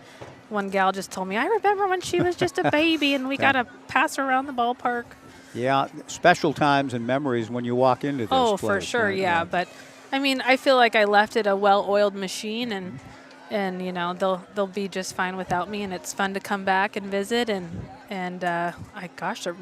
one gal just told me, I remember when she was just a baby and we got to pass her around the ballpark. Yeah, special times and memories when you walk into this place. For sure, right? yeah. But, I mean, I feel like I left it a well-oiled machine, and they'll be just fine without me, and it's fun to come back and visit, and they're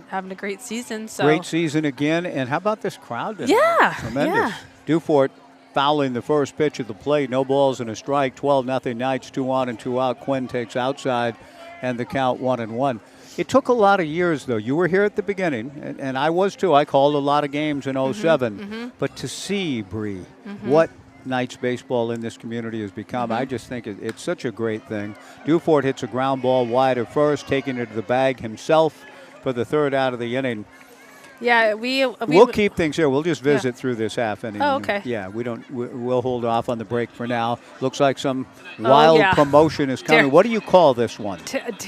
having a great season. So. Great season again, and how about this crowd tonight? Yeah. Tremendous. Yeah. Dufort fouling the first pitch of the plate. No balls and a strike. 12-0 Knights. 2 on and 2 out. Quinn takes outside, and the count 1-1. It took a lot of years, though. You were here at the beginning, and I was too. I called a lot of games in 07. But to see, Bree, what Knights baseball in this community has become, I just think it's such a great thing. Dufort hits a ground ball wide of first, taking it to the bag himself for the third out of the inning. Yeah, we'll keep things here. We'll just visit through this half inning. Oh, okay. Yeah, we'll hold off on the break for now. Looks like some wild promotion is coming. What do you call this one?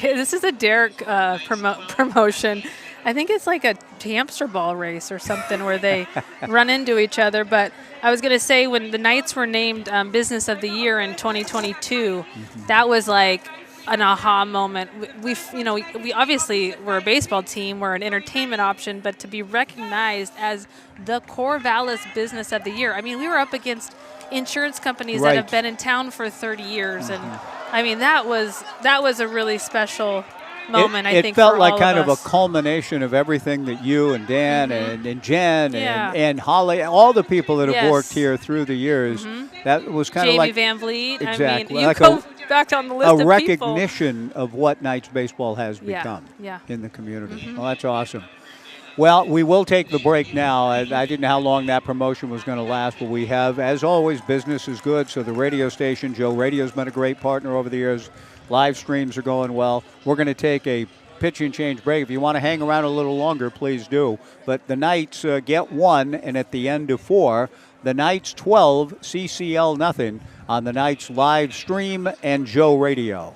This is a Derek promotion. I think it's like a hamster ball race or something where they run into each other. But I was going to say, when the Knights were named Business of the Year in 2022, that was like an aha moment. We obviously we're a baseball team, we're an entertainment option, but to be recognized as the Corvallis Business of the Year. I mean, we were up against insurance companies that have been in town for 30 years, and I mean that was a really special moment. I think it felt for like all kind of a us. Culmination of everything that you and Dan and Jen and Holly, all the people that have worked here through the years. That was kind of like Jamie Van Vliet. Exactly, I mean, like go back on the list of a recognition people. of what Knights baseball has become Yeah. in the community. Well, that's awesome. Well, we will take the break now. I didn't know how long that promotion was going to last, but we have, as always, business is good. So the radio station, Joe Radio's been a great partner over the years. Live streams are going well. We're going to take a pitch and change break. If you want to hang around a little longer, please do. But the Knights get 1, and at the end of 4, the Knights 12, CCL nothing on the Knights live stream and Joe Radio.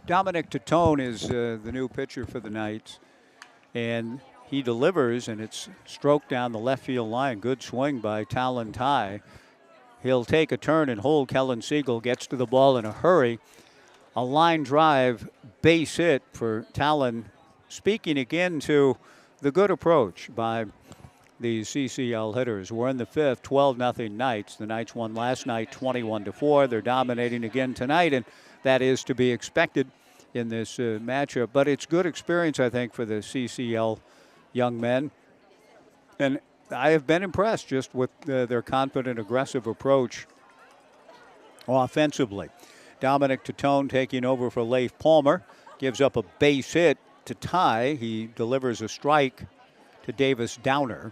Dominic Tatone is the new pitcher for the Knights, and he delivers, and it's stroked down the left field line. Good swing by Talon Ty. He'll take a turn and hold. Kellen Siegel gets to the ball in a hurry. A line drive base hit for Talon, speaking again to the good approach by the CCL hitters. We're in the 5th, 12-0 Knights. The Knights won last night 21-4. They're dominating again tonight, and that is to be expected in this matchup. But it's good experience, I think, for the CCL young men. And I have been impressed just with their confident, aggressive approach offensively. Dominic Tatone taking over for Leif Palmer. Gives up a base hit to Ty. He delivers a strike to Davis Downer.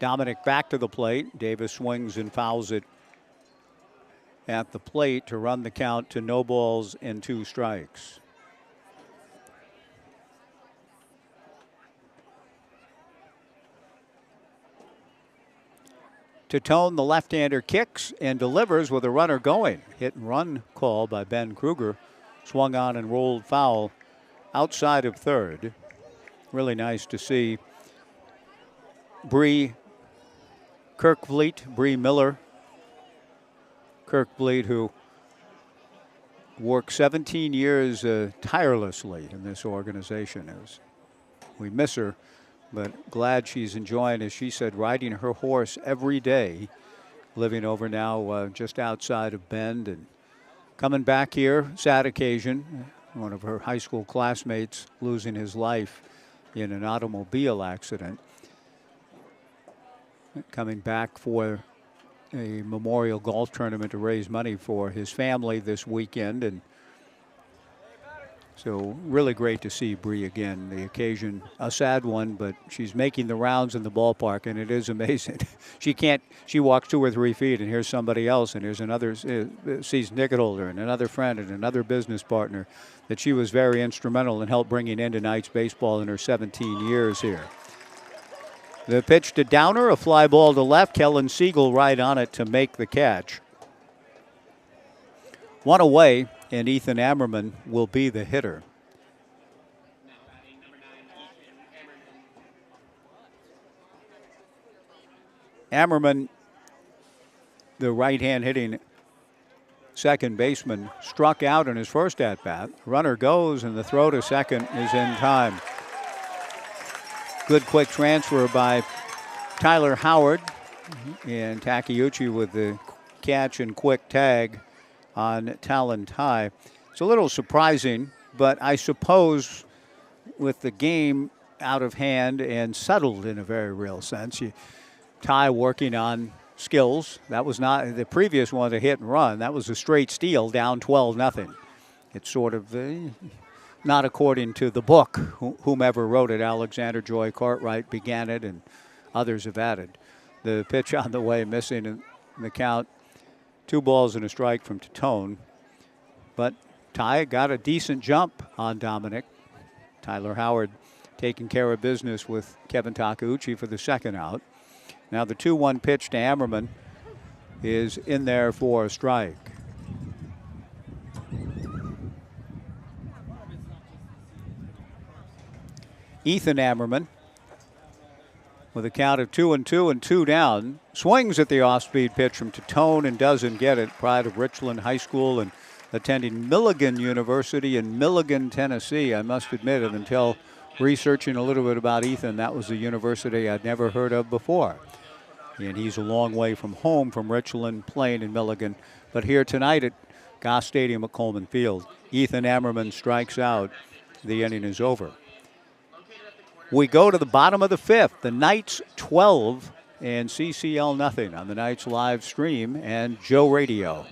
Dominic back to the plate. Davis swings and fouls it at the plate to run the count to no balls and 2 strikes. Tatone, the left-hander, kicks and delivers with a runner going. Hit and run call by Ben Kruger. Swung on and rolled foul outside of third. Really nice to see Bree Miller. Kirkvliet, who worked 17 years tirelessly in this organization. We miss her, but glad she's enjoying, as she said, riding her horse every day, living over now just outside of Bend and coming back here. Sad occasion, one of her high school classmates losing his life in an automobile accident. coming back for a memorial golf tournament to raise money for his family this weekend. And so really great to see Bree again. The occasion, a sad one, but she's making the rounds in the ballpark, and it is amazing. She walks 2 or 3 feet, and here's somebody else, and here's another season ticket holder, and another friend, and another business partner that she was very instrumental in help bringing in tonight's baseball in her 17 years here. The pitch to Downer, a fly ball to left. Kellen Siegel right on it to make the catch. One away, and Ethan Ammerman will be the hitter. Ammerman, the right-hand hitting second baseman, struck out in his first at-bat. Runner goes, and the throw to second is in time. Good quick transfer by Tyler Howard, and Takeuchi with the catch and quick tag on Talon Ty. It's a little surprising, but I suppose with the game out of hand and settled in a very real sense, Ty working on skills. That was not the previous one, a hit and run. That was a straight steal, down 12-0. It's sort of not according to the book. Whomever wrote it, Alexander Joy Cartwright began it, and others have added. The pitch on the way, missing in the count. 2 balls and a strike from Titone. But Ty got a decent jump on Dominic. Tyler Howard taking care of business with Kevin Takeuchi for the second out. Now the 2-1 pitch to Ammerman is in there for a strike. Ethan Ammerman, with a count of 2-2 and 2 down, swings at the off-speed pitch from Titone and doesn't get it. Pride of Richland High School and attending Milligan University in Milligan, Tennessee. I must admit it, until researching a little bit about Ethan, that was a university I'd never heard of before. And he's a long way from home, from Richland, playing in Milligan. But here tonight at Goss Stadium at Coleman Field, Ethan Ammerman strikes out. The inning is over. We go to the bottom of the 5th. The Knights 12 and CCL nothing on the Knights live stream and Joe Radio.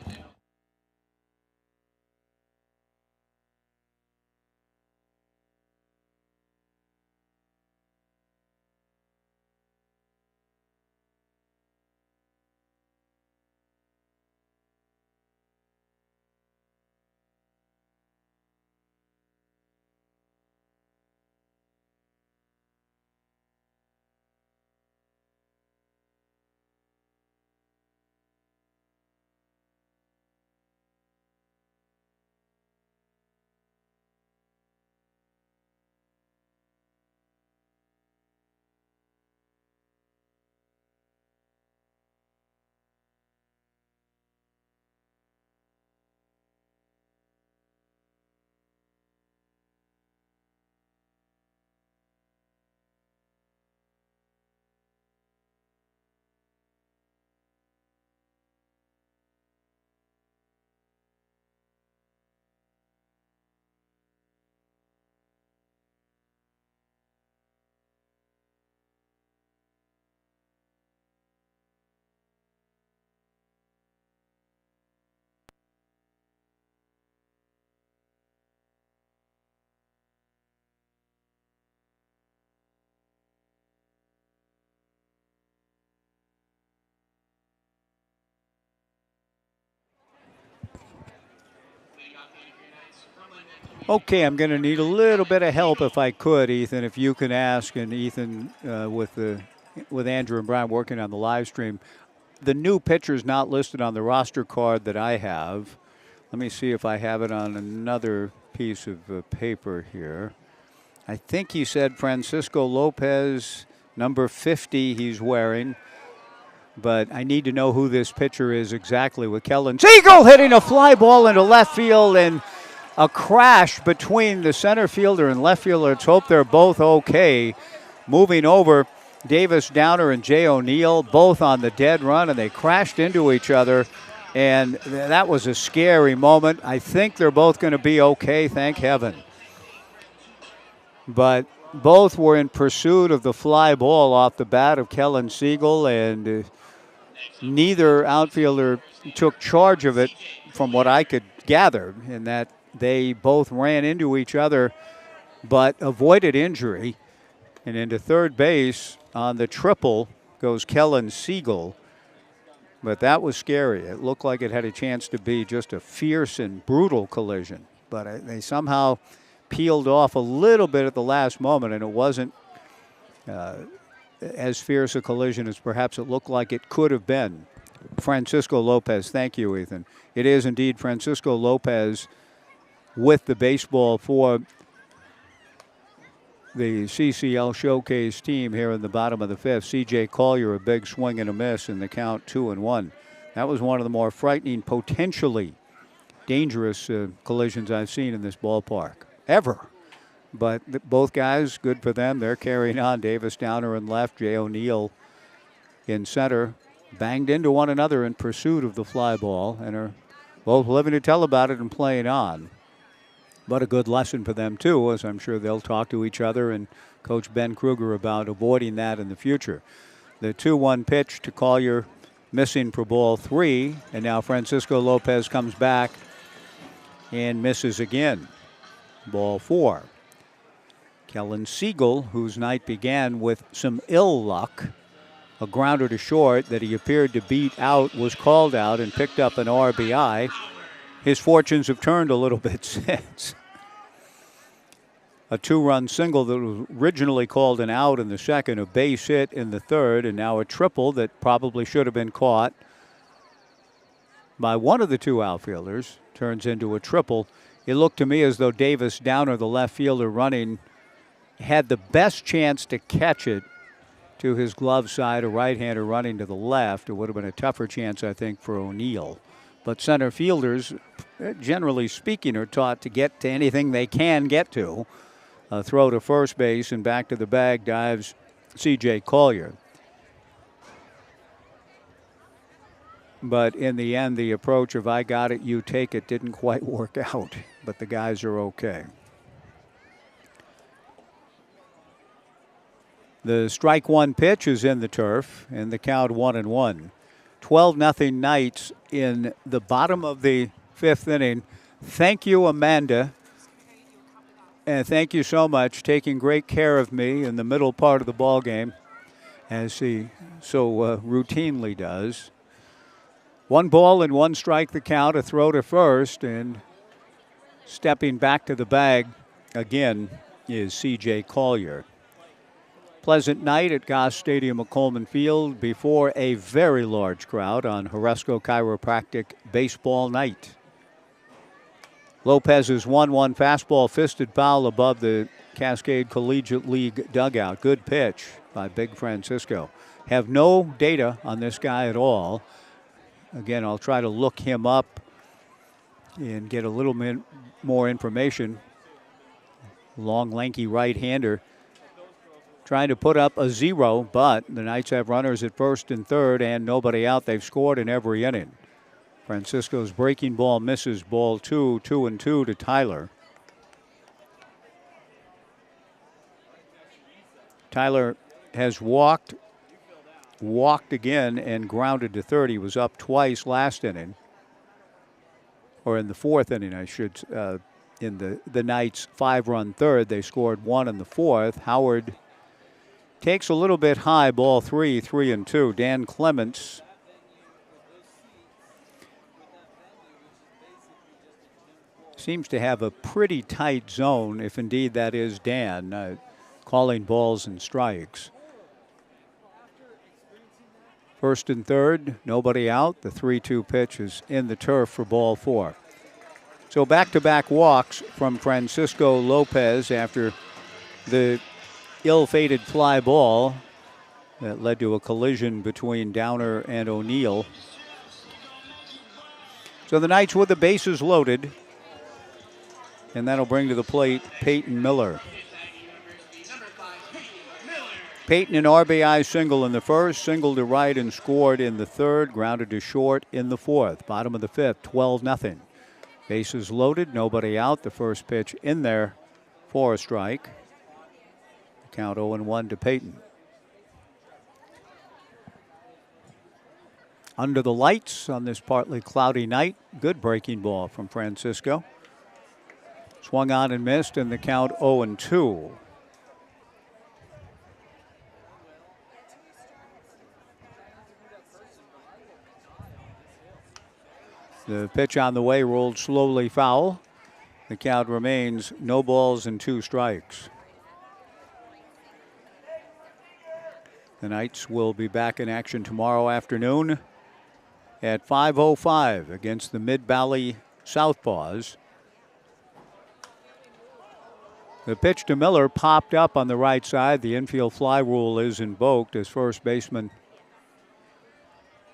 Okay, I'm going to need a little bit of help if I could, Ethan, if you can ask, and Ethan with Andrew and Brian working on the live stream. The new pitcher is not listed on the roster card that I have. Let me see if I have it on another piece of paper here. I think he said Francisco Lopez, number 50 he's wearing. But I need to know who this pitcher is exactly, with Kellen Siegel hitting a fly ball into left field, and a crash between the center fielder and left fielder. Let's hope they're both okay. Moving over, Davis Downer and Jay O'Neill, both on the dead run, and they crashed into each other. And that was a scary moment. I think they're both going to be okay, thank heaven. But both were in pursuit of the fly ball off the bat of Kellen Siegel, and neither outfielder took charge of it from what I could gather, in that they both ran into each other but avoided injury. And into third base on the triple goes Kellen Siegel. But that was scary. It looked like it had a chance to be just a fierce and brutal collision. But they somehow peeled off a little bit at the last moment, and it wasn't as fierce a collision as perhaps it looked like it could have been. Francisco Lopez, thank you, Ethan. It is indeed Francisco Lopez with the baseball for the CCL Showcase team here in the bottom of the fifth. C.J. Collier, a big swing and a miss in the count, 2-1. That was one of the more frightening, potentially dangerous collisions I've seen in this ballpark ever. But both guys, good for them. They're carrying on. Davis Downer in left, Jay O'Neill in center. Banged into one another in pursuit of the fly ball and are both living to tell about it and playing on. But a good lesson for them, too, as I'm sure they'll talk to each other and Coach Ben Kruger about avoiding that in the future. The 2-1 pitch to Collier, missing for ball 3. And now Francisco Lopez comes back and misses again. Ball 4. Kellen Siegel, whose night began with some ill luck, a grounder to short that he appeared to beat out, was called out and picked up an RBI. His fortunes have turned a little bit since. A 2-run single that was originally called an out in the second, a base hit in the third, and now a triple that probably should have been caught by one of the two outfielders turns into a triple. It looked to me as though Davis Downer, the left fielder running, had the best chance to catch it to his glove side, a right-hander running to the left. It would have been a tougher chance, I think, for O'Neill. But center fielders, generally speaking, are taught to get to anything they can get to. A throw to first base, and back to the bag dives C.J. Collier. But in the end, the approach of I got it, you take it didn't quite work out. But the guys are okay. The strike one pitch is in the turf, and the count 1-1. 12-0 Knights in the bottom of the fifth inning. Thank you, Amanda. And thank you so much, taking great care of me in the middle part of the ball game, as he so routinely does. 1 ball and 1 strike the count, a throw to first, and stepping back to the bag again is C.J. Collier. Pleasant night at Goss Stadium at Coleman Field before a very large crowd on Horesco Chiropractic Baseball Night. Lopez's 1-1 fastball fisted foul above the Cascade Collegiate League dugout. Good pitch by Big Francisco. Have no data on this guy at all. Again, I'll try to look him up and get a little bit more information. Long, lanky right-hander trying to put up a 0, but the Knights have runners at first and third and nobody out. They've scored in every inning. Francisco's breaking ball misses, ball 2, 2-2 to Tyler. Tyler has walked again, and grounded to third. He was up twice last inning, or in the fourth inning, I should. In the Knights' 5-run third, they scored 1 in the fourth. Howard takes a little bit high, ball 3, 3-2. Dan Clements seems to have a pretty tight zone, if indeed that is Dan, calling balls and strikes. First and third, nobody out. The 3-2 pitch is in the turf for ball 4. So back-to-back walks from Francisco Lopez after the ill-fated fly ball that led to a collision between Downer and O'Neill. So the Knights with the bases loaded, and that'll bring to the plate Peyton Miller. Peyton an RBI single in the first, single to right and scored in the third, grounded to short in the fourth. Bottom of the fifth, 12-0. Bases loaded, nobody out. The first pitch in there for a strike. Count 0-1 to Peyton. Under the lights on this partly cloudy night. Good breaking ball from Francisco. Swung on and missed, and the count 0-2. The pitch on the way rolled slowly foul. The count remains no balls and 2 strikes. The Knights will be back in action tomorrow afternoon at 5:05 against the Mid-Valley Southpaws. The pitch to Miller popped up on the right side. The infield fly rule is invoked as first baseman.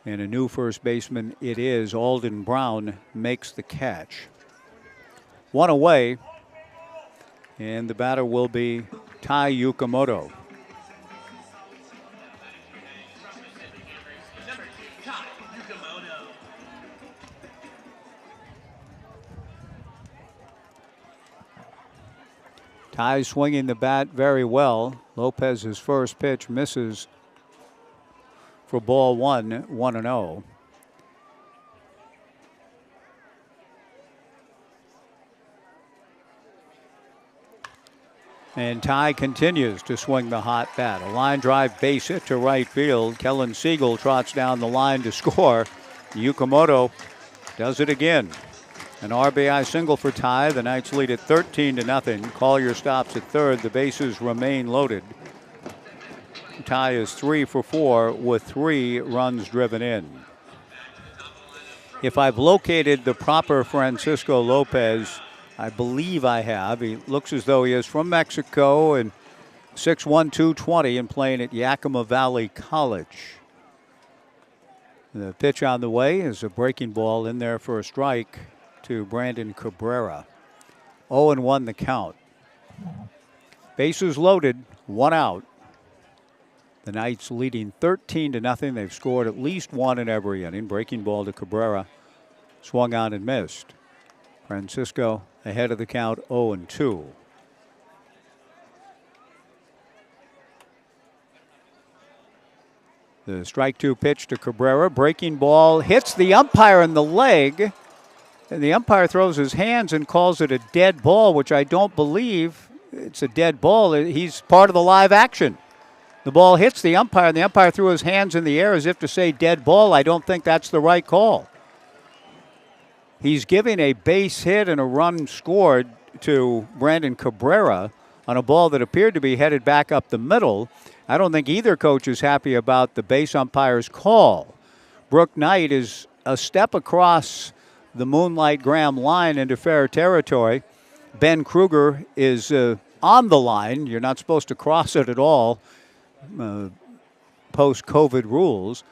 And a new first baseman it is. Alden Brown makes the catch. 1 away. And the batter will be Tai Yukamoto. Tai swinging the bat very well. Lopez's first pitch misses for ball 1, 1-0. And Tai continues to swing the hot bat. A line drive base hit to right field. Kellen Siegel trots down the line to score. Yukamoto does it again. An RBI single for Tai. The Knights lead at 13-0. Collier stops at third. The bases remain loaded. Tai is 3 for 4 with 3 runs driven in. If I've located the proper Francisco Lopez, I believe I have. He looks as though he is from Mexico and 6'1", 220 and playing at Yakima Valley College. The pitch on the way is a breaking ball in there for a strike to Brandon Cabrera. 0-1 the count. Bases loaded, 1 out. The Knights leading 13-0. They've scored at least 1 in every inning. Breaking ball to Cabrera. Swung on and missed. Francisco ahead of the count, 0-2. The strike 2 pitch to Cabrera. Breaking ball hits the umpire in the leg. And the umpire throws his hands and calls it a dead ball, which I don't believe it's a dead ball. He's part of the live action. The ball hits the umpire, and the umpire threw his hands in the air as if to say dead ball. I don't think that's the right call. He's giving a base hit and a run scored to Brandon Cabrera on a ball that appeared to be headed back up the middle. I don't think either coach is happy about the base umpire's call. Brooke Knight is a step across the Moonlight Graham line into fair territory. Ben Kruger is on the line. You're not supposed to cross it at all, post-COVID rules.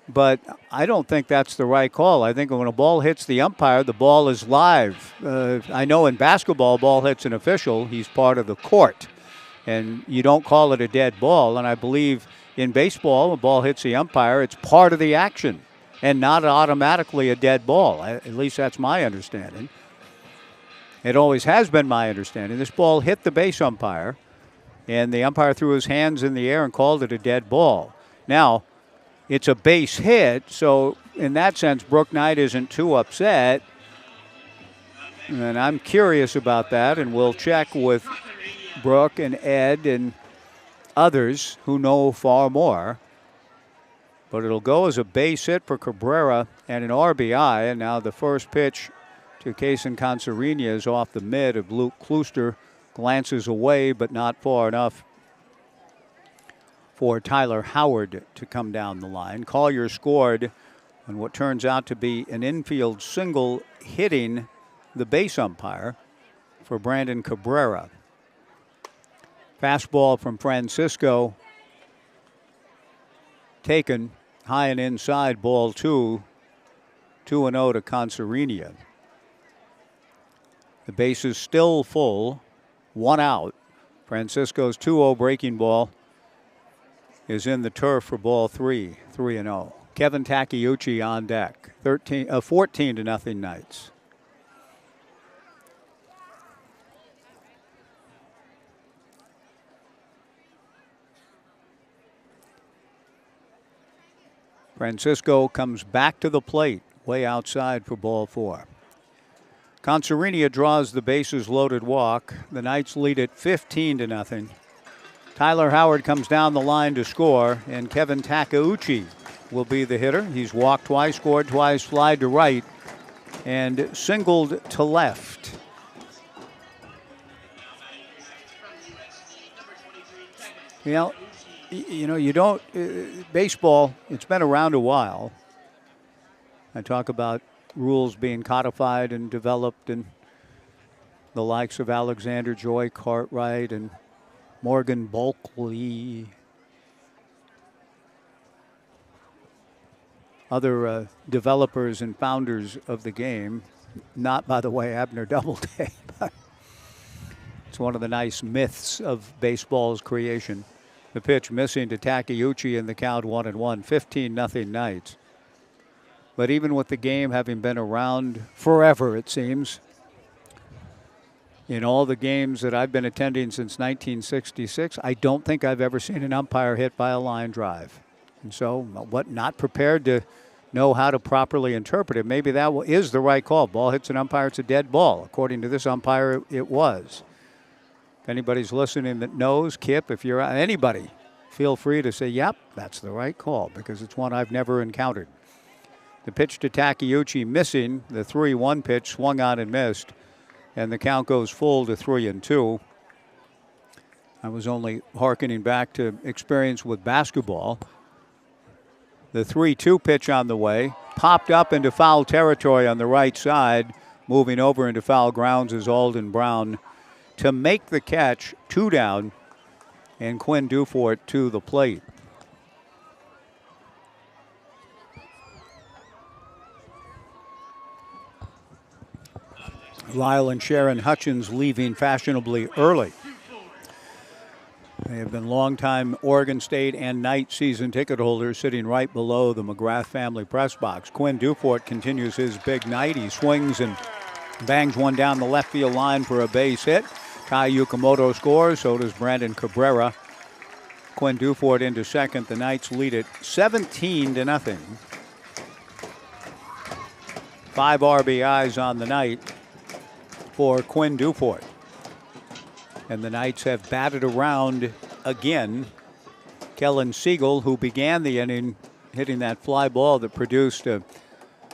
But I don't think that's the right call. I think when a ball hits the umpire, the ball is live. I know in basketball, ball hits an official. He's part of the court. And you don't call it a dead ball. And I believe in baseball, a ball hits the umpire, it's part of the action and not automatically a dead ball. At least that's my understanding. It always has been my understanding. This ball hit the base umpire, and the umpire threw his hands in the air and called it a dead ball. Now, it's a base hit, so in that sense, Brooke Knight isn't too upset. And I'm curious about that, and we'll check with Brooke and Ed and others who know far more. But it'll go as a base hit for Cabrera and an RBI. And now the first pitch to Kaysen Consarini is off the mid of Luke Klooster. Glances away, but not far enough for Tyler Howard to come down the line. Collier scored on what turns out to be an infield single hitting the base umpire for Brandon Cabrera. Fastball from Francisco taken high and inside, ball 2. 2-0 to Consarini. The base is still full, 1 out. Francisco's 2-0 breaking ball is in the turf for ball 3, 3-0. Kevin Takeuchi on deck, 14-0 Knights. Francisco comes back to the plate, way outside for ball 4. Concerina draws the bases loaded walk. The Knights lead it 15-0. Tyler Howard comes down the line to score, and Kevin Takeuchi will be the hitter. He's walked twice, scored twice, flied to right, and singled to left. You don't, baseball, it's been around a while. I talk about rules being codified and developed, and the likes of Alexander Joy Cartwright and Morgan Bulkley. Other developers and founders of the game. Not, by the way, Abner Doubleday, but it's one of the nice myths of baseball's creation. The pitch missing to Takeuchi in the count 1-1, 15-0 Knights. But even with the game having been around forever, it seems, in all the games that I've been attending since 1966, I don't think I've ever seen an umpire hit by a line drive. And so, not prepared to know how to properly interpret it. Maybe that is the right call. Ball hits an umpire, it's a dead ball. According to this umpire, it was. If anybody's listening that knows, Kip, if you're anybody, feel free to say, yep, that's the right call, because it's one I've never encountered. The pitch to Takeuchi missing, the 3-1 pitch swung on and missed, and the count goes full to 3-2. I was only hearkening back to experience with basketball. The 3-2 pitch on the way, popped up into foul territory on the right side, moving over into foul grounds is Alden Brown to make the catch, 2 down, and Quinn Dufort to the plate. Lyle and Sharon Hutchins leaving fashionably early. They have been longtime Oregon State and Knight season ticket holders, sitting right below the McGrath family press box. Quinn Dufort continues his big night. He swings and bangs one down the left field line for a base hit. Kai Yukamoto scores, so does Brandon Cabrera. Quinn Dufort into second. The Knights lead it 17-0. 5 RBIs on the night for Quinn Dufort. And the Knights have batted around again. Kellen Siegel, who began the inning hitting that fly ball that produced a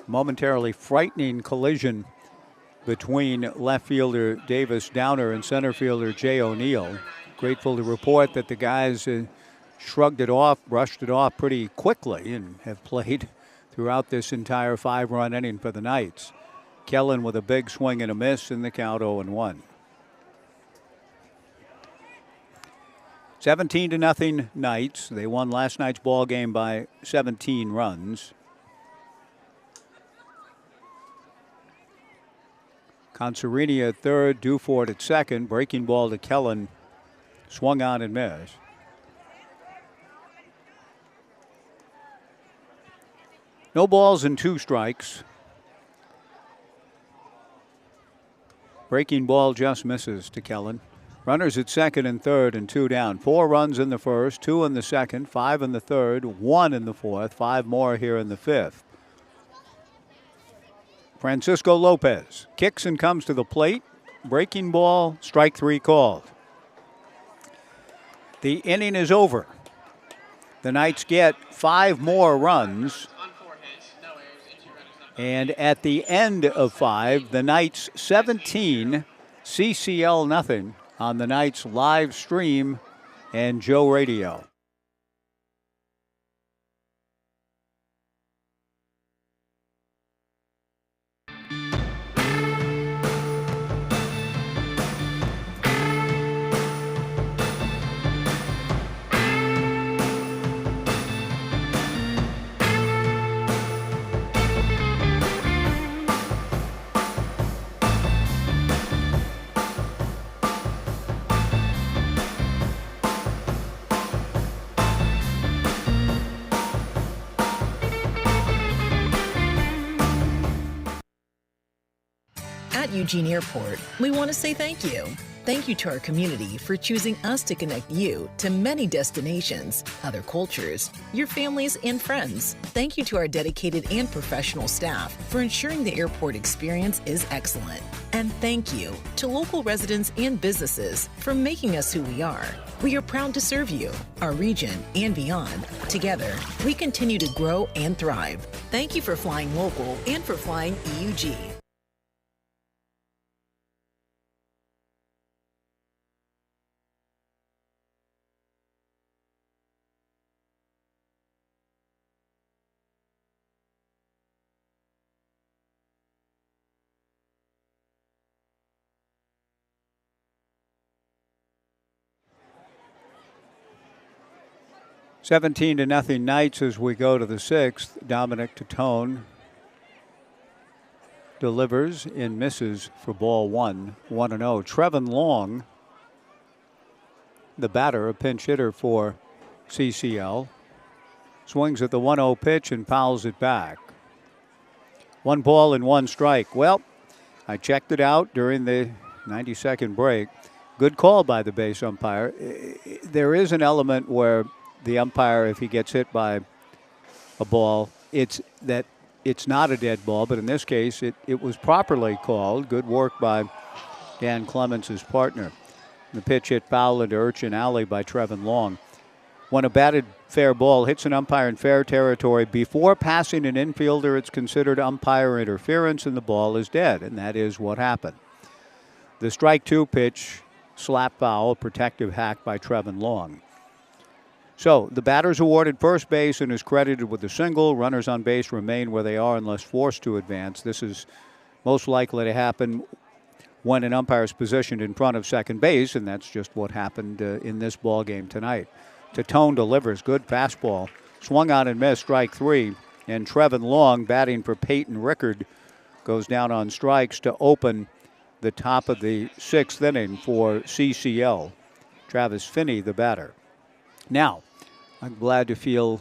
momentarily frightening collision between left fielder Davis Downer and center fielder Jay O'Neill. Grateful to report that the guys shrugged it off, brushed it off pretty quickly, and have played throughout this entire 5-run inning for the Knights. Kellen with a big swing and a miss in the count 0-1. 17-0 Knights. They won last night's ball game by 17 runs. Concerina at third, Dufort at second. Breaking ball to Kellen. Swung on and missed. No balls and 2 strikes. Breaking ball just misses to Kellen. Runners at second and third and 2 down. 4 runs in the first, 2 in the second, 5 in the third, 1 in the fourth, 5 more here in the fifth. Francisco Lopez kicks and comes to the plate. Breaking ball, strike 3 called. The inning is over. The Knights get 5 more runs. And at the end of 5, the Knights 17, CCL nothing on the Knights live stream and Joe Radio. At Eugene Airport, we want to say thank you. Thank you to our community for choosing us to connect you to many destinations, other cultures, your families, and friends. Thank you to our dedicated and professional staff for ensuring the airport experience is excellent. And thank you to local residents and businesses for making us who we are. We are proud to serve you, our region, and beyond. Together, we continue to grow and thrive. Thank you for flying local and for flying EUG. Seventeen to nothing Knights as we go to the sixth. Dominic Tatone delivers and misses for ball one, 1-0. Trevin Long, the batter, a pinch hitter for CCL, swings at the 1-0 pitch and fouls it back. 1 ball and 1 strike. Well, I checked it out during the 90-second break. Good call by the base umpire. There is an element where the umpire, if he gets hit by a ball, it's not a dead ball, but in this case, it was properly called. Good work by Dan Clements, his partner. The pitch hit foul into Urchin Alley by Trevin Long. When a batted fair ball hits an umpire in fair territory before passing an infielder, it's considered umpire interference and the ball is dead, and that is what happened. The strike 2 pitch, slap foul, protective hack by Trevin Long. So the batter's awarded first base and is credited with a single. Runners on base remain where they are unless forced to advance. This is most likely to happen when an umpire is positioned in front of second base, and that's just what happened in this ball game tonight. Tatone delivers. Good fastball. Swung on and missed, strike 3. And Trevin Long, batting for Peyton Rickard, goes down on strikes to open the top of the 6th inning for CCL. Travis Finney, the batter. Now, I'm glad to feel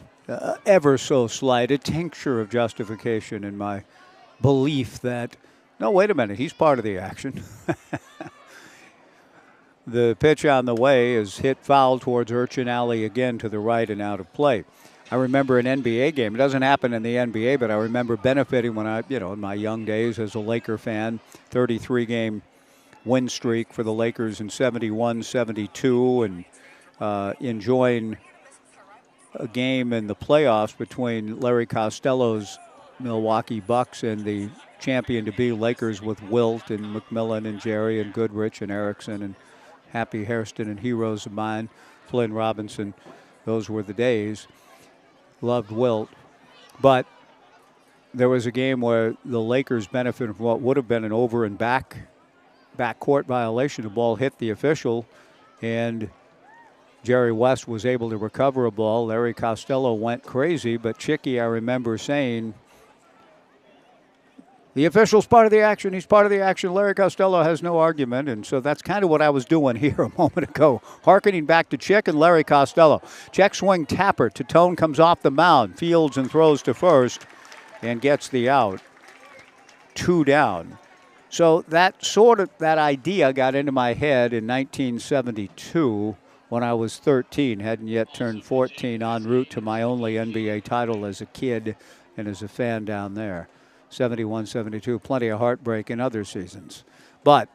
ever so slight a tincture of justification in my belief that, no, wait a minute, he's part of the action. The pitch on the way is hit foul towards Urchin Alley again to the right and out of play. I remember an NBA game. It doesn't happen in the NBA, but I remember benefiting when in my young days as a Laker fan, 33-game win streak for the Lakers in 71, 72, and enjoying a game in the playoffs between Larry Costello's Milwaukee Bucks and the champion-to-be Lakers with Wilt and McMillan and Jerry and Goodrich and Erickson and Happy Hairston and heroes of mine, Flynn Robinson. Those were the days. Loved Wilt. But there was a game where the Lakers benefited from what would have been an over and backcourt violation. The ball hit the official, and Jerry West was able to recover a ball. Larry Costello went crazy, but Chicky, I remember saying, the official's part of the action. He's part of the action. Larry Costello has no argument. And so that's kind of what I was doing here a moment ago, hearkening back to Chick and Larry Costello. Check swing tapper. Tatone comes off the mound, fields and throws to first, and gets the out. 2 down. So that idea got into my head in 1972 when I was 13, hadn't yet turned 14, en route to my only NBA title as a kid and as a fan down there. 71, 72, plenty of heartbreak in other seasons. But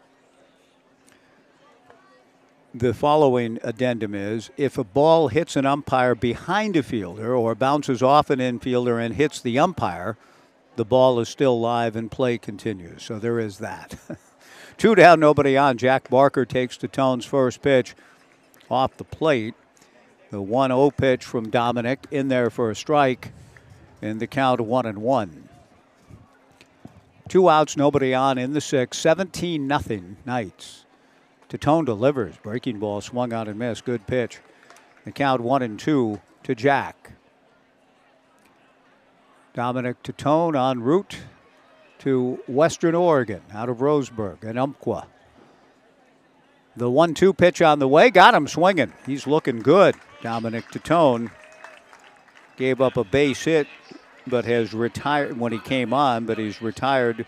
the following addendum is, if a ball hits an umpire behind a fielder or bounces off an infielder and hits the umpire, the ball is still live and play continues. So there is that. 2 down, nobody on. Jack Barker takes Tatone's first pitch off the plate. The 1-0 pitch from Dominic in there for a strike, and the count 1-1. 2 outs, nobody on in the 6th. 17-0 Knights. Tatone delivers. Breaking ball swung on and missed. Good pitch. The count 1-2 to Jack. Dominic Tatone en route to Western Oregon out of Roseburg and Umpqua. The 1-2 pitch on the way. Got him swinging. He's looking good. Dominic Tatone gave up a base hit, but has retired when he came on, but he's retired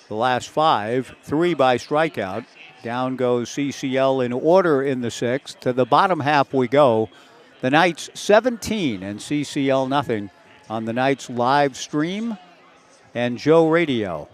the last 5, 3 by strikeout. Down goes CCL in order in the 6th. To the bottom half we go. The Knights 17 and CCL nothing on the Knights live stream and Joe Radio.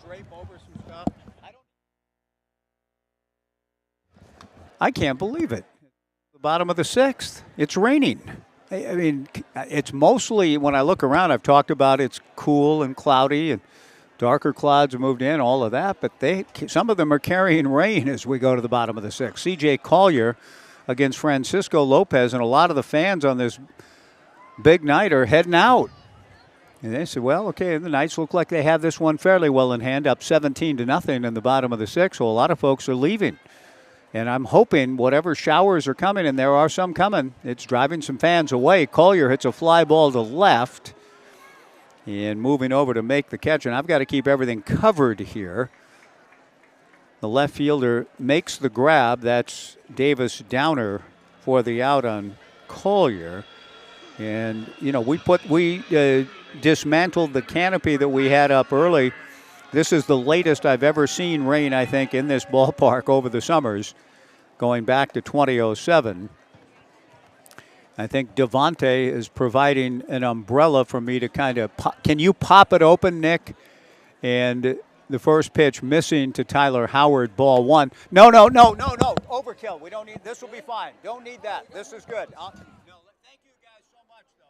Drape over some stuff. I can't believe it. The bottom of the 6th. It's raining. I mean, it's mostly, when I look around, I've talked about it's cool and cloudy and darker clouds have moved in, all of that, but some of them are carrying rain as we go to the bottom of the 6th. C.J. Collier against Francisco Lopez, and a lot of the fans on this big night are heading out. And they said, well, okay, the Knights look like they have this one fairly well in hand, up 17-0 in the bottom of the 6th. So a lot of folks are leaving. And I'm hoping whatever showers are coming, and there are some coming, it's driving some fans away. Collier hits a fly ball to left and moving over to make the catch. And I've got to keep everything covered here. The left fielder makes the grab. That's Davis Downer for the out on Collier. And, you know, we dismantled the canopy that we had up early. This is the latest I've ever seen rain, I think, in this ballpark over the summers, going back to 2007. I think Devontae is providing an umbrella for me to kind of can you pop it open, Nick? And the first pitch missing to Tyler Howard, ball 1. No. Overkill. We don't need, this will be fine. Don't need that. This is good. Thank you guys so much, though.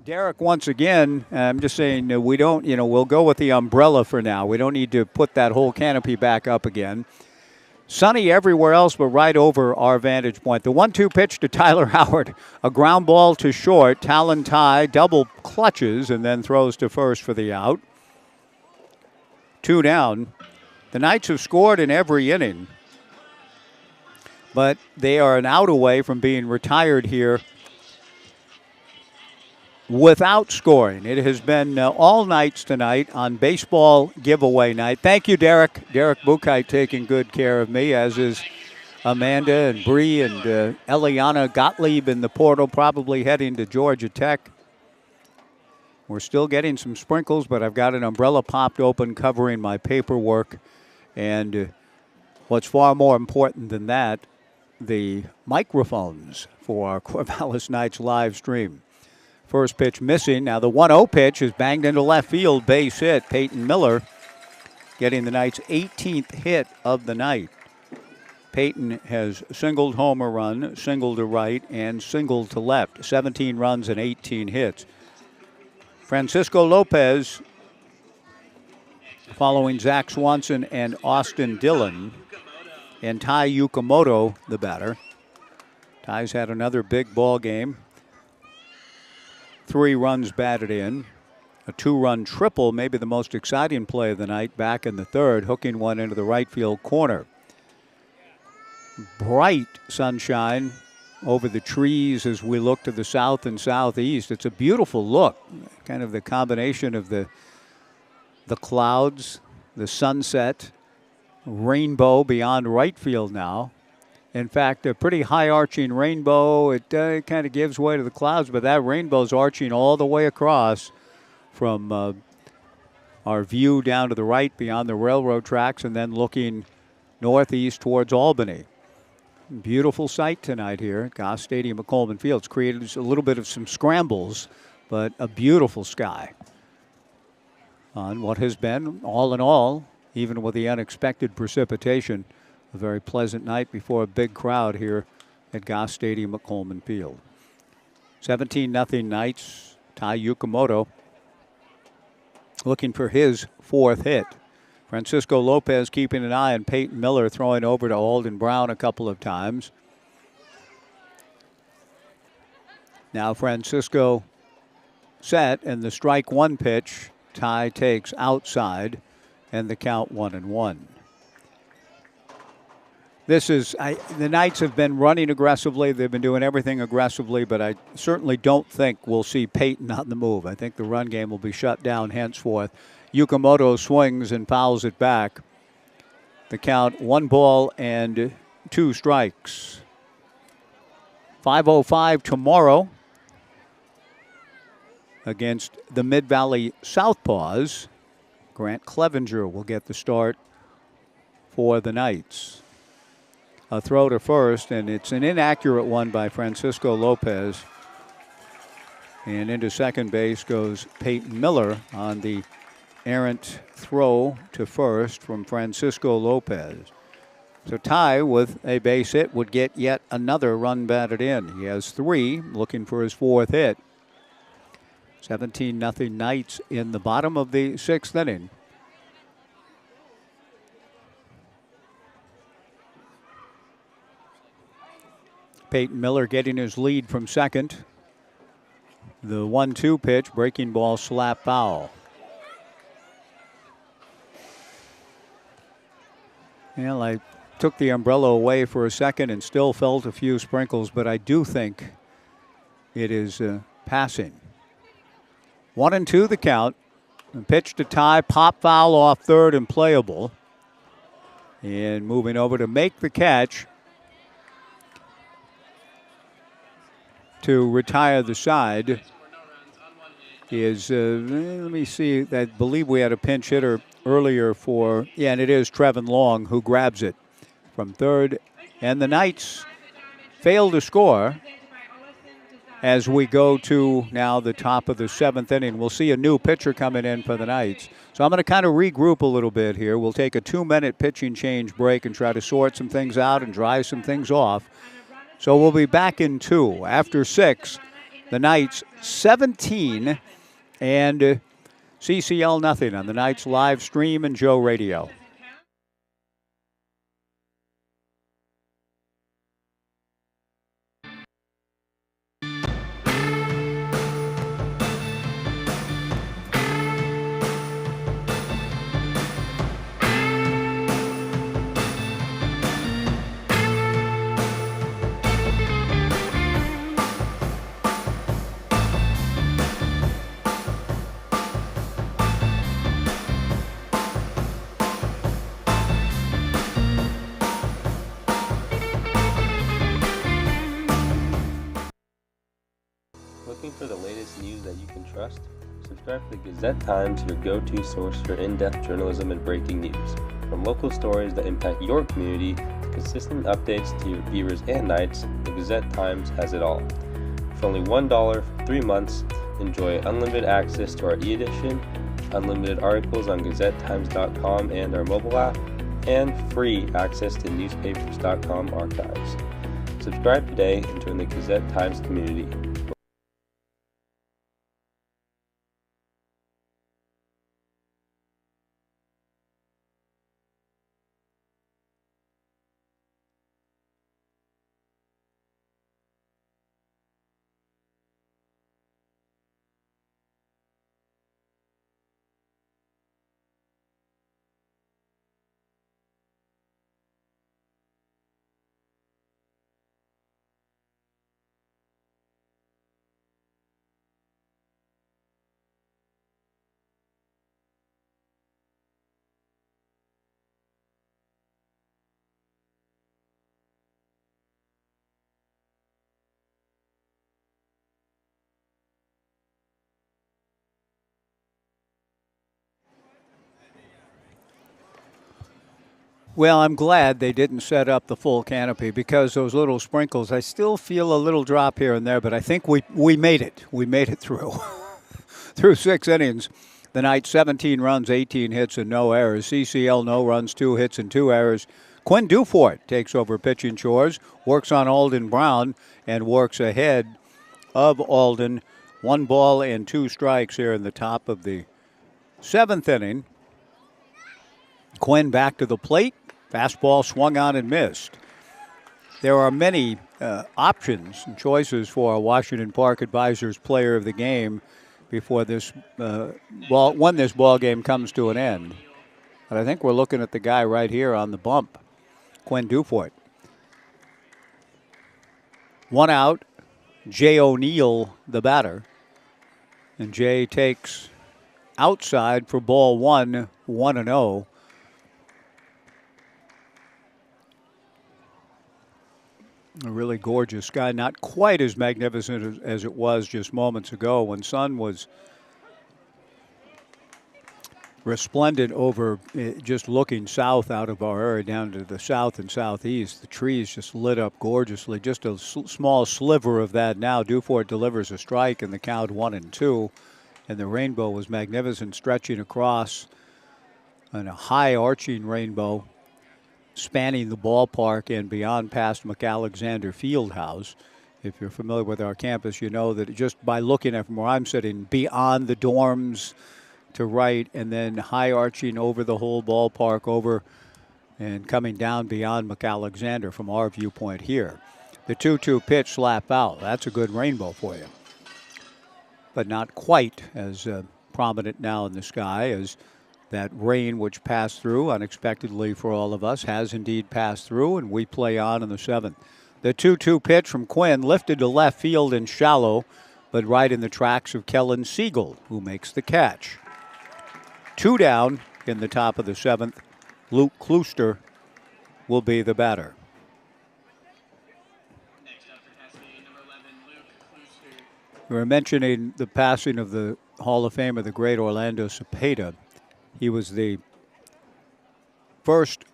Derek, once again, I'm just saying we don't, we'll go with the umbrella for now. We don't need to put that whole canopy back up again. Sunny everywhere else but right over our vantage point. The 1-2 pitch to Tyler Howard. A ground ball to short. Talon Ty double clutches and then throws to first for the out. 2 down. The Knights have scored in every inning, but they are an out away from being retired here without scoring. It has been all nights tonight on baseball giveaway night. Thank you, Derek. Derek Buchheit taking good care of me, as is Amanda and Bree and Eliana Gottlieb in the portal, probably heading to Georgia Tech. We're still getting some sprinkles, but I've got an umbrella popped open covering my paperwork. And what's far more important than that, the microphones for our Corvallis Knights live stream. First pitch missing. Now the 1-0 pitch is banged into left field. Base hit. Peyton Miller getting the Knights' 18th hit of the night. Peyton has singled home a run, singled to right, and singled to left. 17 runs and 18 hits. Francisco Lopez following Zach Swanson and Austin Dillon. And Ty Yukamoto, the batter. Ty's had another big ball game. 3 runs batted in. A 2-run triple, maybe the most exciting play of the night, back in the 3rd, hooking one into the right field corner. Bright sunshine over the trees as we look to the south and southeast. It's a beautiful look, kind of the combination of the the clouds, the sunset, rainbow beyond right field now. In fact, a pretty high arching rainbow. It kind of gives way to the clouds, but that rainbow's arching all the way across from our view down to the right beyond the railroad tracks and then looking northeast towards Albany. Beautiful sight tonight here at Goss Stadium at Coleman Field. It's created a little bit of some scrambles, but a beautiful sky on what has been, all in all, even with the unexpected precipitation, a very pleasant night before a big crowd here at Goss Stadium at Coleman Field. 17-0 Knights. Tai Yukamoto looking for his 4th hit. Francisco Lopez keeping an eye on Peyton Miller, throwing over to Alden Brown a couple of times. Now Francisco set, and the strike 1 pitch. Tai takes outside, and the count 1-1. This is, the Knights have been running aggressively. They've been doing everything aggressively, but I certainly don't think we'll see Peyton on the move. I think the run game will be shut down henceforth. Yukamoto swings and fouls it back. The count 1-2 strikes. 5:05 tomorrow against the Mid-Valley Southpaws. Grant Clevenger will get the start for the Knights. A throw to first, and it's an inaccurate one by Francisco Lopez. And into second base goes Peyton Miller on the errant throw to first from Francisco Lopez. So Tai, with a base hit, would get yet another run batted in. He has 3, looking for his 4th hit. 17-0 Knights in the bottom of the 6th inning. Peyton Miller getting his lead from second. The 1-2 pitch, breaking ball, slap foul. Well, I took the umbrella away for a second and still felt a few sprinkles, but I do think it is passing. 1-2 the count. A pitch to Tai, pop foul off third and playable. And moving over to make the catch to retire the side is, let me see, I believe we had a pinch hitter earlier for, yeah, and it is Trevin Long who grabs it from third. And the Knights fail to score as we go to now the top of the 7th inning. We'll see a new pitcher coming in for the Knights. So I'm going to kind of regroup a little bit here. We'll take a 2-minute pitching change break and try to sort some things out and dry some things off. So we'll be back in 2. After 6, the Knights 17 and CCL nothing on the Knights live stream and Joe Radio. Looking for the latest news that you can trust? Subscribe to the Gazette Times, your go-to source for in-depth journalism and breaking news. From local stories that impact your community to consistent updates to your Beavers and Knights, the Gazette Times has it all. For only $1 for 3 months, enjoy unlimited access to our e-edition, unlimited articles on GazetteTimes.com and our mobile app, and free access to newspapers.com archives. Subscribe today and join the Gazette Times community. Well, I'm glad they didn't set up the full canopy because those little sprinkles, I still feel a little drop here and there, but I think we made it. We made it through. Through 6 innings. The night, 17 runs, 18 hits, and no errors. CCL, no runs, 2 hits, and 2 errors. Quinn Dufort takes over pitching chores, works on Alden Brown, and works ahead of Alden. 1 ball and 2 strikes here in the top of the 7th inning. Quinn back to the plate. Fastball swung on and missed. There are many options and choices for a Washington Park Advisors player of the game before this when this ball game comes to an end. But I think we're looking at the guy right here on the bump, Quinn Dufort. 1 out, Jay O'Neill, the batter. And Jay takes outside for ball 1, 1-0. A really gorgeous sky, not quite as magnificent as it was just moments ago when sun was resplendent over just looking south out of our area down to the south and southeast. The trees just lit up gorgeously. Just a small sliver of that now. Dufort delivers a strike in the count 1-2, and the rainbow was magnificent, stretching across and a high arching rainbow spanning the ballpark and beyond past McAlexander Fieldhouse. If you're familiar with our campus, you know that just by looking at from where I'm sitting, beyond the dorms to right, and then high arching over the whole ballpark over and coming down beyond McAlexander from our viewpoint here. The 2-2 pitch slap out. That's a good rainbow for you. But not quite as prominent now in the sky as that rain which passed through unexpectedly for all of us has indeed passed through, and we play on in the 7th. The 2-2 pitch from Quinn lifted to left field and shallow, but right in the tracks of Kellen Siegel, who makes the catch. 2 down in the top of the 7th. Luke Klooster will be the batter. Next up for Cascade, number 11, Luke Klooster. We were mentioning the passing of the Hall of Famer, the great Orlando Cepeda. He was the first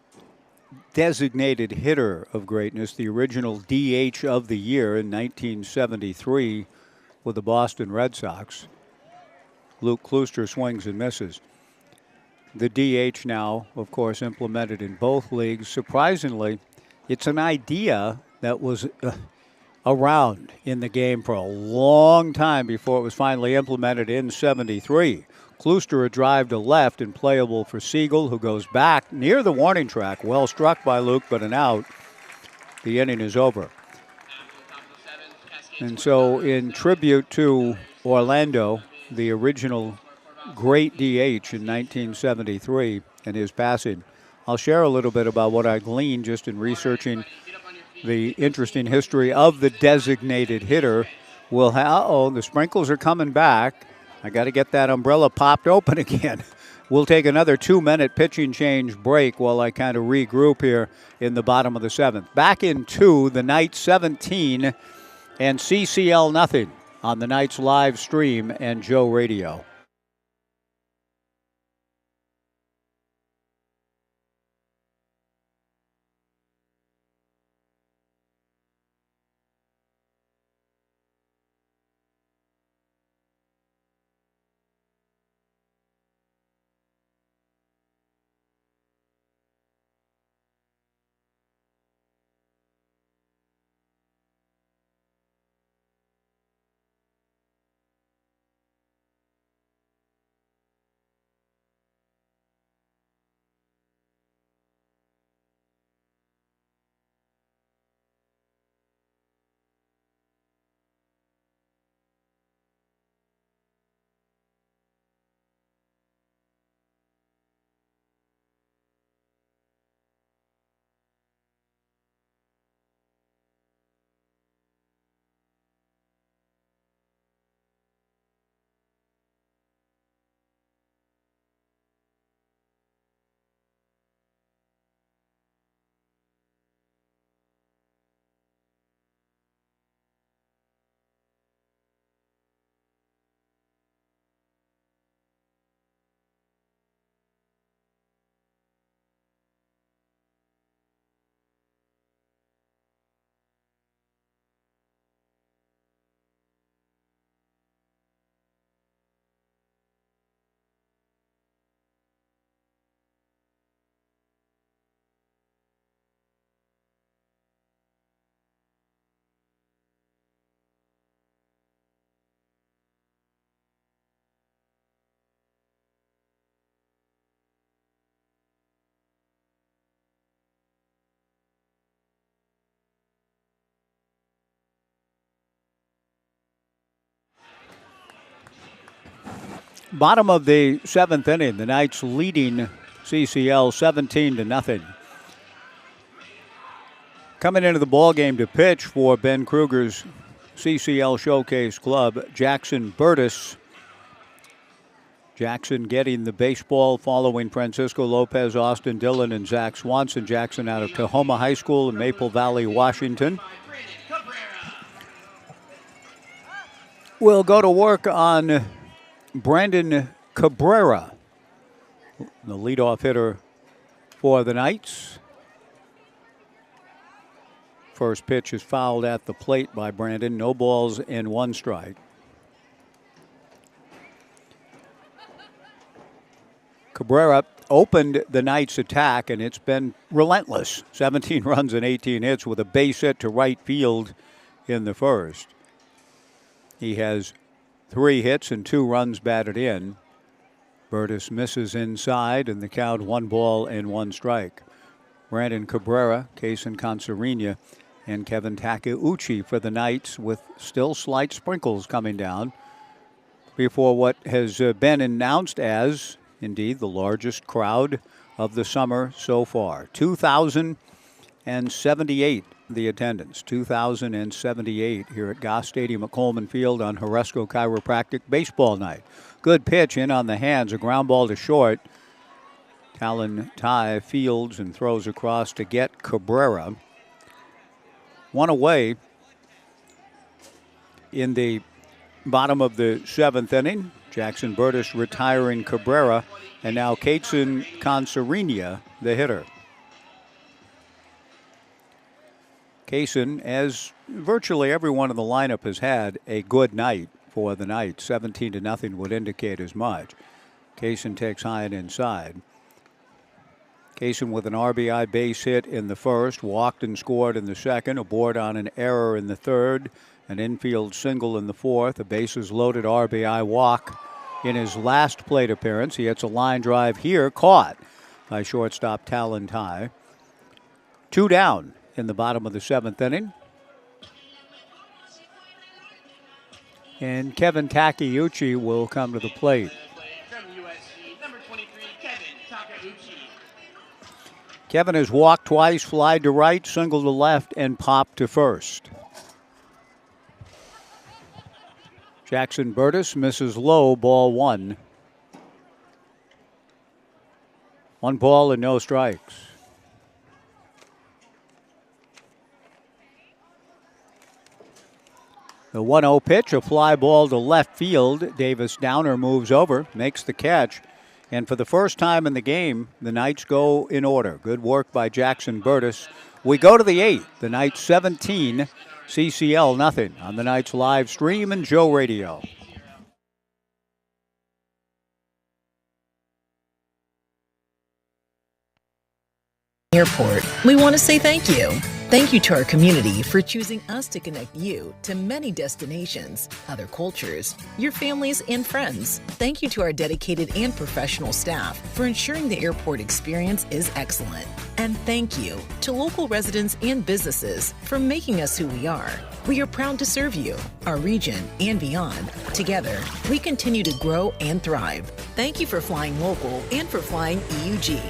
designated hitter of greatness, the original DH of the year in 1973 with the Boston Red Sox. Luke Klooster swings and misses. The DH now, of course, implemented in both leagues. Surprisingly, it's an idea that was around in the game for a long time before it was finally implemented in 73. Klooster a drive to left and playable for Siegel, who goes back near the warning track. Well struck by Luke, but an out. The inning is over. And so in tribute to Orlando, the original great DH in 1973 and his passing, I'll share a little bit about what I gleaned just in researching the interesting history of the designated hitter. The sprinkles are coming back. I got to get that umbrella popped open again. We'll take another 2-minute pitching change break while I kind of regroup here in the bottom of the 7th. Back in 2, the night 17 and CCL nothing on the night's live stream and Joe Radio. Bottom of the 7th inning, the Knights leading CCL 17-0. Coming into the ballgame to pitch for Ben Kruger's CCL Showcase Club, Jackson Burtis. Jackson getting the baseball following Francisco Lopez, Austin Dillon, and Zach Swanson. Jackson out of Tahoma High School in Maple Valley, Washington. We'll go to work on Brandon Cabrera, the leadoff hitter for the Knights. First pitch is fouled at the plate by Brandon. No balls and 1 strike. Cabrera opened the Knights' attack, and it's been relentless. 17 runs and 18 hits with a base hit to right field in the first. He has 3 hits and 2 runs batted in. Burtis misses inside, and the count 1 ball and 1 strike. Brandon Cabrera, Kaysen Consarina, and Kevin Takeuchi for the Knights, with still slight sprinkles coming down before what has been announced as, indeed, the largest crowd of the summer so far. 2,078 the attendance. 2,078 here at Goss Stadium at Coleman Field on Horesco Chiropractic Baseball Night. Good pitch in on the hands, a ground ball to short. Talon Ty fields and throws across to get Cabrera. 1 away in the bottom of the 7th inning. Jackson Burtis retiring Cabrera, and now Kaysen Consarina, the hitter. Kaysen, as virtually everyone in the lineup has had a good night for the Knights. 17-0 would indicate as much. Kaysen takes high and inside. Kaysen with an RBI base hit in the first, walked and scored in the second, a board on an error in the third, an infield single in the fourth, a bases loaded RBI walk in his last plate appearance. He hits a line drive here, caught by shortstop Talon Ty. 2 down in the bottom of the 7th inning. And Kevin Takeuchi will come to the plate. Kevin has walked twice, flied to right, singled to left, and popped to first. Jackson Burtis misses low, ball 1. 1 ball and no strikes. The 1-0 pitch, a fly ball to left field. Davis Downer moves over, makes the catch. And for the first time in the game, the Knights go in order. Good work by Jackson Burtis. We go to the 8th. The Knights 17, CCL nothing on the Knights live stream and Joe Radio. Airport, we want to say thank you. Thank you to our community for choosing us to connect you to many destinations, other cultures, your families, and friends. Thank you to our dedicated and professional staff for ensuring the airport experience is excellent. And thank you to local residents and businesses for making us who we are. We are proud to serve you, our region, and beyond. Together, we continue to grow and thrive. Thank you for flying local and for flying EUG.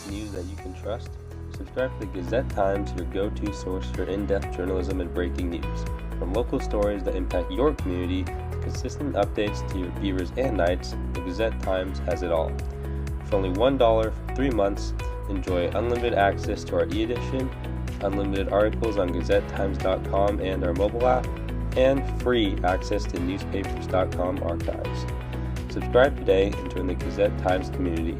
News that you can trust. Subscribe to the Gazette Times, your go-to source for in-depth journalism and breaking news. From local stories that impact your community to consistent updates to your Beavers and Knights, the Gazette Times has it all. For only $1 for 3 months, enjoy unlimited access to our e-edition, unlimited articles on GazetteTimes.com and our mobile app, and free access to newspapers.com archives. Subscribe today and join the Gazette Times community.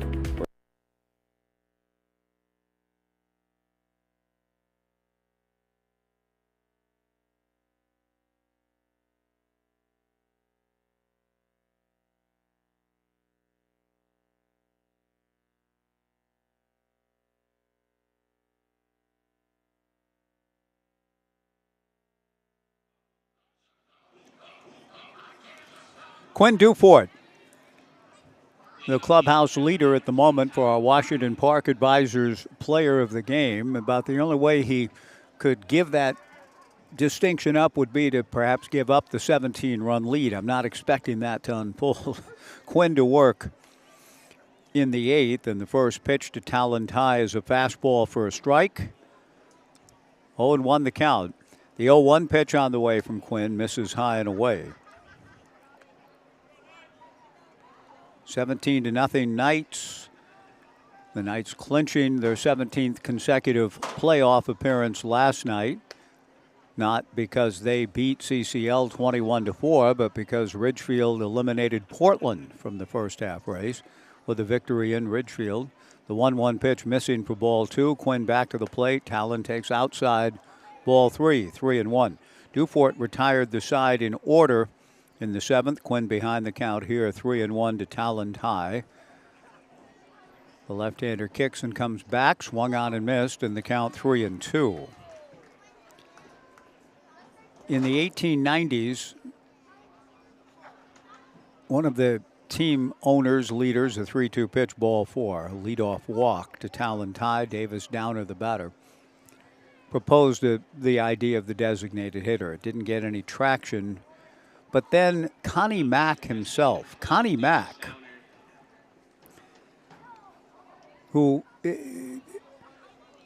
Quinn Dufort, the clubhouse leader at the moment for our Washington Park Advisors player of the game. About the only way he could give that distinction up would be to perhaps give up the 17-run lead. I'm not expecting that to unfold. Quinn to work in the 8th, and the first pitch to Talon Ty is a fastball for a strike. 0-1 the count. The 0-1 pitch on the way from Quinn misses high and away. 17-0 Knights. The Knights clinching their 17th consecutive playoff appearance last night. Not because they beat CCL 21-4, but because Ridgefield eliminated Portland from the first half race with a victory in Ridgefield. The 1-1 pitch missing for ball 2. Quinn back to the plate. Talon takes outside ball 3, 3-1. Dufort retired the side in order in the 7th. Quinn behind the count here, 3-1 to Talon Ty. The left-hander kicks and comes back, swung on and missed, and the count 3-2. In the 1890s, one of the team owners, leaders, a 3-2 pitch, ball 4, a leadoff walk to Talon Ty. Davis Downer, the batter, proposed the idea of the designated hitter. It didn't get any traction. But then Connie Mack himself, Connie Mack, who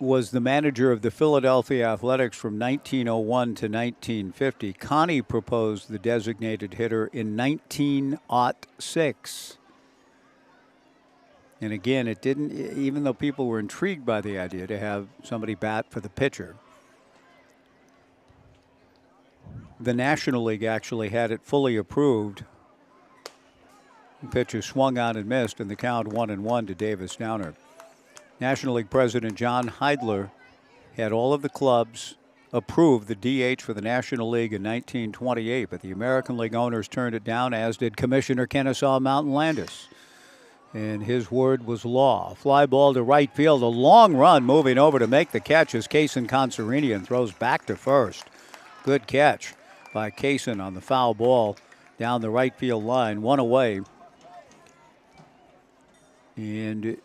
was the manager of the Philadelphia Athletics from 1901 to 1950. Connie proposed the designated hitter in 1906. And again, it didn't, even though people were intrigued by the idea to have somebody bat for the pitcher. The National League actually had it fully approved. The pitcher swung on and missed, and the count 1-1 to Davis Downer. National League President John Heidler had all of the clubs approve the DH for the National League in 1928, but the American League owners turned it down, as did Commissioner Kennesaw Mountain Landis. And his word was law. Fly ball to right field, a long run moving over to make the catch as Kaysen Conserinian throws back to first. Good catch by Kaysen on the foul ball down the right field line, one away. And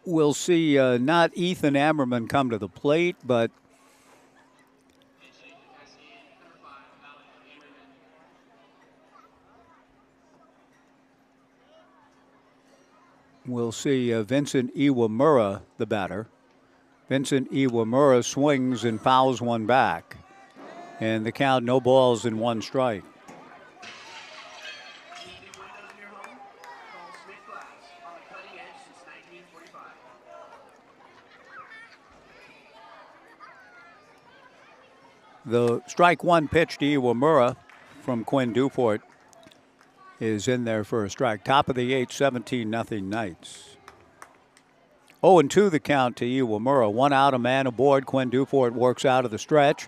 we'll see not Ethan Ammerman come to the plate, but we'll see Vincent Iwamura, the batter. Vincent Iwamura swings and fouls one back. And the count, no balls and 1 strike. The strike 1 pitch to Iwamura from Quinn Dufort is in there for a strike. Top of the 8th, 17-0 Knights. 0-2 the count to Iwamura. 1 out, a man aboard. Quinn Dufort works out of the stretch.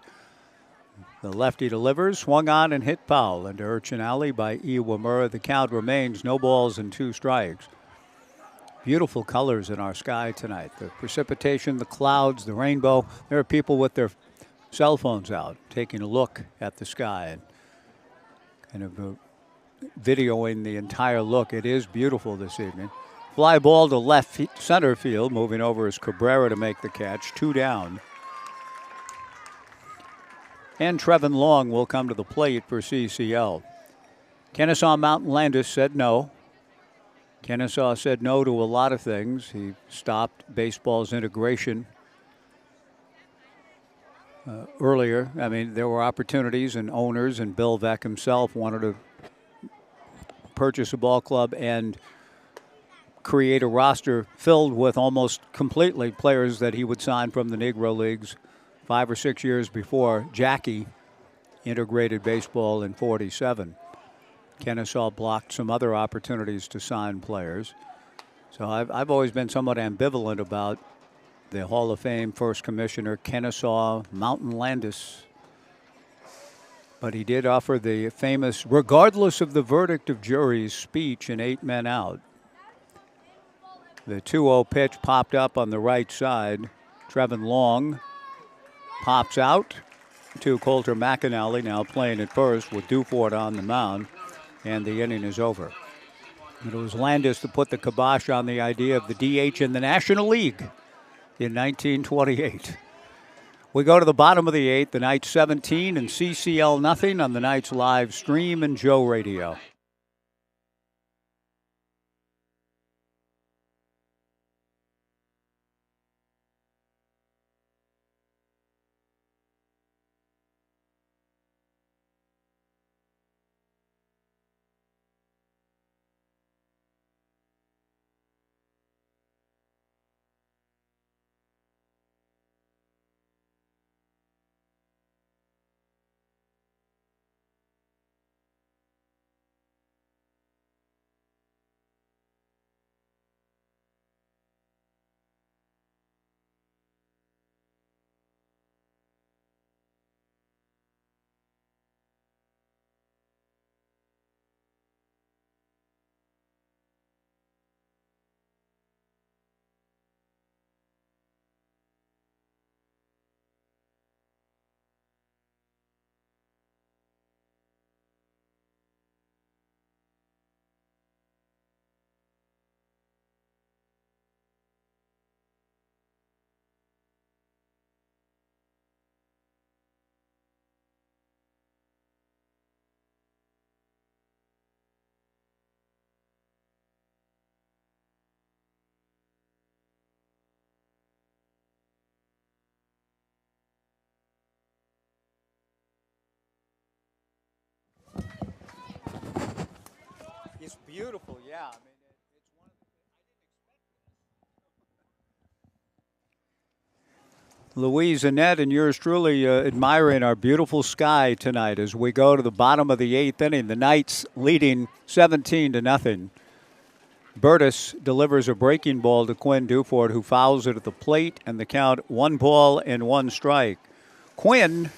The lefty delivers, swung on and hit foul into Urchin Alley by Iwamura. The count remains no balls and 2 strikes. Beautiful colors in our sky tonight. The precipitation, the clouds, the rainbow. There are people with their cell phones out taking a look at the sky and kind of videoing the entire look. It is beautiful this evening. Fly ball to left center field. Moving over is Cabrera to make the catch. 2 down. And Trevin Long will come to the plate for CCL. Kennesaw Mountain Landis said no. Kennesaw said no to a lot of things. He stopped baseball's integration earlier. I mean, there were opportunities, and owners, and Bill Veck himself wanted to purchase a ball club and create a roster filled with almost completely players that he would sign from the Negro Leagues 5 or 6 years before Jackie integrated baseball in '47. Kennesaw blocked some other opportunities to sign players. So I've always been somewhat ambivalent about the Hall of Fame first commissioner, Kennesaw Mountain Landis. But he did offer the famous, regardless of the verdict of juries, speech in 8 Men Out. The 2-0 pitch popped up on the right side. Trevin Long pops out to Coulter McAnally, now playing at first with Dufort on the mound, and the inning is over. It was Landis to put the kibosh on the idea of the DH in the National League in 1928. We go to the bottom of the 8th, the Knights 17 and CCL nothing on the Knights live stream and Joe Radio. It's beautiful, yeah. I mean, it's one of the, I didn't expect this. Louise, Annette, and yours truly admiring our beautiful sky tonight as we go to the bottom of the 8th inning. The Knights leading 17-0. Burtis delivers a breaking ball to Quinn Dufort, who fouls it at the plate, and the count 1-1 Quinn,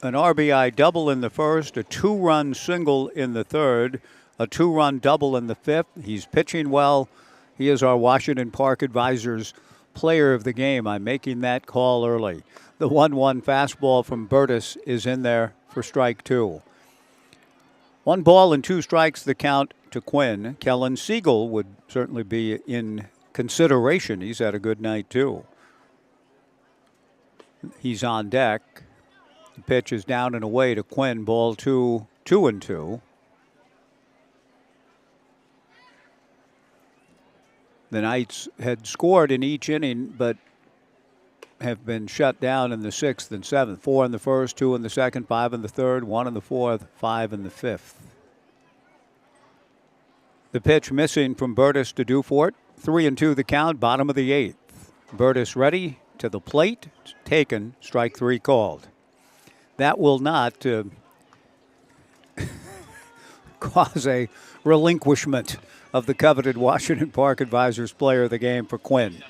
an RBI double in the first, a 2-run single in the third, a 2-run double in the fifth. He's pitching well. He is our Washington Park Advisors player of the game. I'm making that call early. The 1-1 fastball from Burtis is in there for strike 2. 1 ball and 2 strikes the count to Quinn. Kellen Siegel would certainly be in consideration. He's had a good night, too. He's on deck. The pitch is down and away to Quinn. Ball 2, 2-2. The Knights had scored in each inning, but have been shut down in the 6th and 7th. 4 in the first, 2 in the second, 5 in the third, 1 in the fourth, 5 in the fifth. The pitch missing from Burtis to Dufort. 3-2 the count, bottom of the 8th. Burtis ready to the plate, taken, strike 3 called. That will not cause a relinquishment of the coveted Washington Park Advisors player of the game for Quinn.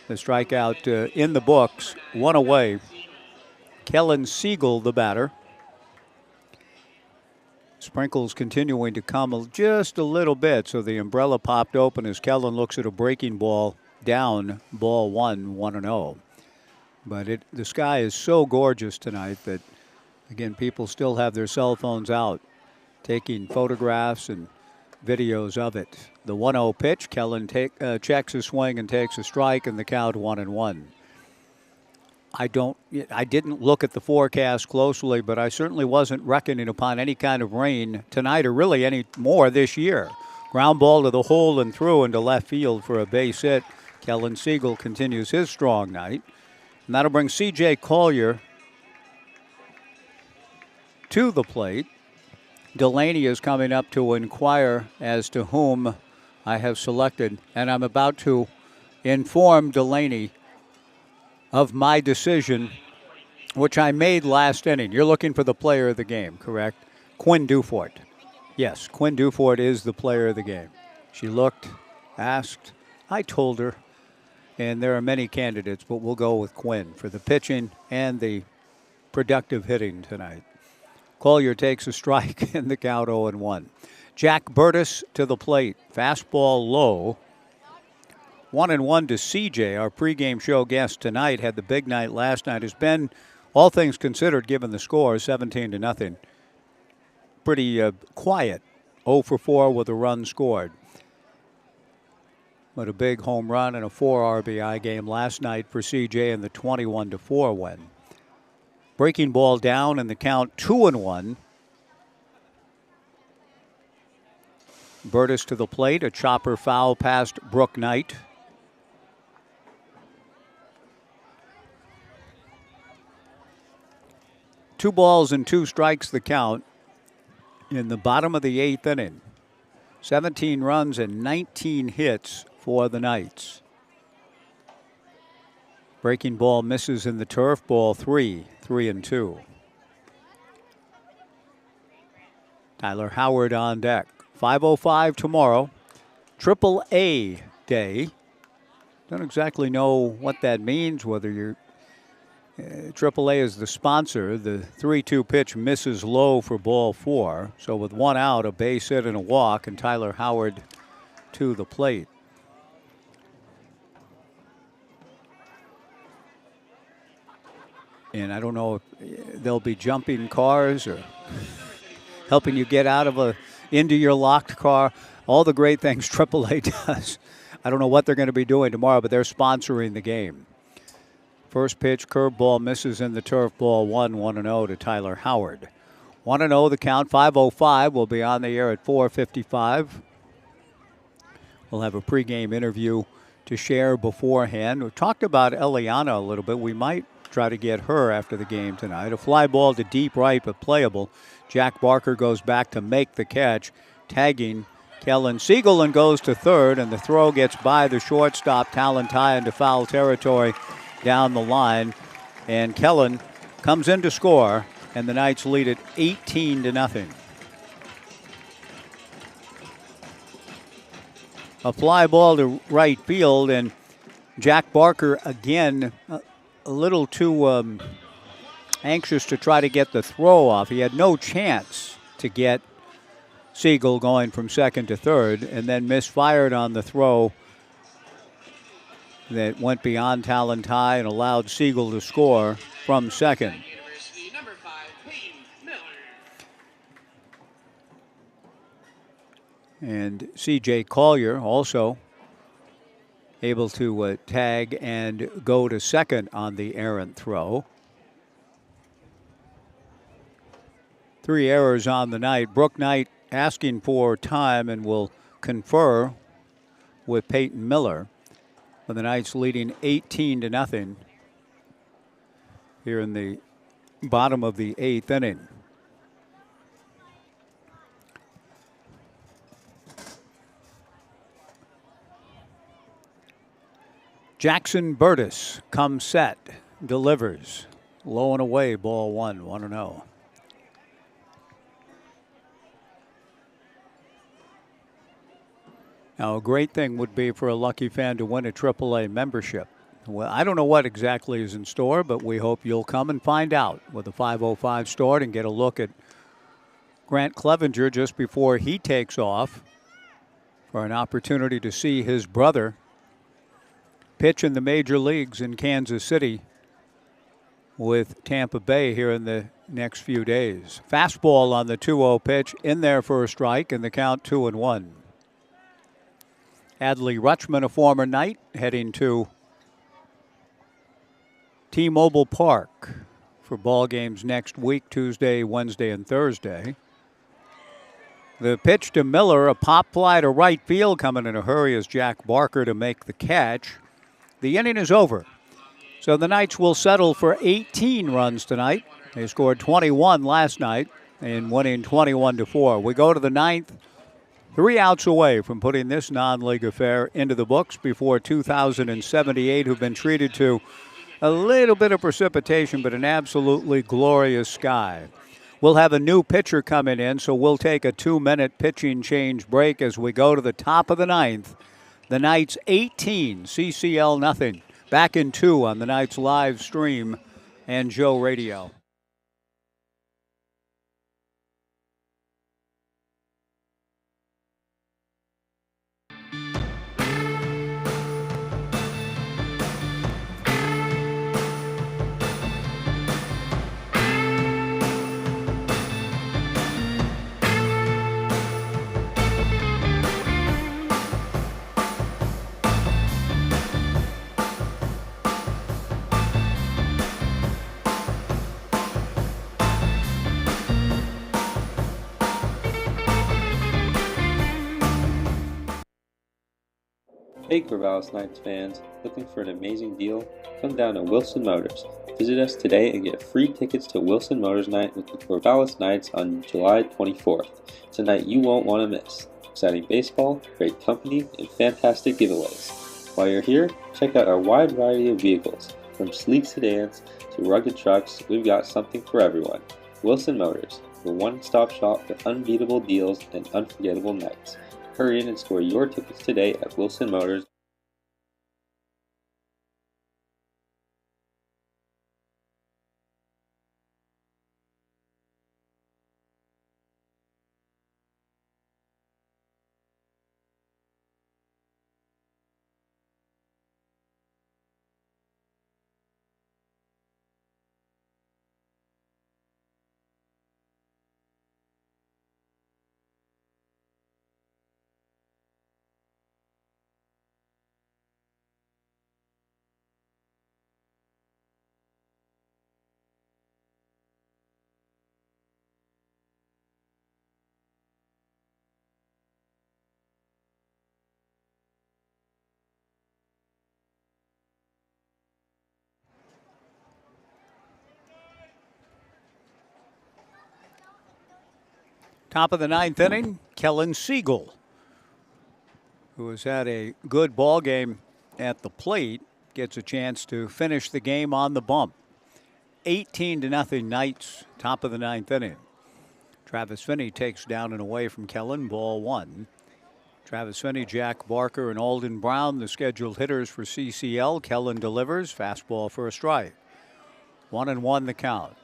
The strikeout in the books, 1 away. Kellen Siegel, the batter. Sprinkles continuing to come just a little bit, so the umbrella popped open as Kellen looks at a breaking ball down, ball 1, 1-0. But the sky is so gorgeous tonight that, again, people still have their cell phones out, taking photographs and videos of it. The 1-0 pitch, Kellen checks his swing and takes a strike, and the count 1-1. I didn't look at the forecast closely, but I certainly wasn't reckoning upon any kind of rain tonight or really any more this year. Ground ball to the hole and through into left field for a base hit. Kellen Siegel continues his strong night. And that'll bring C.J. Collier to the plate. Delaney is coming up to inquire as to whom I have selected, and I'm about to inform Delaney of my decision, which I made last inning. You're looking for the player of the game, correct? Quinn Dufort. Yes, Quinn Dufort is the player of the game. She looked, asked, I told her, and there are many candidates, but we'll go with Quinn for the pitching and the productive hitting tonight. Collier takes a strike in the count 0-1. Jack Burtis to the plate. Fastball low. 1-1 to CJ, our pregame show guest tonight. Had the big night last night. Has been, all things considered, given the score, 17-0. Pretty quiet. 0 for 4 with a run scored. But a big home run and a 4 RBI game last night for CJ in the 21-4 win. Breaking ball down and the count 2-1. Burtis to the plate, a chopper foul past Brooke Knight. Two balls and two strikes the count in the bottom of the 8th inning. 17 runs and 19 hits for the Knights. Breaking ball misses in the turf, ball 3-2. Tyler Howard on deck. 5:05 tomorrow. Triple A day. Don't exactly know what that means, whether you're Triple A is the sponsor. The 3-2 pitch misses low for ball 4. So with one out, a base hit and a walk, and Tyler Howard to the plate. And I don't know if they'll be jumping cars or helping you get out of into your locked car. All the great things AAA does. I don't know what they're going to be doing tomorrow, but they're sponsoring the game. First pitch, curveball misses in the turf, ball 1-0 to Tyler Howard. 1-0 the count, 5:05. We'll be on the air at 4:55. We'll have a pregame interview to share beforehand. We talked about Eliana a little bit. We might try to get her after the game tonight. A fly ball to deep right, but playable. Jack Barker goes back to make the catch, tagging Kellen Siegel and goes to third, and the throw gets by the shortstop, Talantai, into foul territory down the line, and Kellen comes in to score, and the Knights lead it 18-0. A fly ball to right field, and Jack Barker again a little too anxious to try to get the throw off. He had no chance to get Siegel going from second to third, and then misfired on the throw that went beyond Talantai and allowed Siegel to score from second. And C.J. Collier also able to tag and go to second on the errant throw. 3 errors on the night. Brooke Knight asking for time and will confer with Peyton Miller. With the Knights leading 18-0 here in the bottom of the 8th inning. Jackson Burtis comes set, delivers. Low and away, ball 1-0. Now, a great thing would be for a lucky fan to win a AAA membership. Well, I don't know what exactly is in store, but we hope you'll come and find out with the 5:05 start and get a look at Grant Clevenger just before he takes off for an opportunity to see his brother pitch in the major leagues in Kansas City with Tampa Bay here in the next few days. Fastball on the 2-0 pitch, in there for a strike, and the count 2-1. Adley Rutschman, a former Knight, heading to T-Mobile Park for ball games next week, Tuesday, Wednesday, and Thursday. The pitch to Miller, a pop fly to right field, coming in a hurry as Jack Barker to make the catch. The inning is over. So the Knights will settle for 18 runs tonight. They scored 21 last night and winning 21-4. We go to the 9th. 3 outs away from putting this non-league affair into the books before 2,078, who've been treated to a little bit of precipitation, but an absolutely glorious sky. We'll have a new pitcher coming in, so we'll take a 2-minute pitching change break as we go to the top of the 9th. The Knights 18, CCL nothing. Back in 2 on the Knights live stream and Joe Radio. Hey Corvallis Knights fans, looking for an amazing deal? Come down to Wilson Motors. Visit us today and get free tickets to Wilson Motors Night with the Corvallis Knights on July 24th. It's a night you won't want to miss. Exciting baseball, great company, and fantastic giveaways. While you're here, check out our wide variety of vehicles. From sleek sedans to rugged trucks, we've got something for everyone. Wilson Motors, the one-stop shop for unbeatable deals and unforgettable nights. Hurry in and score your tickets today at Wilson Motors. Top of the ninth inning, Kellen Siegel, who has had a good ball game at the plate, gets a chance to finish the game on the bump. 18-0 Knights, top of the ninth inning. Travis Finney takes down and away from Kellen, ball one. Travis Finney, Jack Barker, and Alden Brown, the scheduled hitters for CCL. Kellen delivers, fastball for a strike. 1-1 the count.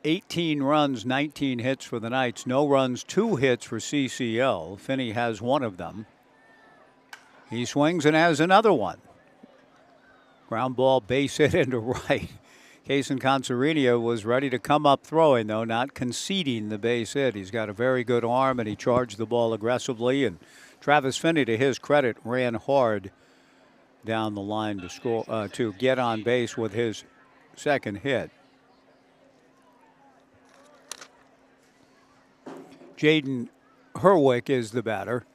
18 runs, 19 hits for the Knights. No runs, 2 hits for CCL. Finney has one of them. He swings and has another one. Ground ball, base hit into right. Cason Consarinha was ready to come up throwing, though, not conceding the base hit. He's got a very good arm, and he charged the ball aggressively. And Travis Finney, to his credit, ran hard down the line to score, to get on base with his second hit. Jaden Herwick is the batter.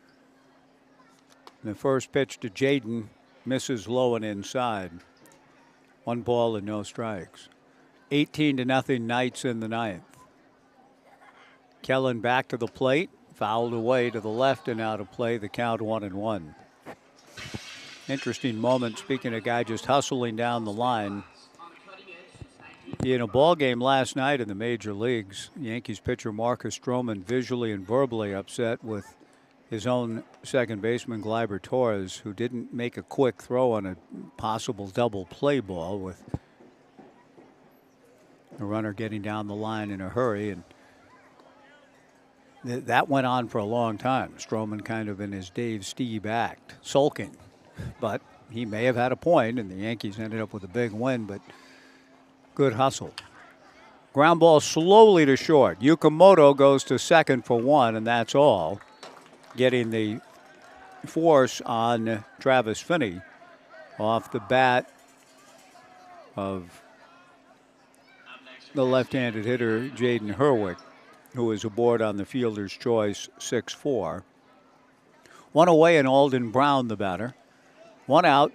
The first pitch to Jaden misses low and inside. 1 ball and no strikes. 18-0 Knights in the ninth. Kellen back to the plate, fouled away to the left and out of play. The count 1-1. Interesting moment. Speaking of a guy just hustling down the line. In a ball game last night in the major leagues, Yankees pitcher Marcus Stroman visually and verbally upset with his own second baseman Gleyber Torres, who didn't make a quick throw on a possible double play ball with a runner getting down the line in a hurry. And that went on for a long time. Stroman kind of in his Dave Stieb act, sulking. But he may have had a point, and the Yankees ended up with a big win, but good hustle. Ground ball slowly to short. Yukamoto goes to second for 1, and that's all. Getting the force on Travis Finney off the bat of the left-handed hitter Jaden Herwick, who is aboard on the fielder's choice 6-4. 1 away and Alden Brown the batter. 1 out.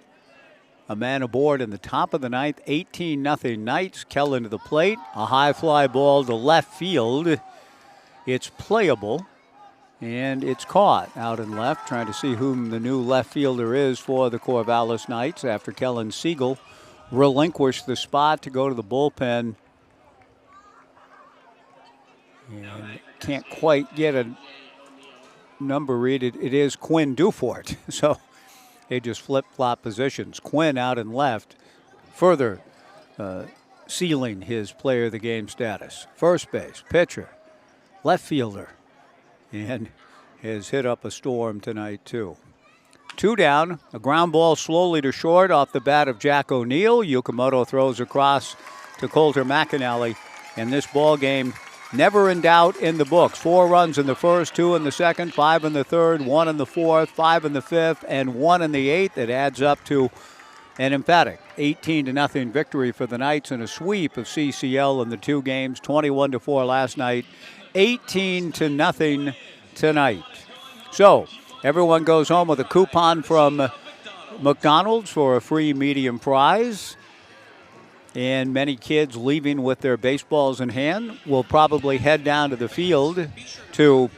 A man aboard in the top of the ninth. 18-0 Knights. Kellen to the plate. A high fly ball to left field. It's playable. And it's caught out in left. Trying to see whom the new left fielder is for the Corvallis Knights after Kellen Siegel relinquished the spot to go to the bullpen. And can't quite get a number read. It is Quinn Dufort. So they just flip-flop positions. Quinn out and left, further sealing his player of the game status. First base, pitcher, left fielder, and has hit up a storm tonight too. 2 down, a ground ball slowly to short off the bat of Jack O'Neill. Yukamoto throws across to Coulter McAnally, and this ball game never in doubt in the books. 4 runs in the first, 2 in the second, 5 in the third, 1 in the fourth, 5 in the fifth, and 1 in the eighth. It adds up to an emphatic 18-0 victory for the Knights and a sweep of CCL in the 2 games. 21-4 last night, 18-0 tonight. So everyone goes home with a coupon from McDonald's for a free medium fries. And many kids leaving with their baseballs in hand will probably head down to the field to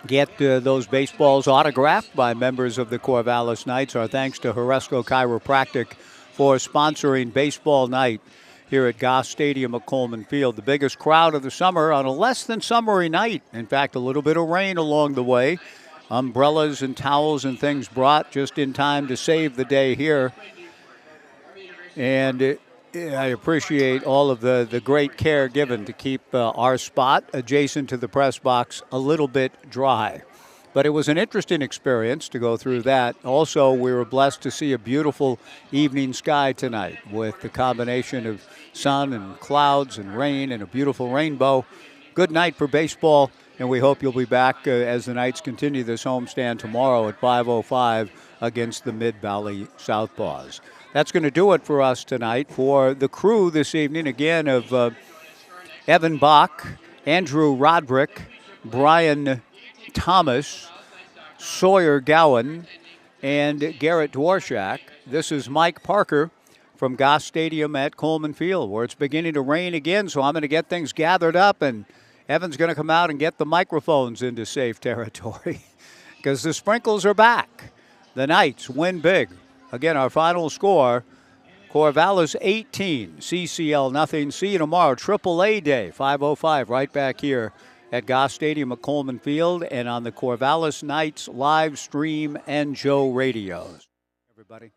get those baseballs autographed by members of the Corvallis Knights. Our thanks to Horesco Chiropractic for sponsoring baseball night here at Goss Stadium at Coleman Field. The biggest crowd of the summer on a less than summery night. In fact, a little bit of rain along the way. Umbrellas and towels and things brought just in time to save the day here. And I appreciate all of the great care given to keep our spot adjacent to the press box a little bit dry. But it was an interesting experience to go through that. Also, we were blessed to see a beautiful evening sky tonight with the combination of sun and clouds and rain and a beautiful rainbow. Good night for baseball, and we hope you'll be back as the Knights continue this homestand tomorrow at 5:05 against the Mid-Valley Southpaws. That's going to do it for us tonight. For the crew this evening, again, of Evan Bach, Andrew Roderick, Brian Thomas, Sawyer Gowan, and Garrett Dworshak. This is Mike Parker from Goss Stadium at Coleman Field, where it's beginning to rain again, so I'm going to get things gathered up, and Evan's going to come out and get the microphones into safe territory because the sprinkles are back. The Knights win big. Again, our final score, Corvallis 18, CCL nothing. See you tomorrow, AAA Day, 5:05, right back here at Goss Stadium at Coleman Field and on the Corvallis Knights live stream and Joe radios. Everybody.